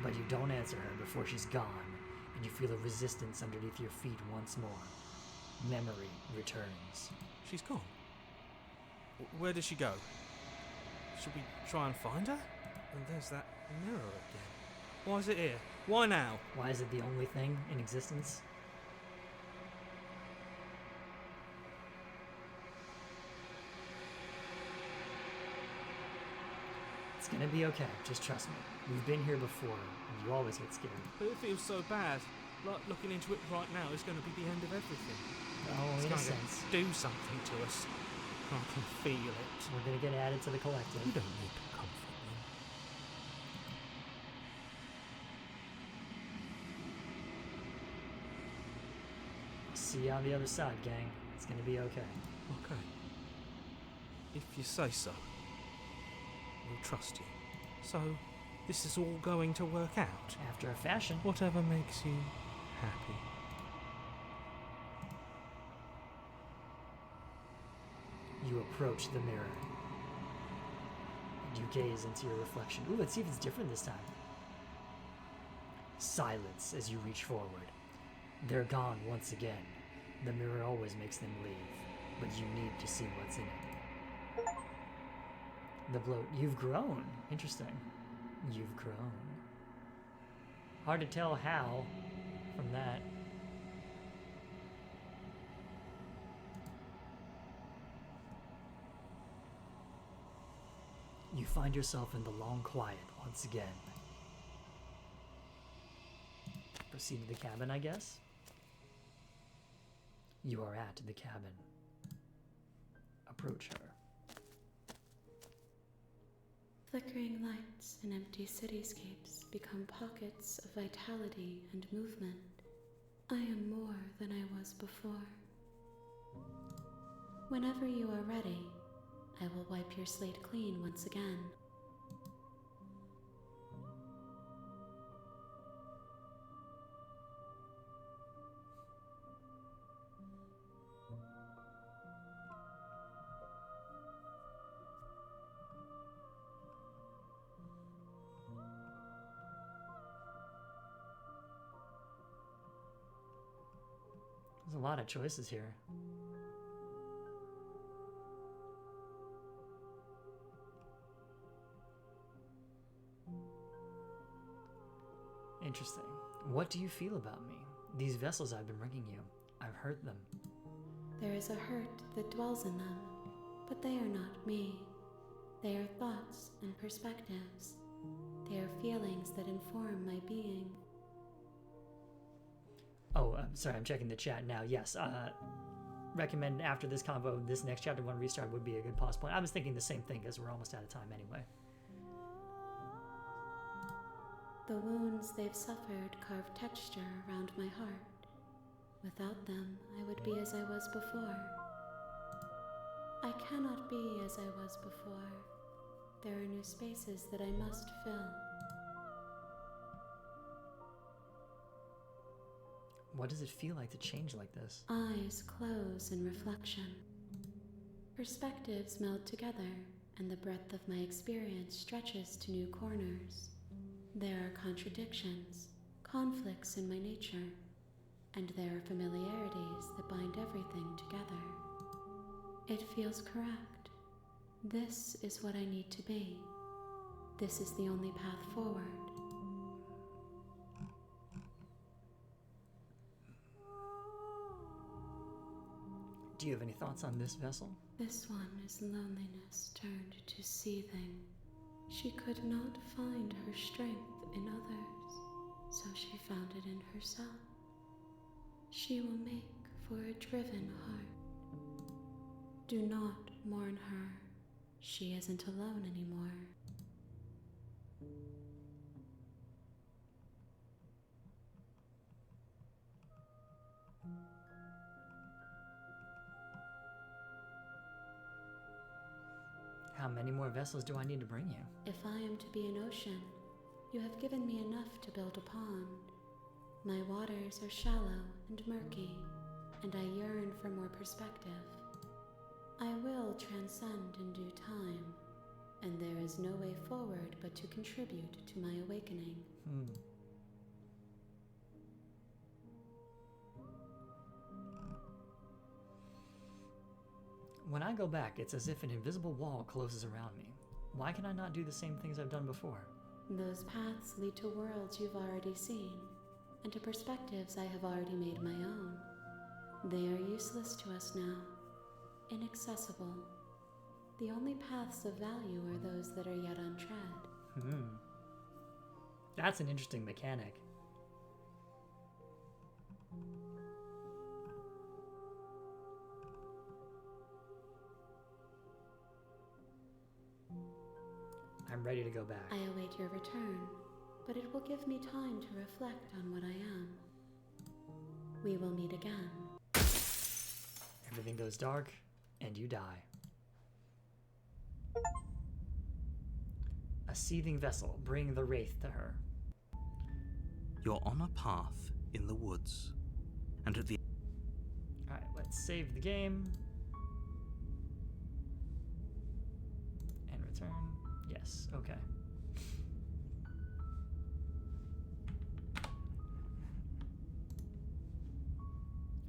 [SPEAKER 1] But you don't answer her before she's gone, and you feel a resistance underneath your feet once more. Memory returns.
[SPEAKER 6] She's gone. Where did she go? Should we try and find her? And there's that mirror again. Why is it here? Why now?
[SPEAKER 1] Why is it the only thing in existence? It's gonna be okay, just trust me. We've been here before, and you always get scared.
[SPEAKER 6] But it feels so bad. Like looking into it right now is going to be the end of everything.
[SPEAKER 1] Oh,
[SPEAKER 6] It's
[SPEAKER 1] in a
[SPEAKER 6] going
[SPEAKER 1] sense.
[SPEAKER 6] to do something to us. I can feel it.
[SPEAKER 1] We're gonna get added to the collective.
[SPEAKER 6] You don't need to comfort me.
[SPEAKER 1] See you on the other side, gang. It's gonna be okay.
[SPEAKER 6] Okay. If you say so. We'll trust you. So, this is all going to work out.
[SPEAKER 1] After a fashion.
[SPEAKER 6] Whatever makes you happy.
[SPEAKER 1] You approach the mirror. And you gaze into your reflection. Ooh, let's see if it's different this time. Silence as you reach forward. They're gone once again. The mirror always makes them leave, but you need to see what's in it. The bloat. You've grown. Interesting. You've grown. Hard to tell how from that. You find yourself in the long quiet once again. Proceed to the cabin, I guess? You are at the cabin. Approach her.
[SPEAKER 3] Flickering lights and empty cityscapes become pockets of vitality and movement. I am more than I was before. Whenever you are ready, I will wipe your slate clean once again.
[SPEAKER 1] There's a lot of choices here. Interesting. What do you feel about me? These vessels I've been bringing you, I've hurt them.
[SPEAKER 3] There is a hurt that dwells in them, but they are not me. They are thoughts and perspectives. They are feelings that inform my being.
[SPEAKER 1] Oh, I'm sorry, I'm checking the chat now. Yes, recommend after this convo, this next chapter 1 restart would be a good pause point. I was thinking the same thing because we're almost out of time anyway.
[SPEAKER 3] The wounds they've suffered carve texture around my heart. Without them, I would be as I was before. I cannot be as I was before. There are new spaces that I must fill.
[SPEAKER 1] What does it feel like to change like this?
[SPEAKER 3] Eyes close in reflection. Perspectives meld together, and the breadth of my experience stretches to new corners. There are contradictions, conflicts in my nature, and there are familiarities that bind everything together. It feels correct. This is what I need to be. This is the only path forward.
[SPEAKER 1] Do you have any thoughts on this vessel?
[SPEAKER 3] This one is loneliness turned to seething. She could not find her strength in others, so she found it in herself. She will make for a driven heart. Do not mourn her. She isn't alone anymore.
[SPEAKER 1] How many more vessels do I need to bring you?
[SPEAKER 3] If I am to be an ocean, you have given me enough to build a pond. My waters are shallow and murky, and I yearn for more perspective. I will transcend in due time, and there is no way forward but to contribute to my awakening.
[SPEAKER 1] When I go back, it's as if an invisible wall closes around me. Why can I not do the same things I've done before?
[SPEAKER 3] Those paths lead to worlds you've already seen, and to perspectives I have already made my own. They are useless to us now, inaccessible. The only paths of value are those that are yet untread.
[SPEAKER 1] That's an interesting mechanic. I'm ready to go back.
[SPEAKER 3] I await your return, but it will give me time to reflect on what I am. We will meet again.
[SPEAKER 1] Everything goes dark, and you die. A seething vessel, bring the wraith to her.
[SPEAKER 2] You're on a path in the woods, and at the
[SPEAKER 1] Alright, let's save the game. And return. Yes, okay.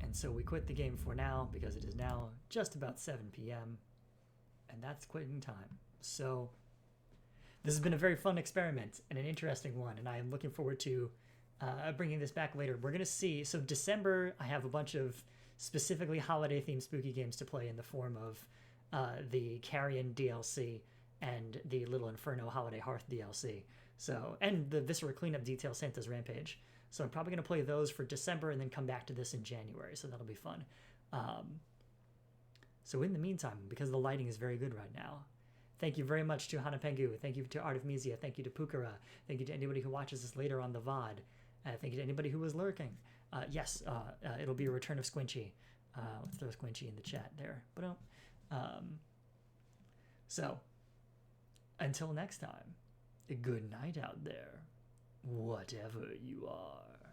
[SPEAKER 1] And so we quit the game for now because it is now just about 7 p.m. and that's quitting time. So this has been a very fun experiment and an interesting one, and I am looking forward to bringing this back later. We're going to see, so December I have a bunch of specifically holiday themed spooky games to play in the form of the Carrion DLC and the Little Inferno Holiday Hearth DLC. So, and the Viscera Cleanup Detail Santa's Rampage. So I'm probably going to play those for December and then come back to this in January. So that'll be fun. So in the meantime, because the lighting is very good right now, thank you very much to Hanapengu. Thank you to Artemisia. Thank you to Pukara. Thank you to anybody who watches this later on the VOD. Thank you to anybody who was lurking. Yes, it'll be a return of Squinchy. Let's throw Squinchy in the chat there. But so, until next time, good night out there, whatever you are.